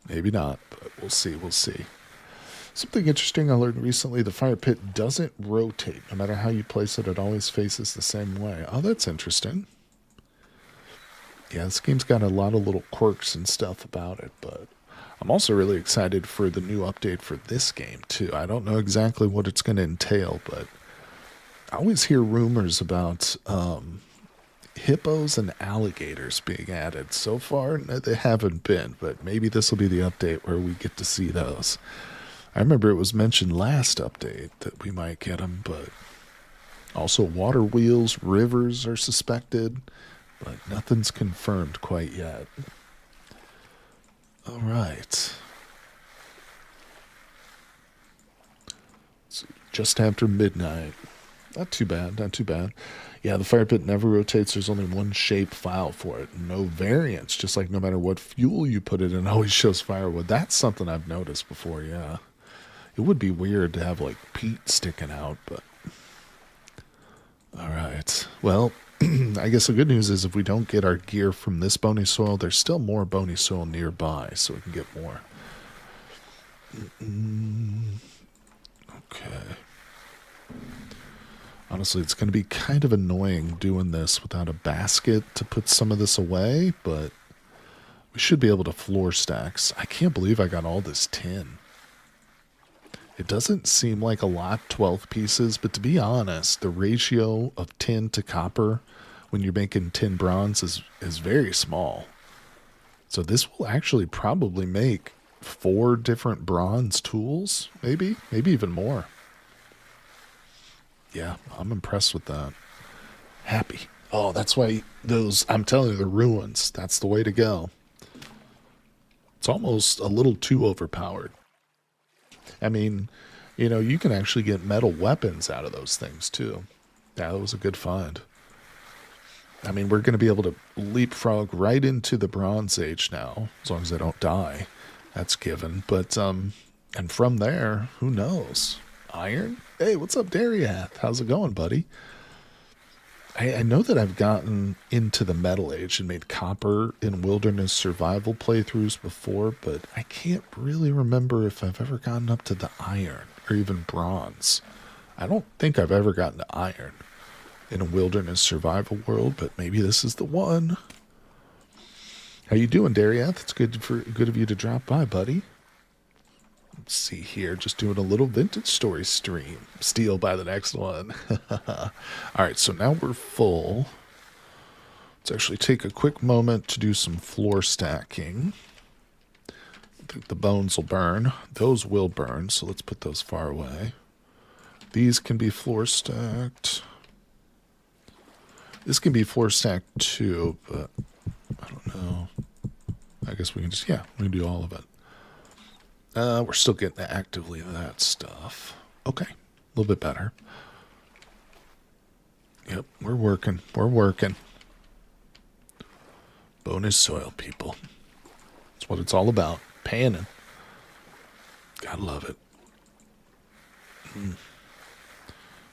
Maybe not, but we'll see, we'll see. Something interesting I learned recently, the fire pit doesn't rotate. No matter how you place it, it always faces the same way. Oh, that's interesting. Yeah, this game's got a lot of little quirks and stuff about it, but I'm also really excited for the new update for this game, too. I don't know exactly what it's going to entail, but I always hear rumors about hippos and alligators being added. So far, they haven't been, but maybe this will be the update where we get to see those. I remember it was mentioned last update that we might get them, but also water wheels, rivers are suspected, but nothing's confirmed quite yet. All right. just after midnight. Not too bad, not too bad. Yeah, the fire pit never rotates. There's only one shape file for it. No variants, just like no matter what fuel you put it in, it always shows firewood. That's something I've noticed before, yeah. It would be weird to have, like, peat sticking out, but... Alright, well, I guess the good news is if we don't get our gear from this bony soil, there's still more bony soil nearby, so we can get more. Okay. Honestly, it's going to be kind of annoying doing this without a basket to put some of this away, but we should be able to floor stacks. I can't believe I got all this tin. It doesn't seem like a lot, 12 pieces, but to be honest, the ratio of tin to copper when you're making tin bronze is very small. So this will actually probably make 4 different bronze tools, maybe even more. Yeah, I'm impressed with that. Happy. Oh, that's why those, I'm telling you, the ruins, that's the way to go. It's almost a little too overpowered. I mean, you know, you can actually get metal weapons out of those things, too. Yeah, that was a good find. I mean, we're going to be able to leapfrog right into the Bronze Age now, as long as I don't die. That's given. But, and from there, who knows? Iron? Hey, what's up, Dariath? How's it going, buddy? I know that I've gotten into the Metal Age and made copper in wilderness survival playthroughs before, but I can't really remember if I've ever gotten up to the iron or even bronze. I don't think I've ever gotten to iron in a wilderness survival world, but maybe this is the one. How you doing, Dariath? It's good of you to drop by, buddy. Let's see here, just doing a little vintage story stream. Steal by the next one. Alright, so now we're full. Let's actually take a quick moment to do some floor stacking. I think the bones will burn. Those will burn, so let's put those far away. These can be floor stacked. This can be floor stacked too, but I don't know. I guess we can just, yeah, we can do all of it. We're still getting actively that stuff. Okay, a little bit better. Yep, we're working. We're working. Bonus soil, people. That's what it's all about. Panning. Gotta love it.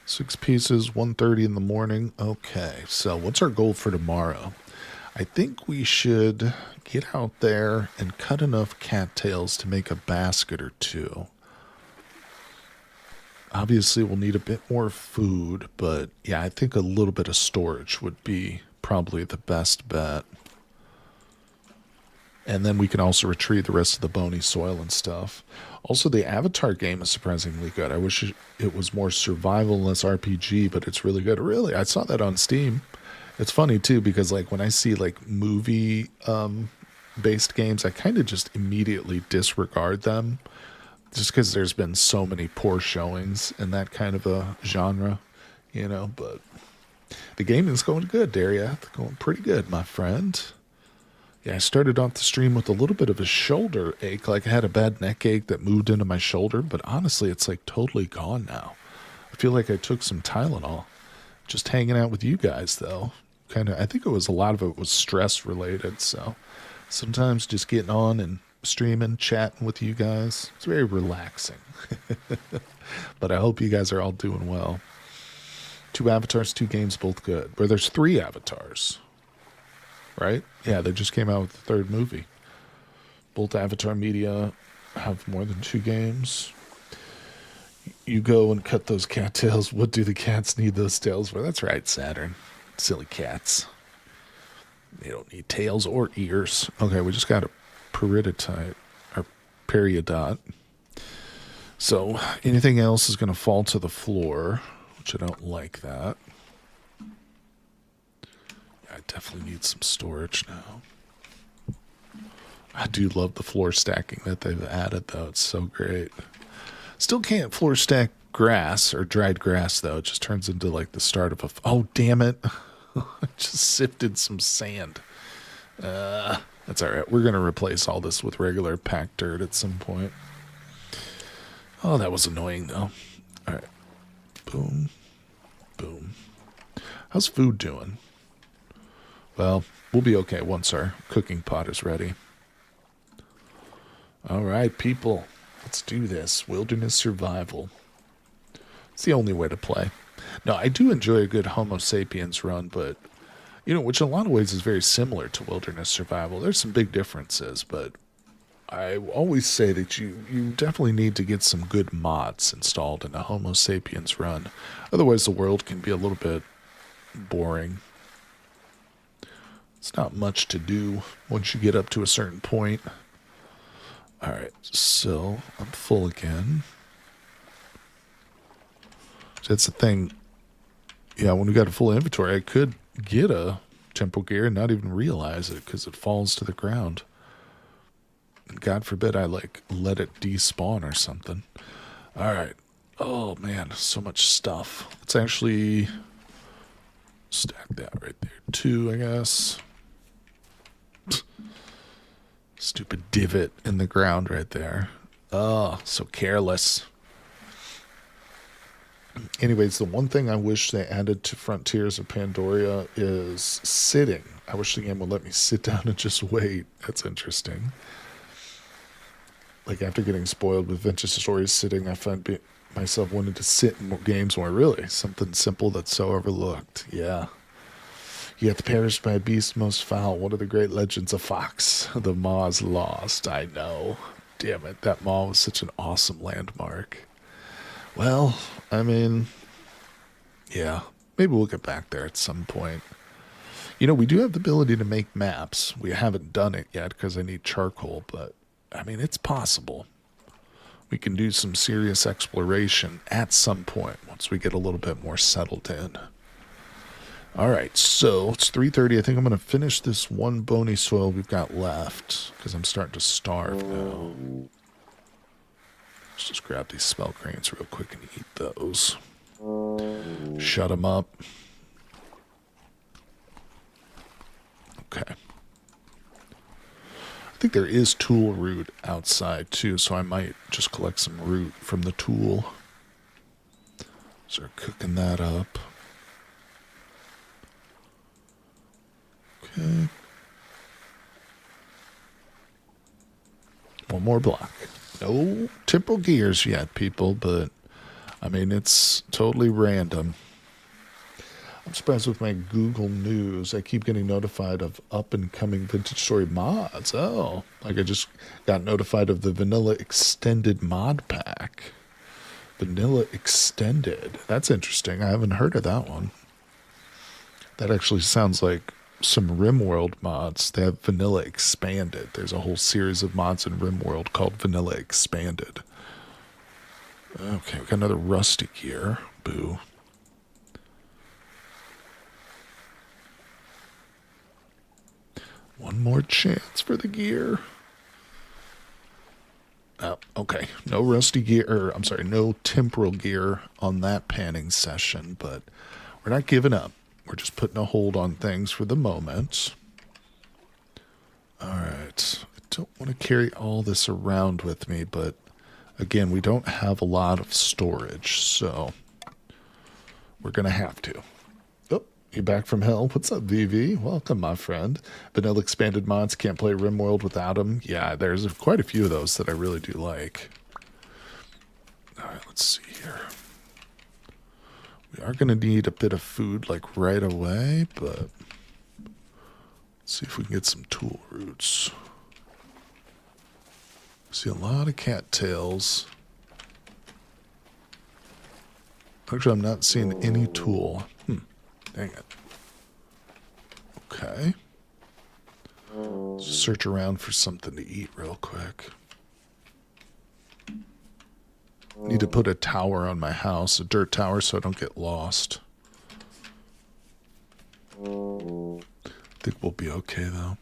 6 pieces, 1:30 in the morning. Okay, so what's our goal for tomorrow? I think we should get out there and cut enough cattails to make a basket or 2. Obviously, we'll need a bit more food, but yeah, I think a little bit of storage would be probably the best bet. And then we can also retrieve the rest of the bony soil and stuff. Also, the Avatar game is surprisingly good. I wish it was more survival and less RPG, but it's really good. Really, I saw that on Steam. It's funny, too, because, like, when I see, like, movie-based games, I kind of just immediately disregard them, just because there's been so many poor showings in that kind of a genre, you know, but the game is going good, Dariath. Going pretty good, my friend. Yeah, I started off the stream with a little bit of a shoulder ache, like I had a bad neck ache that moved into my shoulder, but honestly, it's, like, totally gone now. I feel like I took some Tylenol. Just hanging out with you guys, though. I think a lot of it was stress related, so sometimes just getting on and streaming, chatting with you guys, it's very relaxing. But I hope you guys are all doing well. 2 avatars, 2 games, both good. Where there's 3 avatars, right? Yeah, they just came out with the 3rd movie. Both Avatar Media have more than 2 games. You go and cut those cattails. What do the cats need those tails for? That's right, Saturn. Silly cats. They don't need tails or ears. Okay, we just got a peridotite, or periodot. So anything else is going to fall to the floor, which I don't like that. I definitely need some storage now. I do love the floor stacking that they've added, though. It's so great. Still can't floor stack grass or dried grass, though. It just turns into like the start of a... Oh, damn it. I just sifted some sand. That's all right. We're going to replace all this with regular packed dirt at some point. Oh, that was annoying, though. All right. Boom. Boom. How's food doing? Well, we'll be okay once our cooking pot is ready. All right, people. Let's do this. Wilderness survival. It's the only way to play. Now, I do enjoy a good Homo sapiens run, but, you know, which in a lot of ways is very similar to wilderness survival. There's some big differences, but I always say that you definitely need to get some good mods installed in a Homo sapiens run. Otherwise, the world can be a little bit boring. It's not much to do once you get up to a certain point. All right, so I'm full again. That's the thing. Yeah, when we got a full inventory, I could get a temporal gear and not even realize it because it falls to the ground. And God forbid I, like, let it despawn or something. All right. Oh, man, so much stuff. Let's actually stack that right there, too, I guess. Stupid divot in the ground right there. Oh, so careless. Anyways, the one thing I wish they added to Frontiers of Pandora is sitting. I wish the game would let me sit down and just wait. That's interesting. Like, after getting spoiled with Vintage Stories sitting, I find myself wanting to sit in more games more. Really, something simple that's so overlooked. Yeah. Yet the perished by a beast most foul. One of the great legends of Fox. The Maw's lost. I know. Damn it, that Maw was such an awesome landmark. Well, I mean, yeah, maybe we'll get back there at some point. You know, we do have the ability to make maps. We haven't done it yet because I need charcoal, but, I mean, it's possible. We can do some serious exploration at some point once we get a little bit more settled in. All right, so it's 3:30. I think I'm going to finish this one bony soil we've got left because I'm starting to starve now. Let's just grab these spell grains real quick and eat those. Shut them up. Okay. I think there is tool root outside too, so I might just collect some root from the tool. Start cooking that up. Okay. One more block. No temporal gears yet, people, but I mean, it's totally random. I'm surprised with my Google News. I keep getting notified of up-and-coming Vintage Story mods. Oh, like I just got notified of the Vanilla Extended mod pack. Vanilla Extended. That's interesting. I haven't heard of that one. That actually sounds like some RimWorld mods. They have Vanilla Expanded. There's a whole series of mods in RimWorld called Vanilla Expanded. Okay, we got another rusty gear. Boo. One more chance for the gear. Oh, okay. No rusty gear, or I'm sorry, no temporal gear on that panning session, but we're not giving up. We're just putting a hold on things for the moment. All right. I don't want to carry all this around with me, but again, we don't have a lot of storage, so we're going to have to. Oh, you back from hell? What's up, VV? Welcome, my friend. Vanilla Expanded mods, can't play RimWorld without them. Yeah, there's quite a few of those that I really do like. All right, let's see here. We are going to need a bit of food, like, right away, but let's see if we can get some tool roots. See a lot of cattails. Actually, I'm not seeing any tool. Dang it. Okay. Just search around for something to eat real quick. Need to put a tower on my house, a dirt tower, so I don't get lost. I think we'll be okay, though.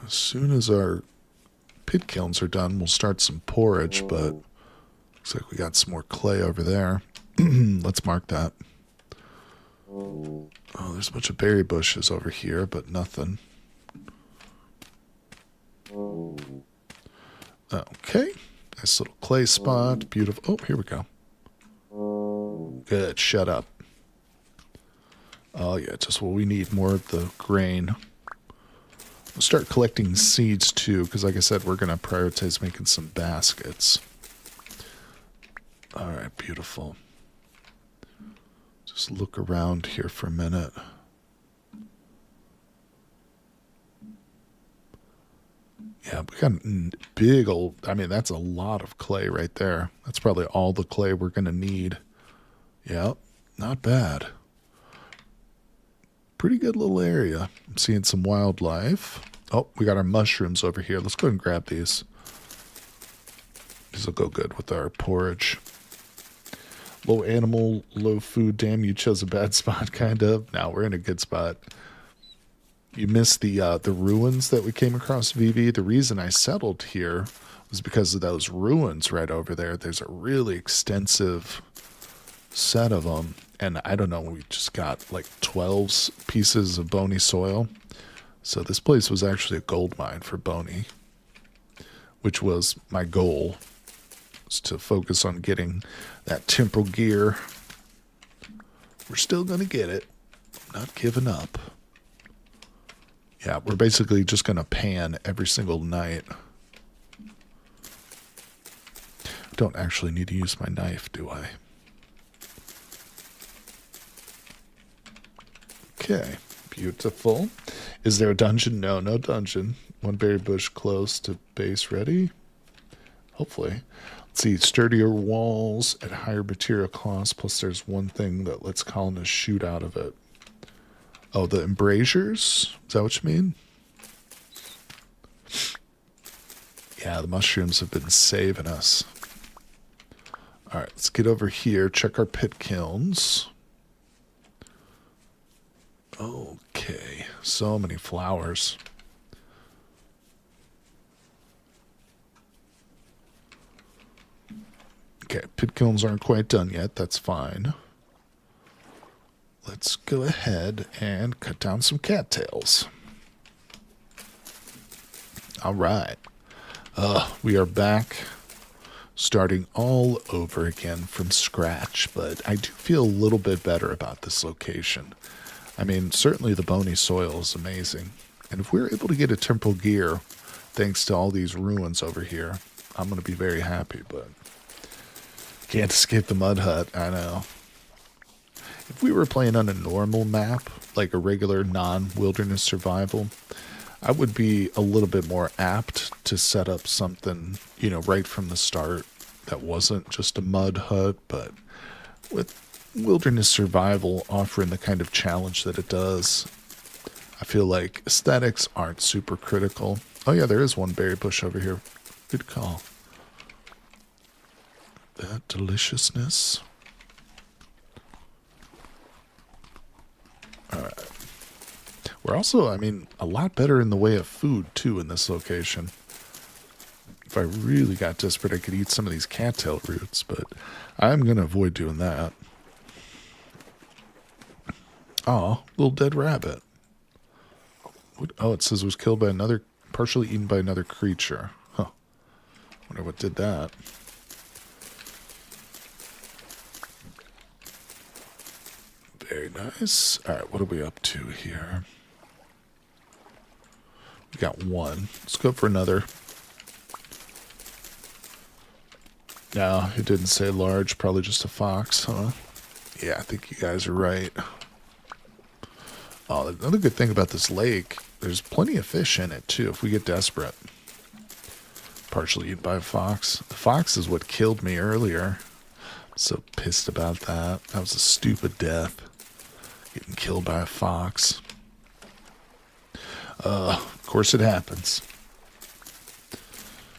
As soon as our pit kilns are done, we'll start some porridge, but looks like we got some more clay over there. Let's mark that. Oh, there's a bunch of berry bushes over here, but nothing. Okay. Nice little clay spot. Beautiful. Oh, here we go. Good. Shut up. Oh, yeah, just what we need. More of the grain. We'll start collecting seeds, too, because like I said, we're going to prioritize making some baskets. All right, beautiful. Just look around here for a minute. Yeah, we got big old, I mean, that's a lot of clay right there. That's probably all the clay we're going to need. Yep, not bad. Pretty good little area. I'm seeing some wildlife. Oh, we got our mushrooms over here. Let's go ahead and grab these. These will go good with our porridge. Low animal, low food. Damn, you chose a bad spot, kind of. Now we're in a good spot. You missed the ruins that we came across, VV. The reason I settled here was because of those ruins right over there. There's a really extensive set of them. And I don't know, we just got like 12 pieces of bony soil. So this place was actually a gold mine for bony, which was my goal, was to focus on getting that temporal gear. We're still going to get it. Not giving up. Yeah, we're basically just going to pan every single night. Don't actually need to use my knife, do I? Okay, beautiful. Is there a dungeon? No, no dungeon. One berry bush close to base ready. Hopefully. Let's see, sturdier walls at higher material costs, plus there's one thing that lets colonists shoot out of it. Oh, the embrasures? Is that what you mean? Yeah, the mushrooms have been saving us. All right, let's get over here, check our pit kilns. Okay, so many flowers. Okay, pit kilns aren't quite done yet. That's fine. Let's go ahead and cut down some cattails. All right. We are back, starting all over again from scratch, but I do feel a little bit better about this location. I mean, certainly the bony soil is amazing. And if we're able to get a temporal gear, thanks to all these ruins over here, I'm going to be very happy, but can't escape the mud hut, I know. If we were playing on a normal map, like a regular non-wilderness survival, I would be a little bit more apt to set up something, you know, right from the start that wasn't just a mud hut, but with wilderness survival offering the kind of challenge that it does, I feel like aesthetics aren't super critical. Oh yeah, there is one berry bush over here. Good call. That deliciousness. Alright. We're also, I mean, a lot better in the way of food, too, in this location. If I really got desperate, I could eat some of these cattail roots, but I'm going to avoid doing that. Oh, little dead rabbit. Oh, it says it was killed by another, partially eaten by another creature. Huh. Wonder what did that. Very nice. All right, what are we up to here? We got one. Let's go for another. No, it didn't say large. Probably just a fox, huh? Yeah, I think you guys are right. Oh, another good thing about this lake, there's plenty of fish in it, too, if we get desperate. Partially eaten by a fox. The fox is what killed me earlier. I'm so pissed about that. That was a stupid death. Getting killed by a fox. Of course it happens.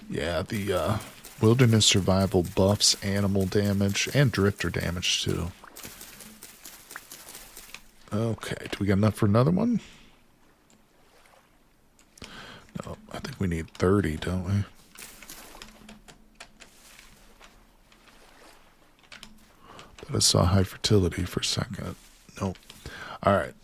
Yeah, the wilderness survival buffs animal damage and drifter damage too. Okay, do we got enough for another one? No, I think we need 30, don't we? Thought I saw high fertility for a second. Nope. All right.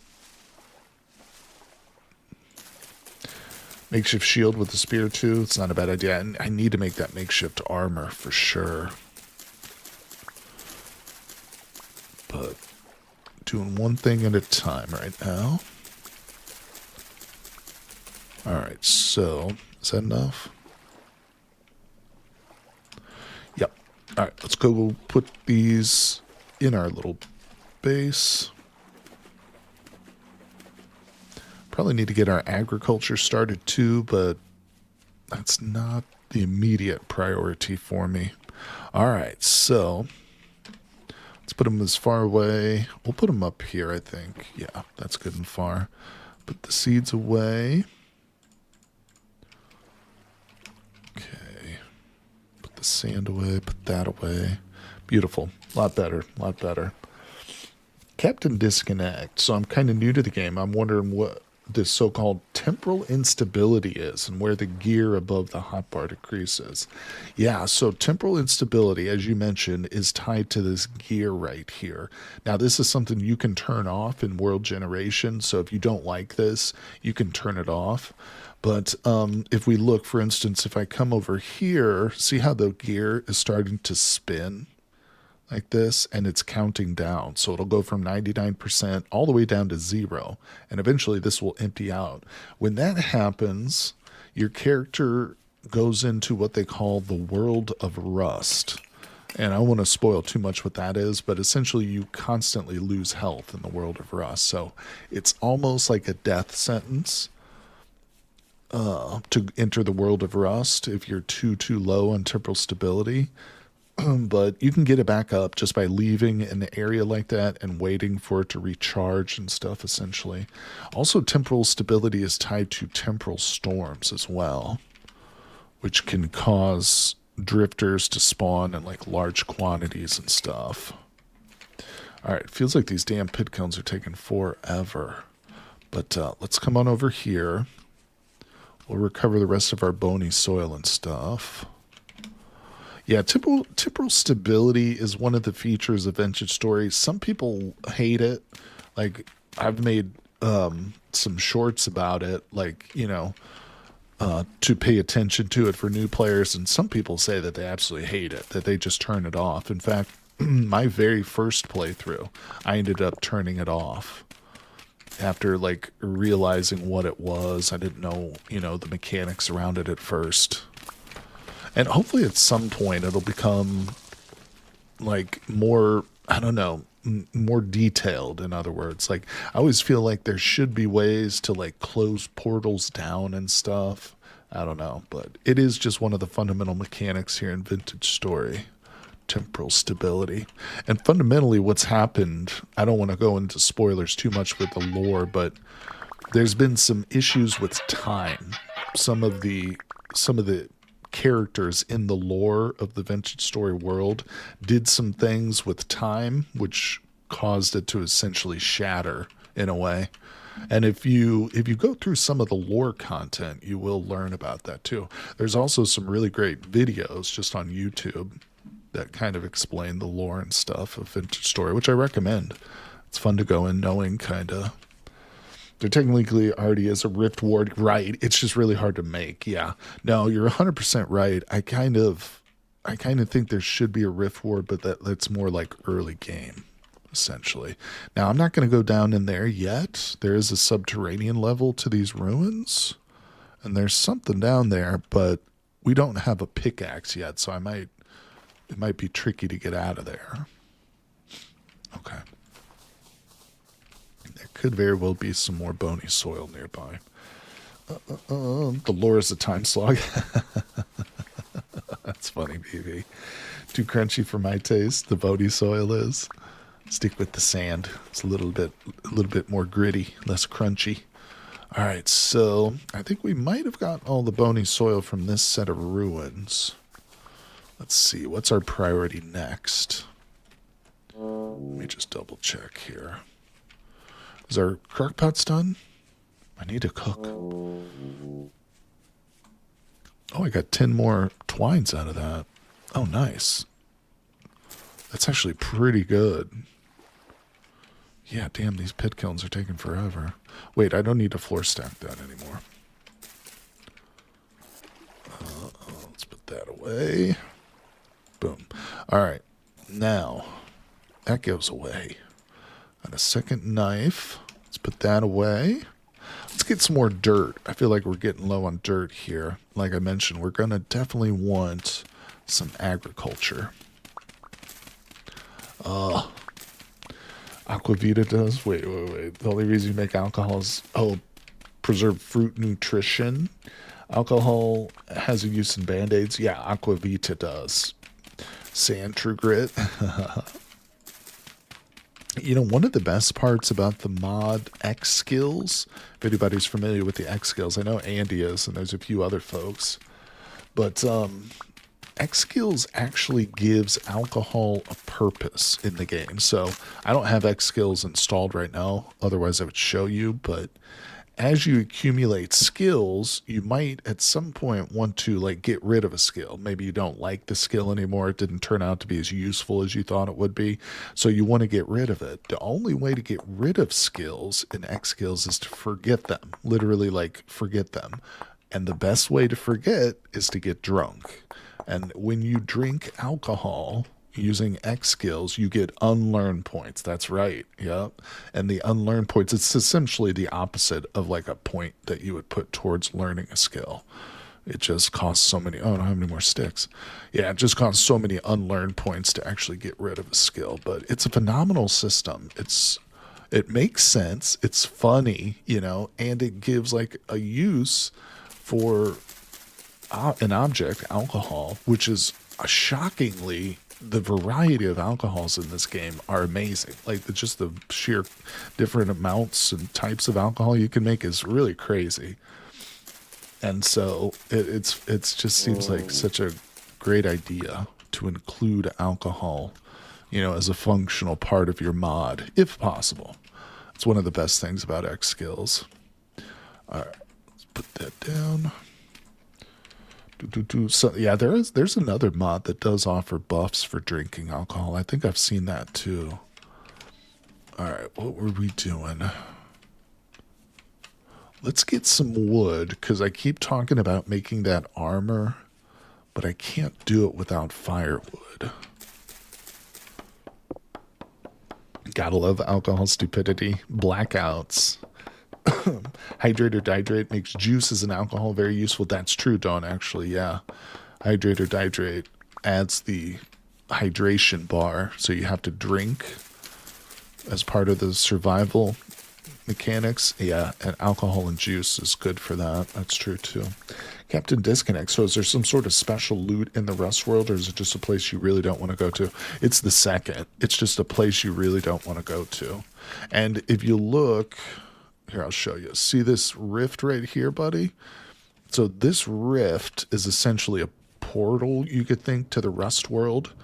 Makeshift shield with the spear too. It's not a bad idea. And I need to make that makeshift armor for sure. But doing one thing at a time right now. Alright, so is that enough? Yep. Alright, let's go put these in our little base. Probably need to get our agriculture started too, but that's not the immediate priority for me. Alright, so let's put them as far away. We'll put them up here, I think. Yeah, that's good and far. Put the seeds away. Okay. Put the sand away. Put that away. Beautiful. A lot better. A lot better. Captain Disconnect. So I'm kind of new to the game. I'm wondering what this so-called temporal instability is and where the gear above the hotbar decreases. Yeah, so temporal instability, as you mentioned, is tied to this gear right here. Now, this is something you can turn off in world generation, so if you don't like this, you can turn it off. But if we look, for instance, if I come over here, see how the gear is starting to spin? Like this, and it's counting down. So it'll go from 99% all the way down to 0, and eventually this will empty out. When that happens, your character goes into what they call the world of rust. And I don't want to spoil too much what that is, but essentially you constantly lose health in the world of rust. So it's almost like a death sentence to enter the world of rust if you're too low on temporal stability. But you can get it back up just by leaving an area like that and waiting for it to recharge and stuff, essentially. Also, temporal stability is tied to temporal storms as well, which can cause drifters to spawn in like large quantities and stuff. Alright, it feels like these damn pit cones are taking forever. But let's come on over here. We'll recover the rest of our bony soil and stuff. Yeah, temporal stability is one of the features of Vintage Stories. Some people hate it. Like, I've made some shorts about it, like, you know, to pay attention to it for new players. And some people say that they absolutely hate it, that they just turn it off. In fact, my very first playthrough, I ended up turning it off. After, like, realizing what it was. I didn't know, you know, the mechanics around it at first. And hopefully at some point it'll become, like, more, I don't know, more detailed, in other words. Like, I always feel like there should be ways to, like, close portals down and stuff. I don't know, but it is just one of the fundamental mechanics here in Vintage Story. Temporal stability. And fundamentally what's happened, I don't want to go into spoilers too much with the lore, but there's been some issues with time. Some of the characters in the lore of the Vintage Story world did some things with time which caused it to essentially shatter in a way. And if you go through some of the lore content, you will learn about that too. There's also some really great videos just on YouTube that kind of explain the lore and stuff of Vintage Story, which I recommend. It's fun to go in knowing, kind of. There technically already is a Rift Ward, right? It's just really hard to make. Yeah, no, you're 100% right. I kind of think there should be a Rift Ward, but that's more like early game, essentially. Now, I'm not going to go down in there yet. There is a subterranean level to these ruins, and there's something down there, but we don't have a pickaxe yet, so it might be tricky to get out of there. Okay. There could very well be some more bony soil nearby. The lore is a time slog. That's funny, BB. Too crunchy for my taste. The bony soil is. Stick with the sand. It's a little bit more gritty, less crunchy. All right, so I think we might have got all the bony soil from this set of ruins. Let's see, what's our priority next? Let me just double check here. Is our crockpots done? I need to cook. Oh, I got 10 more twines out of that. Oh, nice. That's actually pretty good. Yeah, damn, these pit kilns are taking forever. Wait, I don't need to floor stack that anymore. that away. Boom. All right. Now, that goes away. Got a second knife. Let's put that away. Let's get some more dirt. I feel like we're getting low on dirt here. Like I mentioned, we're going to definitely want some agriculture. Aquavita does. Wait. The only reason you make alcohol is, preserve fruit nutrition. Alcohol has a use in band-aids. Yeah, Aquavita does. Sand True Grit. You know, one of the best parts about the mod X skills, if anybody's familiar with the X skills, I know Andy is, and there's a few other folks, but X skills actually gives alcohol a purpose in the game. So I don't have X skills installed right now, otherwise I would show you, but as you accumulate skills, you might at some point want to like get rid of a skill. Maybe you don't like the skill anymore. It didn't turn out to be as useful as you thought it would be. So you want to get rid of it. The only way to get rid of skills in X skills is to forget them. Literally like forget them. And the best way to forget is to get drunk. And when you drink alcohol using X skills, you get unlearn points. That's right. Yep. And the unlearn points, it's essentially the opposite of like a point that you would put towards learning a skill. It just costs so many. Oh, I don't have any more sticks. Yeah, it just costs so many unlearn points to actually get rid of a skill. But it's a phenomenal system. It makes sense. It's funny, you know, and it gives like a use for an object, alcohol, which is shockingly, the variety of alcohols in this game are amazing. Like just the sheer different amounts and types of alcohol you can make is really crazy. And so it just seems like such a great idea to include alcohol, you know, as a functional part of your mod, if possible. It's one of the best things about X skills. All right, let's put that down. So yeah, there's another mod that does offer buffs for drinking alcohol. I think I've seen that too. All right, what were we doing? Let's get some wood, because I keep talking about making that armor, but I can't do it without firewood. Gotta love alcohol stupidity. Blackouts. Hydrate or dihydrate makes juice as an alcohol very useful. That's true, Dawn, actually, yeah. Hydrate or dihydrate adds the hydration bar, so you have to drink as part of the survival mechanics. Yeah, and alcohol and juice is good for that. That's true, too. Captain Disconnect. So is there some sort of special loot in the Rust world, or is it just a place you really don't want to go to? It's the second. It's just a place you really don't want to go to. And if you look... Here, I'll show you. See this rift right here, buddy? So this rift is essentially a portal, you could think, to the Rust world.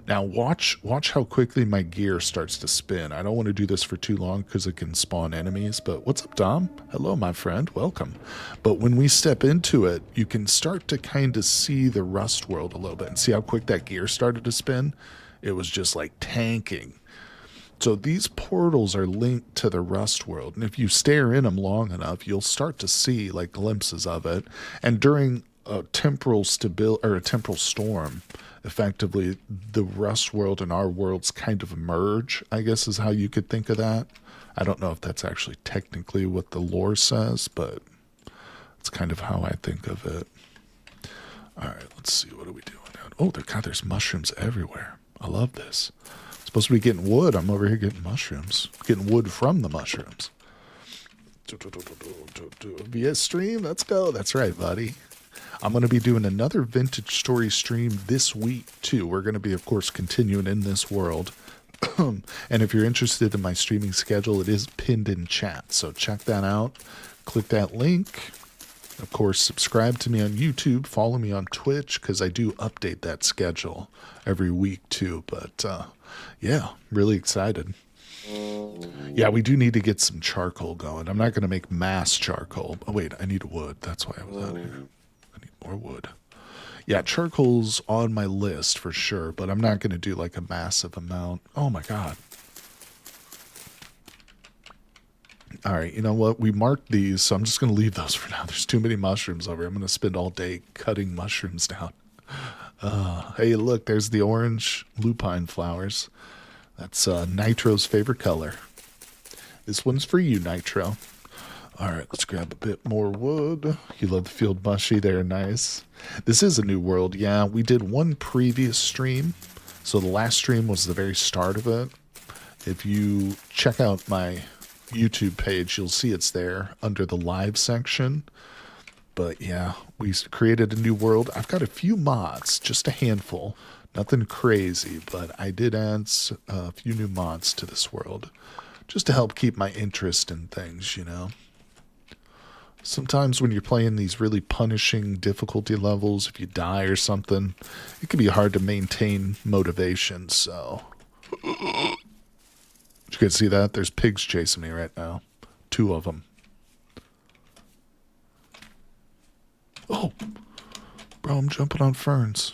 Now watch how quickly my gear starts to spin. I don't want to do this for too long because it can spawn enemies. But what's up, Dom? Hello, my friend. Welcome. But when we step into it, you can start to kind of see the Rust world a little bit. And see how quick that gear started to spin? It was just like tanking. So these portals are linked to the Rust world, and if you stare in them long enough, you'll start to see like glimpses of it. And during a temporal storm, effectively the Rust world and our worlds kind of merge, I guess is how you could think of that. I don't know if that's actually technically what the lore says, but it's kind of how I think of it. All right, let's see, what are we doing now? Oh, there's mushrooms everywhere. I love this. Supposed to be getting wood. I'm over here getting mushrooms. Getting wood from the mushrooms. Via stream, let's go. That's right, buddy. I'm going to be doing another Vintage Story stream this week, too. We're going to be, of course, continuing in this world. And if you're interested in my streaming schedule, it is pinned in chat. So check that out. Click that link. Of course, subscribe to me on YouTube. Follow me on Twitch, because I do update that schedule every week, too. But, yeah, really excited. Yeah, we do need to get some charcoal going. I'm not going to make mass charcoal. Oh, wait, I need wood. That's why I was out here. I need more wood. Yeah, charcoal's on my list for sure, but I'm not going to do like a massive amount. Oh, my God. All right, you know what? We marked these, so I'm just going to leave those for now. There's too many mushrooms over here. I'm going to spend all day cutting mushrooms down. Hey, look, there's the orange lupine flowers. That's Nitro's favorite color. This one's for you, Nitro. All right, let's grab a bit more wood. You love the field mushy there, nice. This is a new world. Yeah, we did one previous stream. So the last stream was the very start of it. If you check out my YouTube page, you'll see it's there under the live section. But yeah, we created a new world. I've got a few mods, just a handful. Nothing crazy, but I did add a few new mods to this world. Just to help keep my interest in things, you know. Sometimes when you're playing these really punishing difficulty levels, if you die or something, it can be hard to maintain motivation, so. You can see that? There's pigs chasing me right now. 2 of them. Oh, bro, I'm jumping on ferns.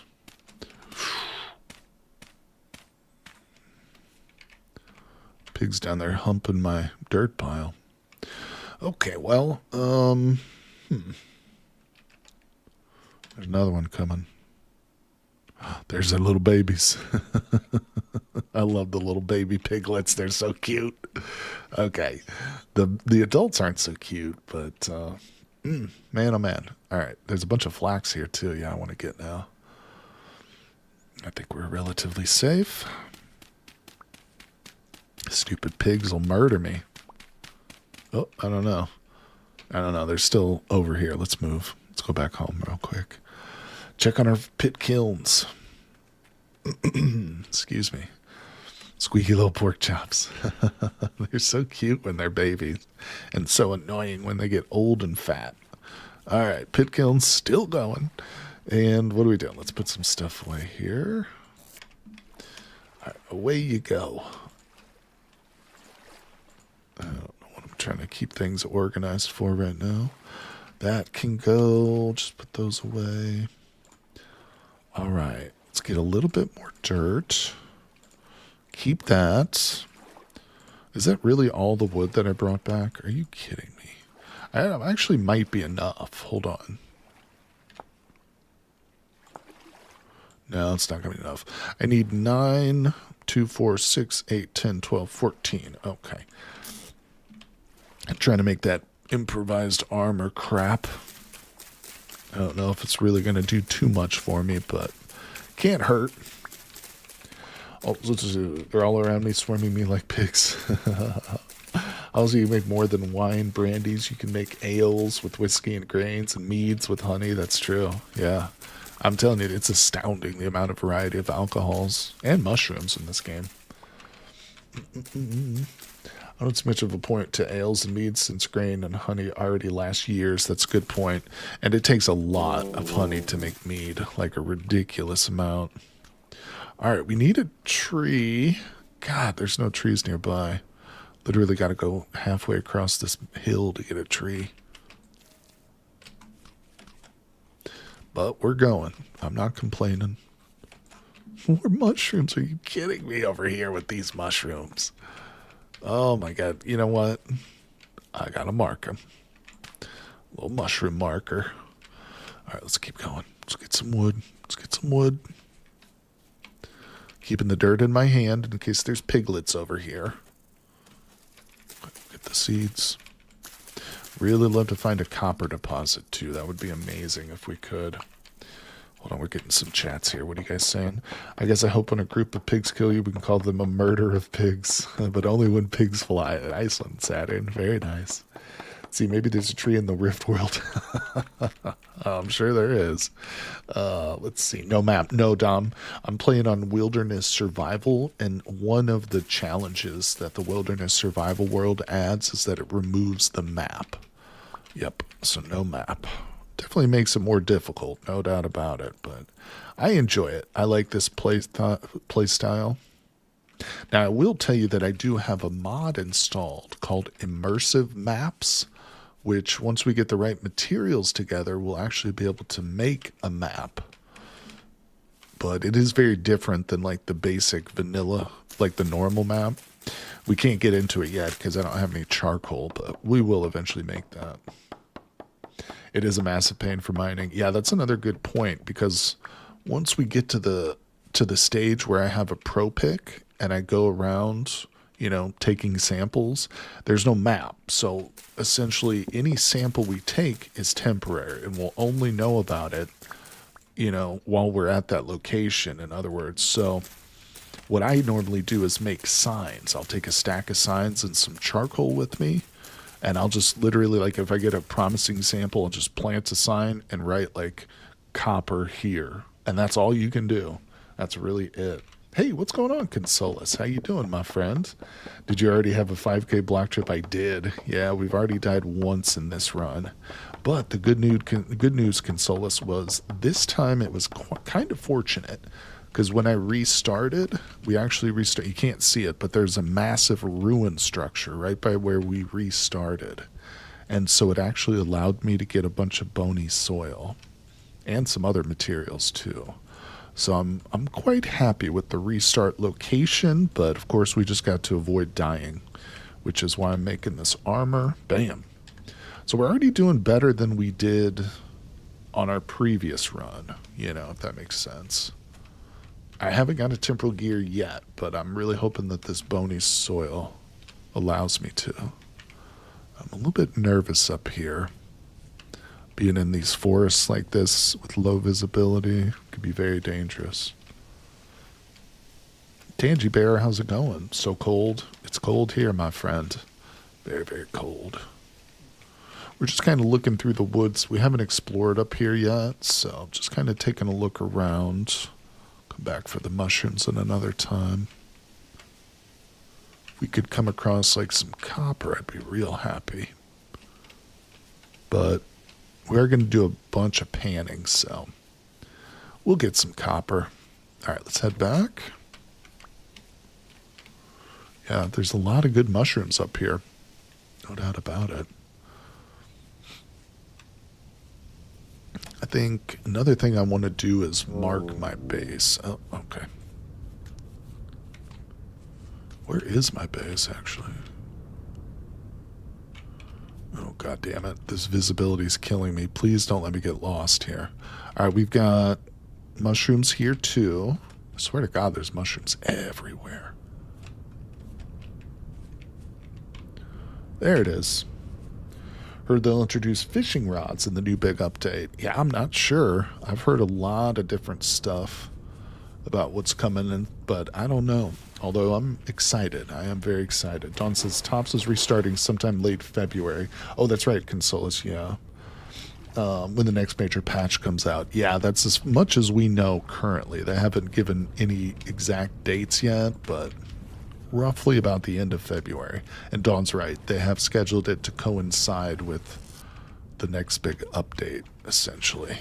Pigs down there humping my dirt pile. Okay, well, there's another one coming. There's their little babies. I love the little baby piglets. They're so cute. Okay, the adults aren't so cute, but man, oh man. All right, there's a bunch of flax here too. Yeah, I want to get now. I think we're relatively safe. Stupid pigs will murder me. Oh, I don't know. They're still over here. Let's move. Let's go back home real quick. Check on our pit kilns. Excuse me. Squeaky little pork chops. They're so cute when they're babies and so annoying when they get old and fat. All right, pit kiln's still going. And what are we doing? Let's put some stuff away here. All right, away you go. I don't know what I'm trying to keep things organized for right now. That can go. Just put those away. All right, let's get a little bit more dirt. Keep that. Is that really all the wood that I brought back? Are you kidding me? I actually might be enough. Hold on. No, it's not going to be enough. I need 9, 2, 4, 6, 8, 10, 12, 14. Okay. I'm trying to make that improvised armor crap. I don't know if it's really going to do too much for me, but can't hurt. Oh, they're all around me, swarming me like pigs. Also, you make more than wine brandies. You can make ales with whiskey and grains and meads with honey. That's true. Yeah. I'm telling you, it's astounding the amount of variety of alcohols and mushrooms in this game. I don't see much of a point to ales and meads since grain and honey already last years. That's a good point. And it takes a lot of honey to make mead, like a ridiculous amount. All right, we need a tree. God, there's no trees nearby. Literally got to go halfway across this hill to get a tree. But we're going. I'm not complaining. More mushrooms? Are you kidding me over here with these mushrooms? Oh my God. You know what? I got to mark them. Little mushroom marker. All right, let's keep going. Let's get some wood. Let's get some wood. Keeping the dirt in my hand in case there's piglets over here. Get the seeds. Really love to find a copper deposit too. That would be amazing if we could. Hold on, we're getting some chats here. What are you guys saying? I guess I hope when a group of pigs kill you, we can call them a murder of pigs. But only when pigs fly. Nice one, Saturn. Very nice. See, maybe there's a tree in the Rift world. I'm sure there is. Let's see. No map. No, Dom. I'm playing on Wilderness Survival, and one of the challenges that the Wilderness Survival world adds is that it removes the map. Yep, so no map. Definitely makes it more difficult, no doubt about it, but I enjoy it. I like this play style. Now, I will tell you that I do have a mod installed called Immersive Maps, which once we get the right materials together, we'll actually be able to make a map. But it is very different than like the basic vanilla, like the normal map. We can't get into it yet because I don't have any charcoal, but we will eventually make that. It is a massive pain for mining. Yeah, that's another good point because once we get to the stage where I have a pro pick and I go around, you know, taking samples, there's no map. So essentially any sample we take is temporary and we'll only know about it, you know, while we're at that location, in other words. So what I normally do is make signs. I'll take a stack of signs and some charcoal with me, and I'll just literally, like, if I get a promising sample, I'll just plant a sign and write, like, copper here. And that's all you can do. That's really it. Hey, what's going on, Consolus? How you doing, my friend? Did you already have a 5K block trip? I did. Yeah, we've already died once in this run. But the good news, Consolus, was this time it was kind of fortunate. Because when I restarted, we actually restarted. You can't see it, but there's a massive ruin structure right by where we restarted. And so it actually allowed me to get a bunch of bony soil and some other materials too. So I'm quite happy with the restart location, but of course we just got to avoid dying, which is why I'm making this armor. Bam. So we're already doing better than we did on our previous run, you know, if that makes sense. I haven't got a temporal gear yet, but I'm really hoping that this bony soil allows me to. I'm a little bit nervous up here. Being in these forests like this with low visibility could be very dangerous. Tangy Bear, how's it going? So cold. It's cold here, my friend. Very, very cold. We're just kind of looking through the woods. We haven't explored up here yet, so just kind of taking a look around. Come back for the mushrooms at another time. If we could come across like some copper, I'd be real happy. But we're going to do a bunch of panning, so we'll get some copper. All right, let's head back. Yeah, there's a lot of good mushrooms up here. No doubt about it. I think another thing I want to do is mark my base. Oh, okay. Where is my base, actually? Oh, God damn it. This visibility is killing me. Please don't let me get lost here. All right, we've got mushrooms here, too. I swear to God, there's mushrooms everywhere. There it is. Heard they'll introduce fishing rods in the new big update. Yeah, I'm not sure. I've heard a lot of different stuff about what's coming in, but I don't know. Although I'm excited. I am very excited. Dawn says Tops is restarting sometime late February. Oh, that's right, Consolus, yeah. When the next major patch comes out. Yeah, that's as much as we know currently. They haven't given any exact dates yet, but roughly about the end of February. And Dawn's right. They have scheduled it to coincide with the next big update, essentially.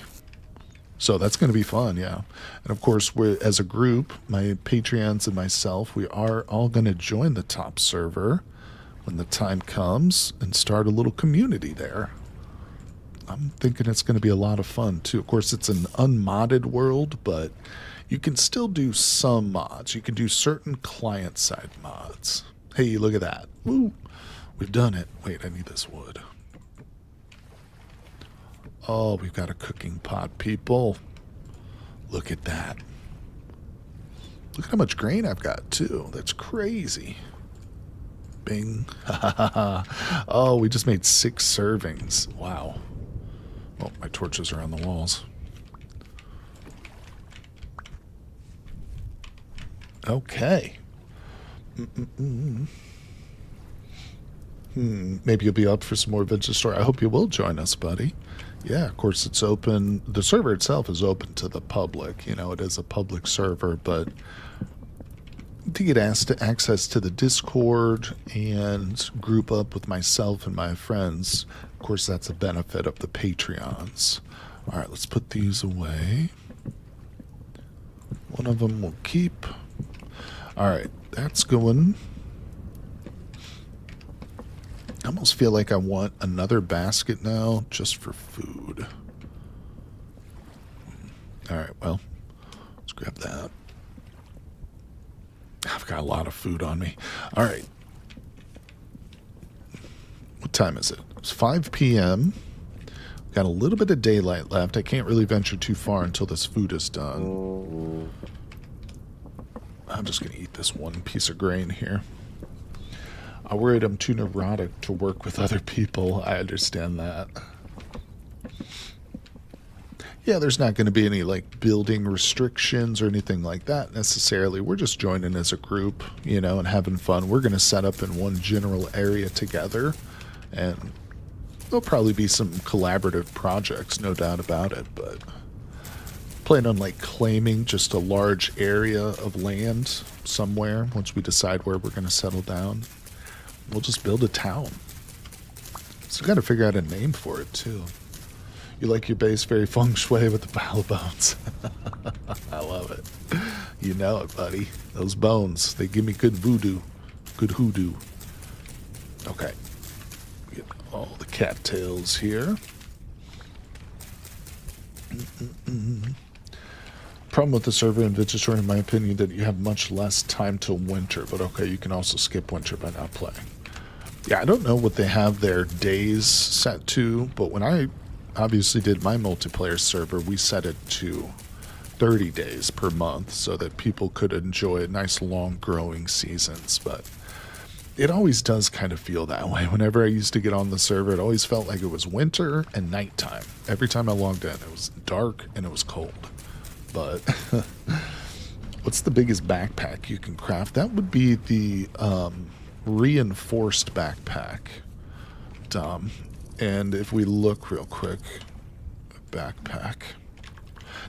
So that's going to be fun, yeah. And of course, we're, as a group, my Patreons and myself, we are all going to join the top server when the time comes and start a little community there. I'm thinking it's going to be a lot of fun, too. Of course, it's an unmodded world, but you can still do some mods. You can do certain client-side mods. Hey, look at that. Woo! We've done it. Wait, I need this wood. Oh, we've got a cooking pot, people. Look at that. Look at how much grain I've got, too. That's crazy. Bing. Oh, we just made 6 servings. Wow. Oh, my torches are on the walls. Okay. Maybe you'll be up for some more Vintage Story. I hope you will join us, buddy. Yeah, of course it's open. The server itself is open to the public. You know, it is a public server, but to get access to the Discord and group up with myself and my friends, of course that's a benefit of the Patreons. All right, let's put these away. One of them we'll keep. All right, that's going. I almost feel like I want another basket now just for food. All right, well, let's grab that. I've got a lot of food on me. All right. What time is it? It's 5 p.m. Got a little bit of daylight left. I can't really venture too far until this food is done. I'm just going to eat this one piece of grain here. I'm worried I'm too neurotic to work with other people. I understand that. Yeah, there's not going to be any like building restrictions or anything like that necessarily. We're just joining as a group, you know, and having fun. We're going to set up in one general area together, and there'll probably be some collaborative projects, no doubt about it, but plan on like claiming just a large area of land somewhere once we decide where we're going to settle down. We'll just build a town. So we got to figure out a name for it too. You like your base very feng shui with the pile of bones. I love it. You know it, buddy. Those bones, they give me good voodoo. Good hoodoo. Okay. Get all the cattails here. Problem with the server in Vigitory, in my opinion, that you have much less time till winter. But okay, you can also skip winter by not playing. Yeah, I don't know what they have their days set to, but when I obviously did my multiplayer server, we set it to 30 days per month so that people could enjoy nice long growing seasons. But it always does kind of feel that way. Whenever I used to get on the server, it always felt like it was winter and nighttime. Every time I logged in, it was dark and it was cold. But what's the biggest backpack you can craft? That would be the reinforced backpack. And if we look real quick, backpack.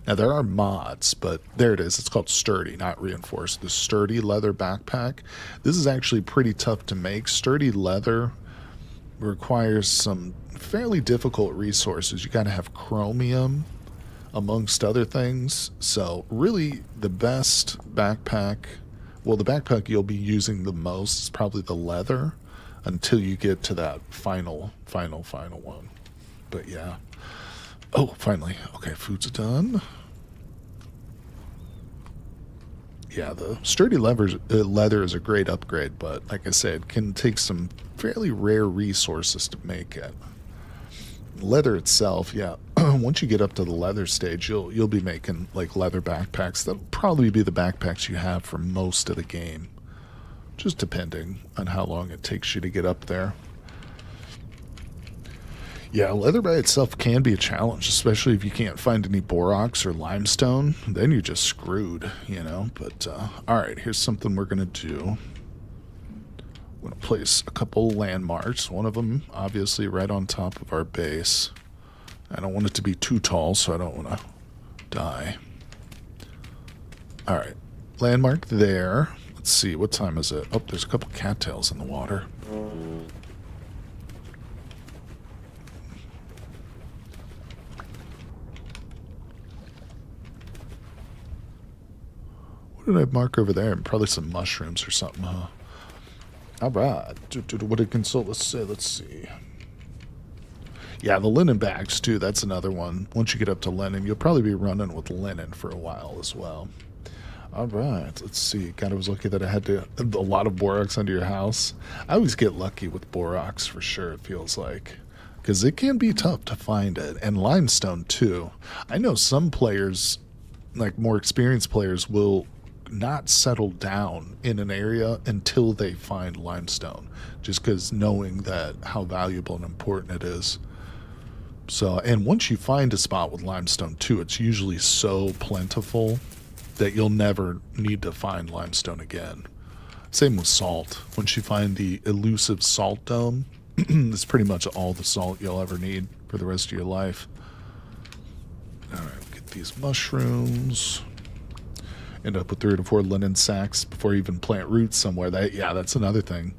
Now there are mods, but there it is. It's called sturdy, not reinforced. The sturdy leather backpack. This is actually pretty tough to make. Sturdy leather requires some fairly difficult resources. You got to have chromium, amongst other things. So really the best backpack, well, the backpack you'll be using the most is probably the leather until you get to that final one. But yeah. Oh, finally. Okay, food's done. Yeah, the sturdy leather is a great upgrade, but like I said, can take some fairly rare resources to make it. Leather itself, yeah. Once you get up to the leather stage, you'll be making like leather backpacks. That'll probably be the backpacks you have for most of the game, just depending on how long it takes you to get up there. Yeah, leather by itself can be a challenge, especially if you can't find any borax or limestone. Then you're just screwed, you know. But all right, here's something we're gonna do. I'm going to place a couple landmarks. One of them, obviously, right on top of our base. I don't want it to be too tall, so I don't want to die. All right. Landmark there. Let's see. What time is it? Oh, there's a couple cattails in the water. What did I mark over there? Probably some mushrooms or something, huh? All right. What did consult say? Let's see. Yeah, the linen bags, too. That's another one. Once you get up to linen, you'll probably be running with linen for a while as well. All right. Let's see. God, I was lucky that I had a lot of borax under your house. I always get lucky with borax for sure, it feels like. Because it can be tough to find it. And limestone, too. I know some players, like more experienced players, will not settle down in an area until they find limestone, just because knowing that how valuable and important it is. So, and once you find a spot with limestone too, it's usually so plentiful that you'll never need to find limestone again. Same with salt. Once you find the elusive salt dome, it's pretty much all the salt you'll ever need for the rest of your life. All right, get these mushrooms. End up with 3 to 4 linen sacks before you even plant roots somewhere. That's another thing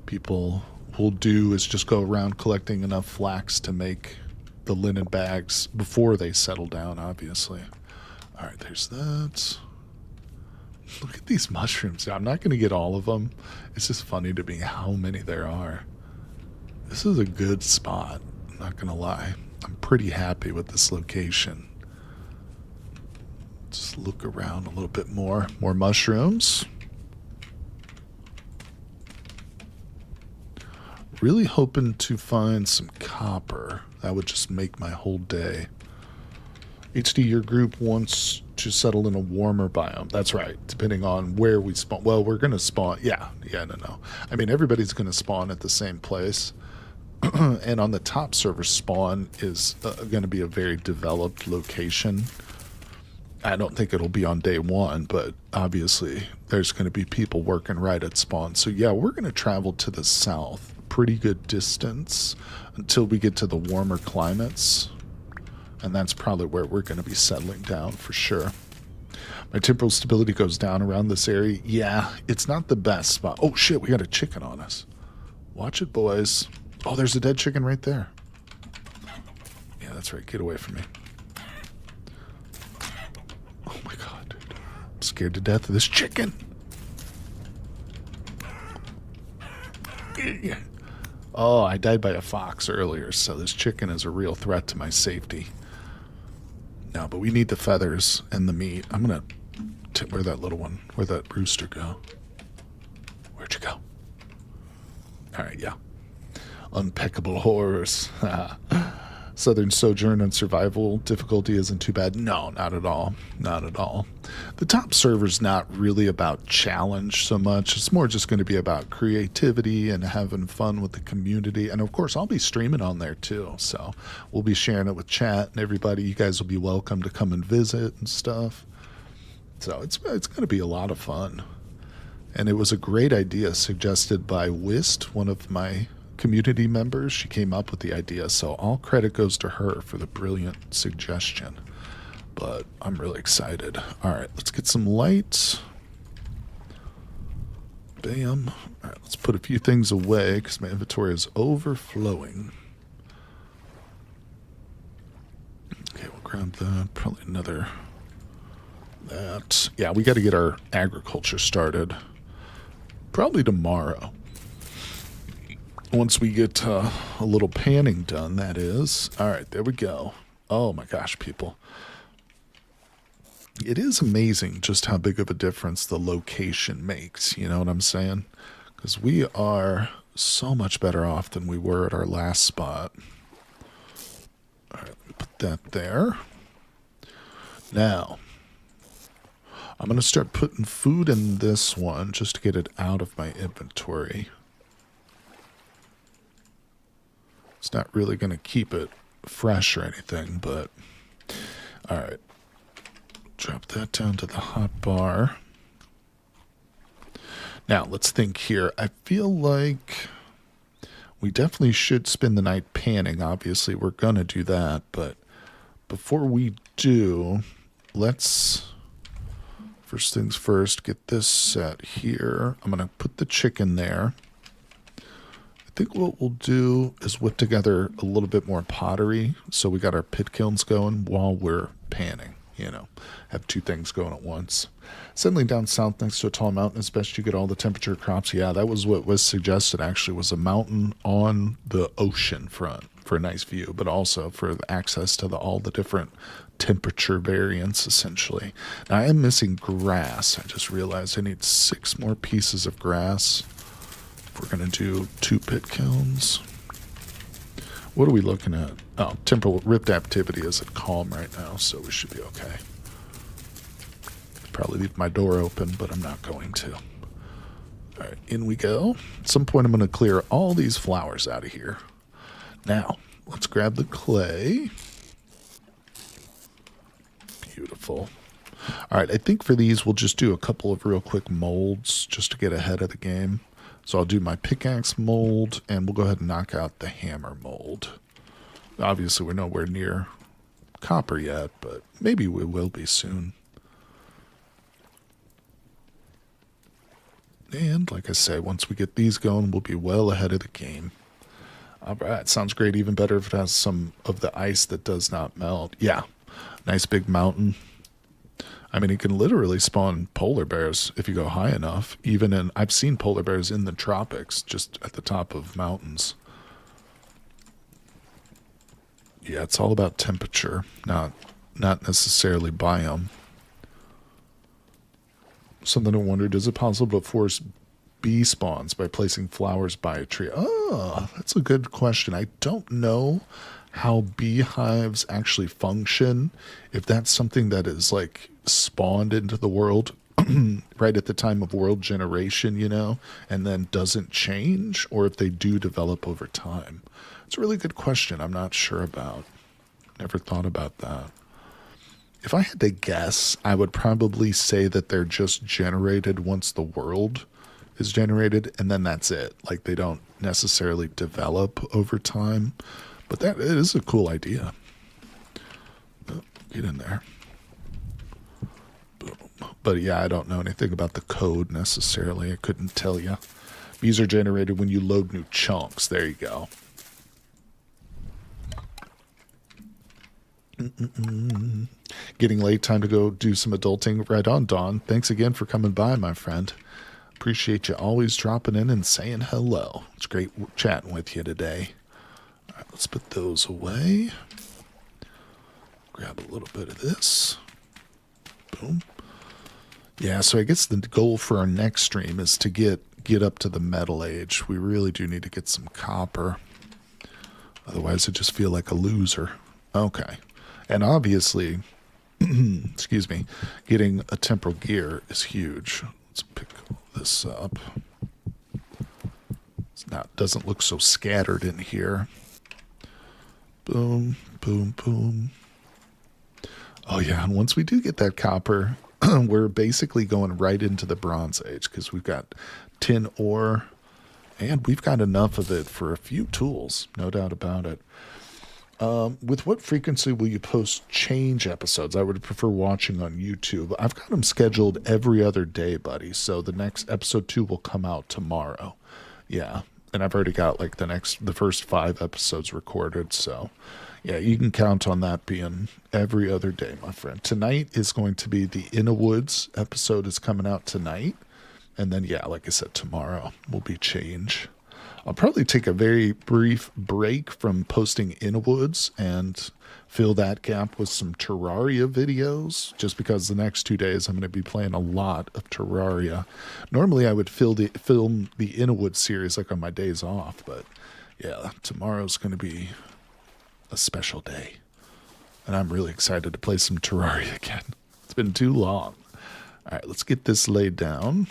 people will do, is just go around collecting enough flax to make the linen bags before they settle down, obviously. All right, there's that. Look at these mushrooms. I'm not going to get all of them. It's just funny to me how many there are. This is a good spot, I'm not going to lie. I'm pretty happy with this location. Just look around a little bit more. More mushrooms. Really hoping to find some copper. That would just make my whole day. HD, your group wants to settle in a warmer biome. That's right, depending on where we spawn. Well, we're going to spawn. Yeah, no. I mean, everybody's going to spawn at the same place. And on the top server, spawn is going to be a very developed location. I don't think it'll be on day one, but obviously there's going to be people working right at spawn. So yeah, we're going to travel to the south. Pretty good distance until we get to the warmer climates. And that's probably where we're going to be settling down for sure. My temporal stability goes down around this area. Yeah, it's not the best spot. Oh shit, we got a chicken on us. Watch it, boys. Oh, there's a dead chicken right there. Yeah, that's right. Get away from me. Oh my god, dude. I'm scared to death of this chicken. Oh, I died by a fox earlier, so this chicken is a real threat to my safety. No, but we need the feathers and the meat. I'm gonna... Where'd that little one? Where'd that rooster go? Where'd you go? Alright, yeah. Unpeccable horrors. Southern Sojourn and survival difficulty isn't too bad. No, not at all. Not at all. The top server's not really about challenge so much. It's more just going to be about creativity and having fun with the community. And of course, I'll be streaming on there too. So we'll be sharing it with chat and everybody. You guys will be welcome to come and visit and stuff. So it's going to be a lot of fun. And it was a great idea suggested by Wist, one of my community members. She came up with the idea, so all credit goes to her for the brilliant suggestion. But I'm really excited. All right, let's get some lights. Bam. All right, let's put a few things away because my inventory is overflowing. Okay, we'll grab that. Probably another... that. Yeah, we got to get our agriculture started. Probably tomorrow. Once we get a little panning done, that is. All right, there we go. Oh my gosh, people. It is amazing just how big of a difference the location makes. You know what I'm saying? Because we are so much better off than we were at our last spot. All right, let me put that there. Now, I'm going to start putting food in this one just to get it out of my inventory. It's not really going to keep it fresh or anything, but... Alright. Drop that down to the hot bar. Now, let's think here. I feel like we definitely should spend the night panning. Obviously, we're going to do that, but before we do, let's... First things first, get this set here. I'm going to put the chicken there. I think what we'll do is whip together a little bit more pottery so we got our pit kilns going while we're panning, you know, have two things going at once. Settling down south next to a tall mountain is best you get all the temperature crops. Yeah, that was what was suggested actually, was a mountain on the ocean front for a nice view, but also for access to all the different temperature variants essentially. Now I am missing grass. I just realized I need 6 more pieces of grass. We're going to do 2 pit kilns. What are we looking at? Oh, temporal ripped activity is at calm right now, so we should be okay. Probably leave my door open, but I'm not going to. All right, in we go. At some point, I'm going to clear all these flowers out of here. Now, let's grab the clay. Beautiful. All right, I think for these, we'll just do a couple of real quick molds just to get ahead of the game. So I'll do my pickaxe mold, and we'll go ahead and knock out the hammer mold. Obviously, we're nowhere near copper yet, but maybe we will be soon. And like I say, once we get these going, we'll be well ahead of the game. All right, sounds great. Even better if it has some of the ice that does not melt. Yeah, nice big mountain. I mean, it can literally spawn polar bears if you go high enough. Even in, I've seen polar bears in the tropics, just at the top of mountains. Yeah, it's all about temperature, not necessarily biome. Something I wondered, is it possible to force bee spawns by placing flowers by a tree? Oh, that's a good question. I don't know how beehives actually function, if that's something that is like spawned into the world right at the time of world generation, you know, and then doesn't change, or if they do develop over time. It's a really good question. I'm not sure about. Never thought about that. If I had to guess, I would probably say that they're just generated once the world is generated, and then that's it. Like, they don't necessarily develop over time. But that is a cool idea. Oh, get in there. Boom. But yeah, I don't know anything about the code necessarily. I couldn't tell you. Bees are generated when you load new chunks. There you go. Getting late, time to go do some adulting. Right on, Dawn. Thanks again for coming by, my friend. Appreciate you always dropping in and saying hello. It's great chatting with you today. All right, let's put those away. Grab a little bit of this. Boom. Yeah, so I guess the goal for our next stream is to get up to the metal age. We really do need to get some copper. Otherwise, I just feel like a loser. Okay. And obviously, excuse me, getting a temporal gear is huge. Let's pick this up. Now it doesn't look so scattered in here. Boom, boom, boom. Oh yeah, and once we do get that copper, we're basically going right into the Bronze Age, because we've got tin ore, and we've got enough of it for a few tools, no doubt about it. With what frequency will you post change episodes? I would prefer watching on YouTube. I've got them scheduled every other day, buddy. So the next episode 2 will come out tomorrow. Yeah. And I've already got like the first 5 episodes recorded. So yeah, you can count on that being every other day, my friend. Tonight is going to be the In the Woods episode is coming out tonight. And then, yeah, like I said, tomorrow will be change. I'll probably take a very brief break from posting In the Woods and fill that gap with some Terraria videos, just because the next 2 days I'm going to be playing a lot of Terraria. Normally I would film the In the Woods series like on my days off, but yeah, tomorrow's going to be a special day. And I'm really excited to play some Terraria again. It's been too long. All right, let's get this laid down.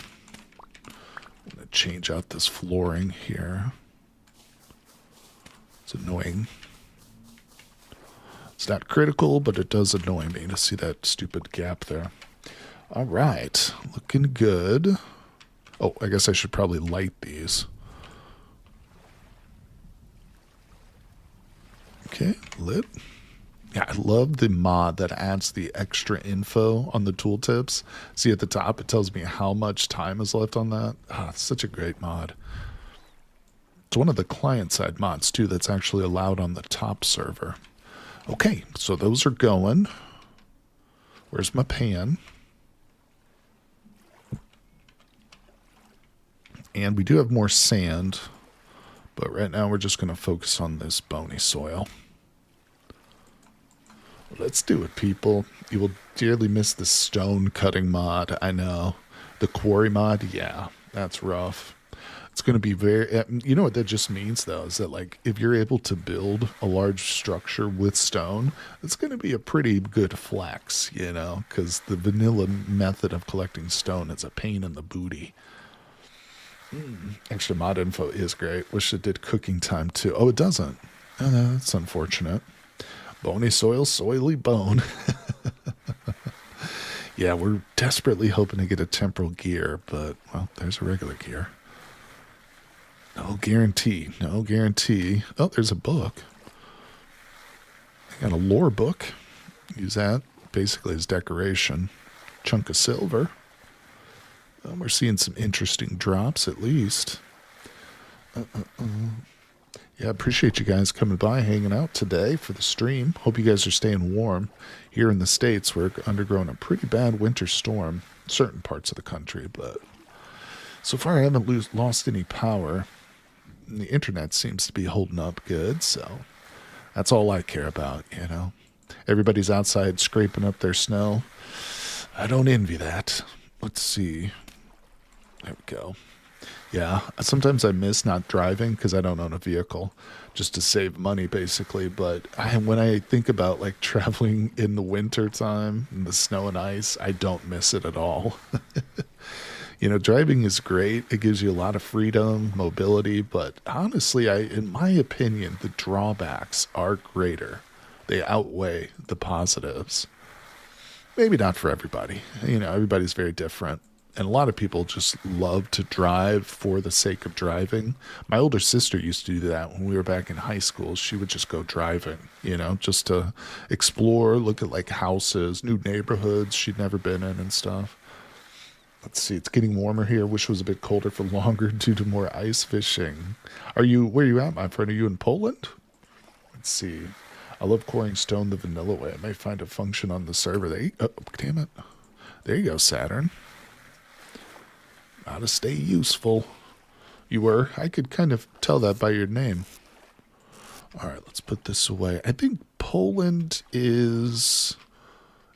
I'm going to change out this flooring here. It's annoying. It's not critical, but it does annoy me to see that stupid gap there. All right, looking good. Oh, I guess I should probably light these. Okay, lit. Yeah, I love the mod that adds the extra info on the tooltips. See at the top, it tells me how much time is left on that. Ah, it's such a great mod. It's one of the client-side mods, too, that's actually allowed on the top server. Okay, so those are going. Where's my pan? And we do have more sand, but right now we're just going to focus on this bony soil. Let's do it, people. You will dearly miss the stone cutting mod. I know. The quarry mod, yeah, that's rough. It's going to be very... You know what that just means, though, is that, like, if you're able to build a large structure with stone, it's going to be a pretty good flex, you know, because the vanilla method of collecting stone is a pain in the booty. Extra mod info is great. Wish it did cooking time, too. Oh, it doesn't. Oh, no, that's unfortunate. Bony soil, soily bone. Yeah, we're desperately hoping to get a temporal gear, but, well, there's a regular gear. No guarantee. No guarantee. Oh, there's a book. I got a lore book. Use that basically as decoration. Chunk of silver. Well, we're seeing some interesting drops, at least. Yeah, appreciate you guys coming by, hanging out today for the stream. Hope you guys are staying warm. Here in the States, we're undergoing a pretty bad winter storm in certain parts of the country, but so far I haven't lost any power. And the internet seems to be holding up good, so that's all I care about, you know. Everybody's outside scraping up their snow. I don't envy that. Let's see. There we go. Yeah, sometimes I miss not driving because I don't own a vehicle, just to save money basically. But when I think about like traveling in the winter time, in the snow and ice, I don't miss it at all. You know, driving is great. It gives you a lot of freedom, mobility, but honestly, in my opinion, the drawbacks are greater. They outweigh the positives. Maybe not for everybody. You know, everybody's very different. And a lot of people just love to drive for the sake of driving. My older sister used to do that when we were back in high school. She would just go driving, you know, just to explore, look at like houses, new neighborhoods she'd never been in and stuff. Let's see, it's getting warmer here. Wish it was a bit colder for longer due to more ice fishing. Where are you at, my friend? Are you in Poland? Let's see. I love quarrying stone the vanilla way. I may find a function on the server. Oh, damn it. There you go, Saturn. Gotta stay useful. You were? I could kind of tell that by your name. All right, let's put this away. I think Poland is...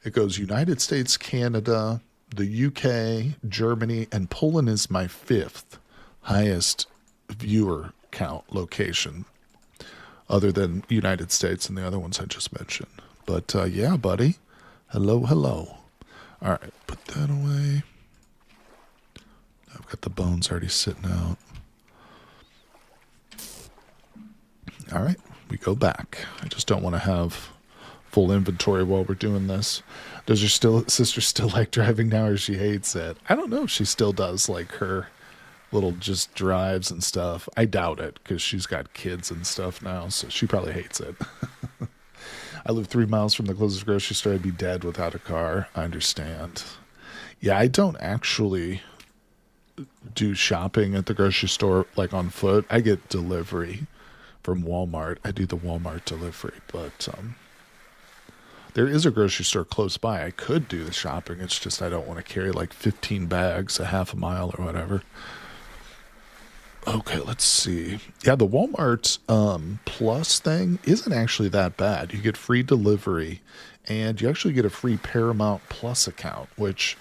It goes United States, Canada, the UK, Germany, and Poland is my 5th highest viewer count location, other than United States and the other ones I just mentioned. But yeah, buddy. Hello, hello. All right, put that away. I've got the bones already sitting out. All right, we go back. I just don't want to have full inventory while we're doing this. Does your sister still like driving now, or she hates it? I don't know if she still does like her little just drives and stuff. I doubt it because she's got kids and stuff now, so she probably hates it. I live 3 miles from the closest grocery store. I'd be dead without a car. I understand. Yeah, I don't actually do shopping at the grocery store like on foot. I get delivery from Walmart. I do the Walmart delivery, but there is a grocery store close by. I could do the shopping. It's just I don't want to carry like 15 bags a half a mile or whatever. Okay, let's see. Yeah, the Walmart Plus thing isn't actually that bad. You get free delivery, and you actually get a free Paramount Plus account, which,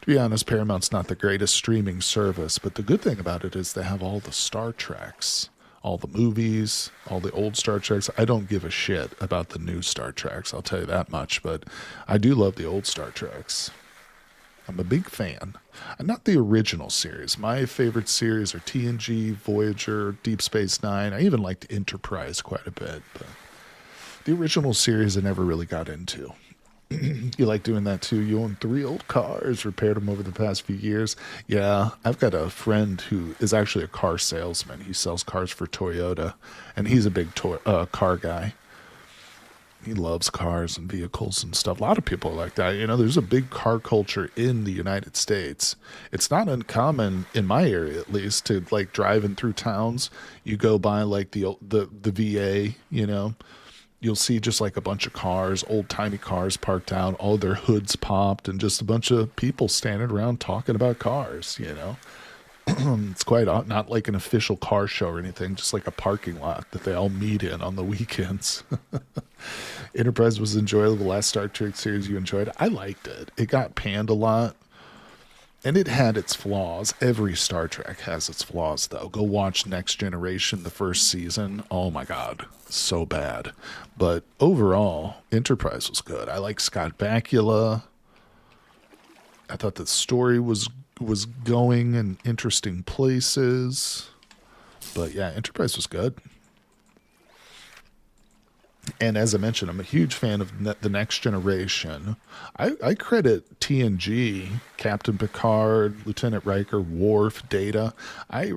to be honest, Paramount's not the greatest streaming service, but the good thing about it is they have all the Star Treks, all the movies, all the old Star Treks. I don't give a shit about the new Star Treks, I'll tell you that much, but I do love the old Star Treks. I'm a big fan. Not the original series. My favorite series are TNG, Voyager, Deep Space Nine. I even liked Enterprise quite a bit, but the original series I never really got into. You like doing that too? You own 3 old cars, repaired them over the past few years. Yeah, I've got a friend who is actually a car salesman. He sells cars for Toyota, and he's a big car guy. He loves cars and vehicles and stuff. A lot of people are like that. You know, there's a big car culture in the United States. It's not uncommon, in my area at least, to like driving through towns. You go by like the VA, you know, you'll see just like a bunch of cars, old timey cars parked out, all their hoods popped, and just a bunch of people standing around talking about cars, you know. It's quite not like an official car show or anything, just like a parking lot that they all meet in on the weekends. Enterprise was enjoyable. The last Star Trek series you enjoyed? I liked it. It got panned a lot, and it had its flaws. Every Star Trek has its flaws, though. Go watch Next Generation, the first season. Oh my God, so bad. But overall, Enterprise was good. I like Scott Bakula. I thought the story was going in interesting places. But yeah, Enterprise was good. And as I mentioned, I'm a huge fan of the Next Generation. I credit TNG, Captain Picard, Lieutenant Riker, Worf, Data. I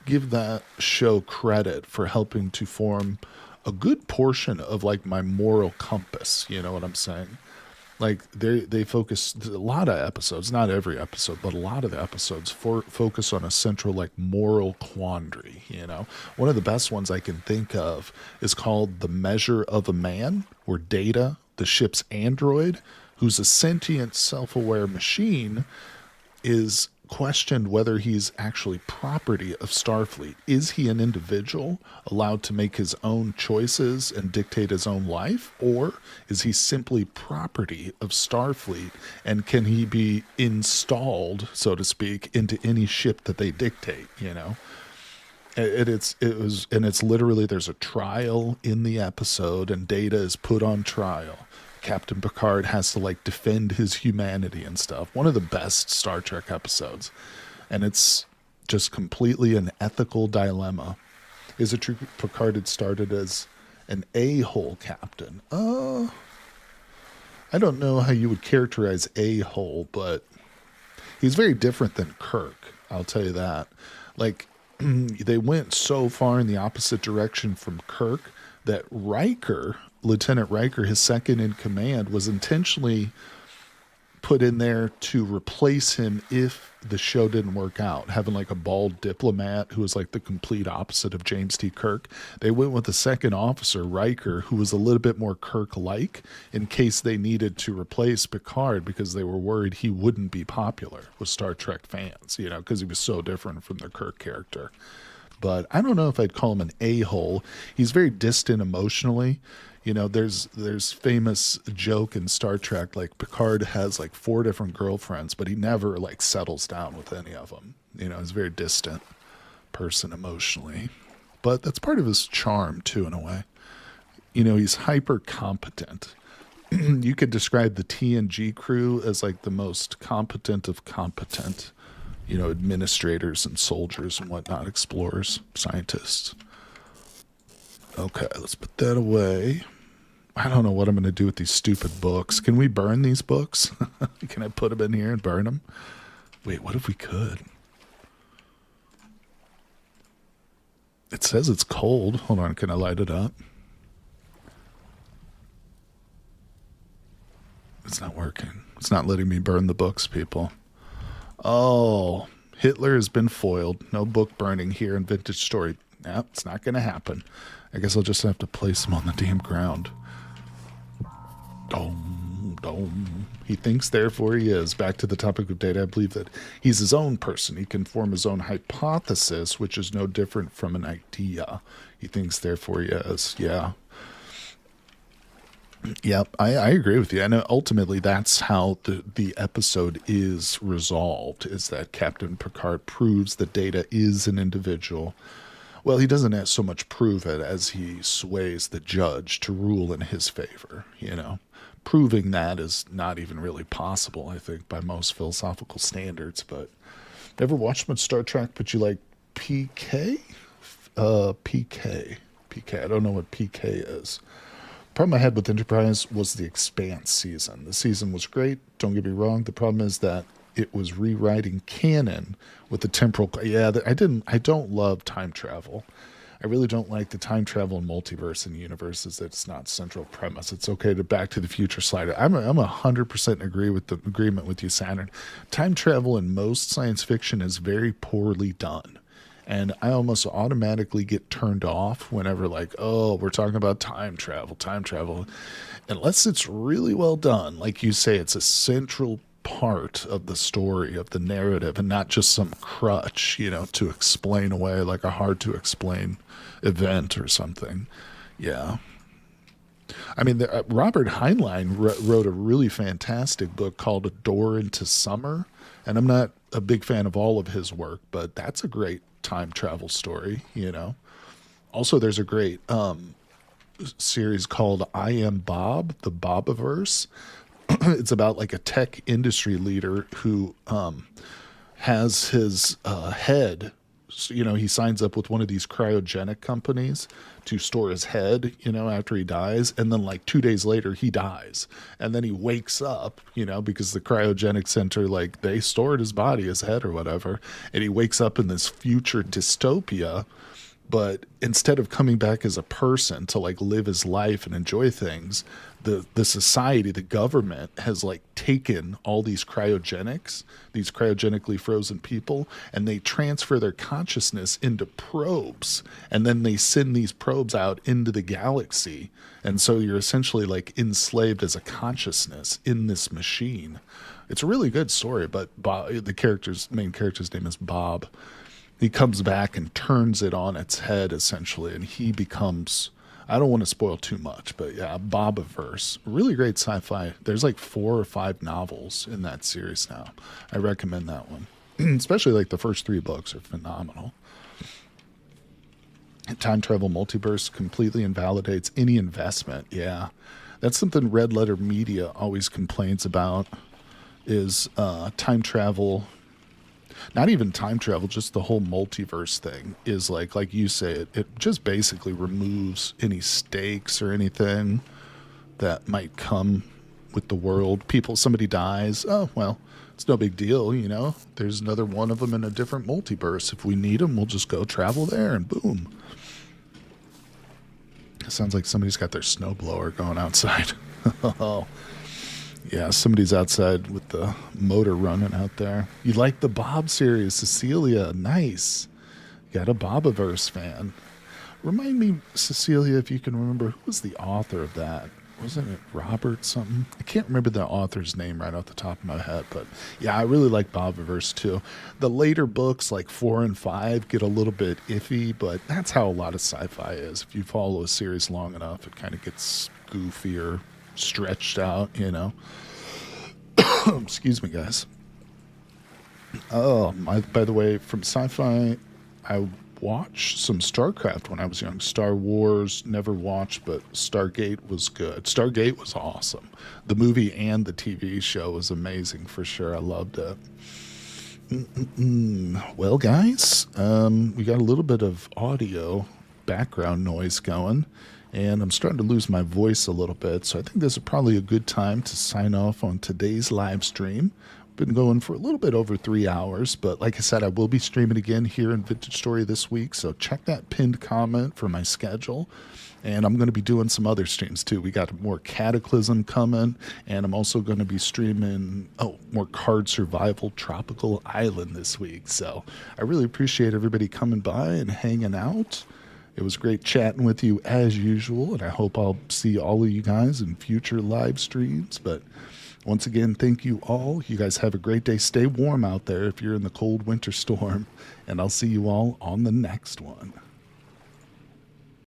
give that show credit for helping to form a good portion of like my moral compass. You know what I'm saying? Like they focus a lot of episodes, not every episode, but a lot of the episodes focus on a central like moral quandary. You know, one of the best ones I can think of is called "The Measure of a Man," where Data, the ship's android, who's a sentient, self-aware machine, is questioned whether he's actually property of Starfleet. Is he an individual allowed to make his own choices and dictate his own life? Or is he simply property of Starfleet, and can he be installed, so to speak, into any ship that they dictate, you know? It's literally, there's a trial in the episode, and Data is put on trial. Captain Picard has to like defend his humanity and stuff. One of the best Star Trek episodes. And it's just completely an ethical dilemma. Is it true Picard had started as an a-hole captain? I don't know how you would characterize a-hole, but he's very different than Kirk. I'll tell you that. Like, they went so far in the opposite direction from Kirk that Riker, Lieutenant Riker, his second in command, was intentionally put in there to replace him if the show didn't work out. Having like a bald diplomat who was like the complete opposite of James T. Kirk. They went with the second officer, Riker, who was a little bit more Kirk-like in case they needed to replace Picard because they were worried he wouldn't be popular with Star Trek fans, you know, because he was so different from the Kirk character. But I don't know if I'd call him an a-hole. He's very distant emotionally. You know, there's famous joke in Star Trek, like Picard has like 4 different girlfriends, but he never like settles down with any of them. You know, he's a very distant person emotionally. But that's part of his charm too, in a way. You know, he's hyper competent. You could describe the TNG crew as like the most competent of competent, you know, administrators and soldiers and whatnot, explorers, scientists. Okay, let's put that away. I don't know what I'm going to do with these stupid books. Can we burn these books? Can I put them in here and burn them? Wait, what if we could? It says it's cold. Hold on, can I light it up? It's not working. It's not letting me burn the books, people. Oh, Hitler has been foiled. No book burning here in Vintage Story. Nah, it's not going to happen. I guess I'll just have to place him on the damn ground. Dome, dome. He thinks, therefore he is. Back to the topic of Data, I believe that he's his own person. He can form his own hypothesis, which is no different from an idea. He thinks, therefore he is. Yeah. Yep, I agree with you. And ultimately, that's how the episode is resolved, is that Captain Picard proves that Data is an individual. Well, he doesn't so much prove it as he sways the judge to rule in his favor, you know. Proving that is not even really possible, I think, by most philosophical standards. But never watched much Star Trek, but you like PK? PK. I don't know what PK is. Problem I had with Enterprise was the Expanse season. The season was great, don't get me wrong. The problem is that it was rewriting canon with the temporal. Yeah, I don't love time travel. I really don't like the time travel and multiverse in universes that's not central premise. It's okay to Back to the Future slide. I'm 100% agreement with you, Saturn. Time travel in most science fiction is very poorly done. And I almost automatically get turned off whenever, like, oh, we're talking about time travel. Unless it's really well done. Like you say, it's a central part of the story, of the narrative, and not just some crutch, you know, to explain away like a hard to explain event or something. Yeah. I mean, Robert Heinlein wrote a really fantastic book called A Door into Summer. And I'm not a big fan of all of his work, but that's a great time travel story, you know. Also, there's a great series called I Am Bob, the Bobiverse. It's about like a tech industry leader who has his head, you know, he signs up with one of these cryogenic companies to store his head, you know, after he dies. And then like 2 days later, he dies. And then he wakes up, you know, because the cryogenic center, like they stored his body, his head or whatever. And he wakes up in this future dystopia. But instead of coming back as a person to like live his life and enjoy things, the society, the government has like taken all these cryogenically frozen people, and they transfer their consciousness into probes, and then they send these probes out into the galaxy. And so you're essentially like enslaved as a consciousness in this machine. It's a really good story, but Bob, the main character's name is Bob. He comes back and turns it on its head, essentially, and he becomes, I don't want to spoil too much, but yeah, Bobiverse. Really great sci-fi. There's like 4 or 5 novels in that series now. I recommend that one. Especially like the first 3 books are phenomenal. Time travel multiverse completely invalidates any investment. Yeah, that's something Red Letter Media always complains about, is time travel. Not even time travel, just the whole multiverse thing is like you say, it just basically removes any stakes or anything that might come with the world. Somebody dies. Oh, well, it's no big deal, you know. There's another one of them in a different multiverse. If we need them, we'll just go travel there and boom. It sounds like somebody's got their snowblower going outside. Oh. Yeah, somebody's outside with the motor running out there. You like the Bob series, Cecilia. Nice. You got a Bobiverse fan. Remind me, Cecilia, if you can remember, who was the author of that? Wasn't it Robert something? I can't remember the author's name right off the top of my head. But yeah, I really like Bobiverse too. The later books, like 4 and 5, get a little bit iffy, but that's how a lot of sci-fi is. If you follow a series long enough, it kind of gets goofier, stretched out, you know. Excuse me, guys. Oh, by the way, from sci-fi, I watched some StarCraft when I was young. Star Wars, never watched, but Stargate was good. Stargate was awesome. The movie and the TV show was amazing for sure. I loved it. Well, guys, we got a little bit of audio background noise going, and I'm starting to lose my voice a little bit, so I think this is probably a good time to sign off on today's live stream. Been going for a little bit over 3 hours, but like I said, I will be streaming again here in Vintage Story this week, so check that pinned comment for my schedule. And I'm going to be doing some other streams too. We got more Cataclysm coming, and I'm also going to be streaming more Card Survival Tropical Island this week. So I really appreciate everybody coming by and hanging out. It was great chatting with you as usual, and I hope I'll see all of you guys in future live streams. But once again, thank you all. You guys have a great day. Stay warm out there if you're in the cold winter storm, and I'll see you all on the next one.